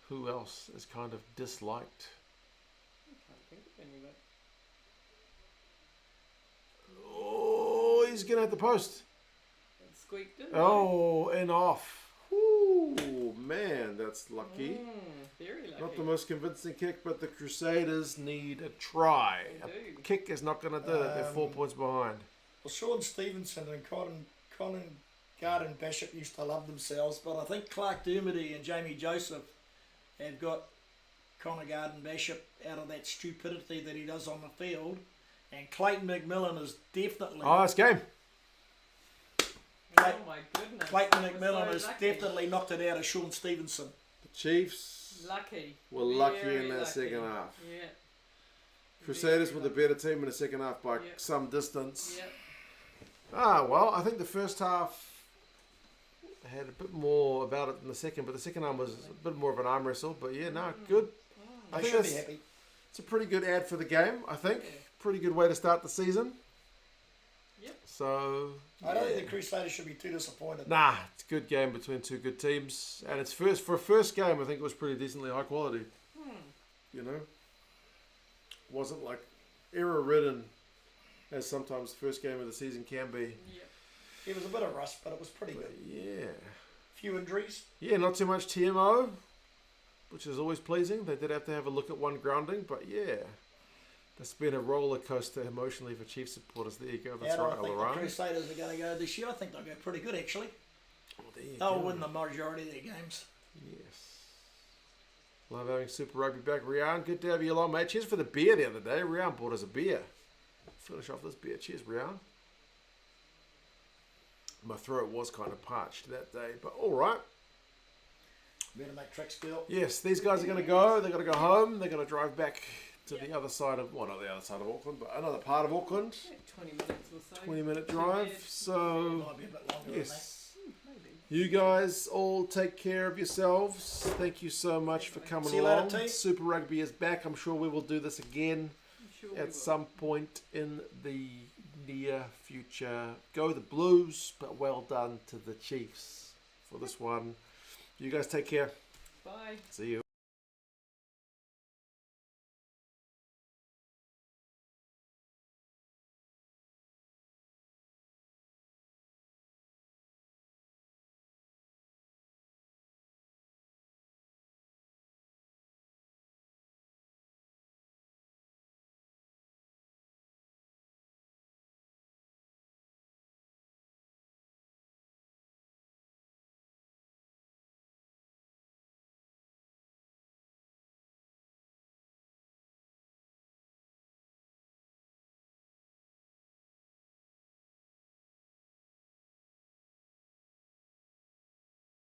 A: Who else is kind of disliked?
B: I can't think of any, but
A: Oh, he's going to hit the post.
B: it squeaked in.
A: Oh, and off. Ooh, man, that's lucky.
B: Very lucky.
A: Not the most convincing kick, but the Crusaders need a try.
B: They
A: A
B: do.
A: kick is not going to do it. They're 4 points behind.
C: Well, Sean Stevenson and Colin Garden Bishop used to love themselves, but I think Clark Dermody and Jamie Joseph have got Connor Garden Bishop out of that stupidity that he does on the field. And Clayton McMillan is definitely...
A: Oh, it's game.
B: Oh my goodness.
C: Clayton
B: That was
C: McMillan
B: so
C: has
B: lucky.
C: definitely knocked it out of Sean Stevenson.
A: The Chiefs
B: Lucky.
A: were lucky
B: Very
A: in that
B: lucky.
A: second half.
B: Yeah.
A: Crusaders were
B: Very
A: the better team in the second half by
B: Yep.
A: some distance.
B: Yep.
A: Well, I think the first half had a bit more about it than the second, but the second half was a bit more of an arm wrestle. But yeah, no, good. I
C: They
A: think
C: should be
A: that's-
C: happy.
A: It's a pretty good ad for the game, I think.
B: Yeah.
A: Pretty good way to start the season.
B: Yep.
A: So,
C: I don't
A: yeah.
C: think the Crusaders should be too disappointed.
A: Nah, it's a good game between two good teams. And it's for a first game, I think it was pretty decently high quality. You know? Wasn't like error-ridden, as sometimes the first game of the season can be.
B: Yep.
C: It was a bit of rust, but it was pretty
A: But
C: good.
A: yeah.
C: Few injuries.
A: Yeah, not too much TMO, which is always pleasing. They did have to have a look at one grounding, but yeah. That's been a roller coaster emotionally for Chiefs supporters. There you go. That's
C: How do
A: right,
C: I think
A: Laurent.
C: the Crusaders are going to go this year? I think they'll go pretty good, actually.
A: Oh, there you
C: They'll
A: go.
C: win the majority of their games.
A: Yes. Love having Super Rugby back. Rian, good to have you along, mate. Cheers for the beer the other day. Rian bought us a beer. Finish off this beer. Cheers, Rian. My throat was kind of parched that day, but all right.
C: Better make tricks, girl.
A: Yes, these guys are going to go. They're going to go home. They're going to drive back to the other side of, well, not the other side of Auckland, but another part of Auckland.
B: 20 minutes or so.
A: 20-minute drive.
C: Might
A: So,
C: be a bit longer than that.
A: yes.
B: Maybe.
A: You guys all take care of yourselves. Thank you so much for coming
C: See you later,
A: along.
C: team.
A: Super Rugby is back. I'm sure we will do this again
B: I'm sure we
A: at
B: will.
A: some point in the near future. Go the Blues, but well done to the Chiefs for this one. You guys take care.
B: Bye.
A: See you.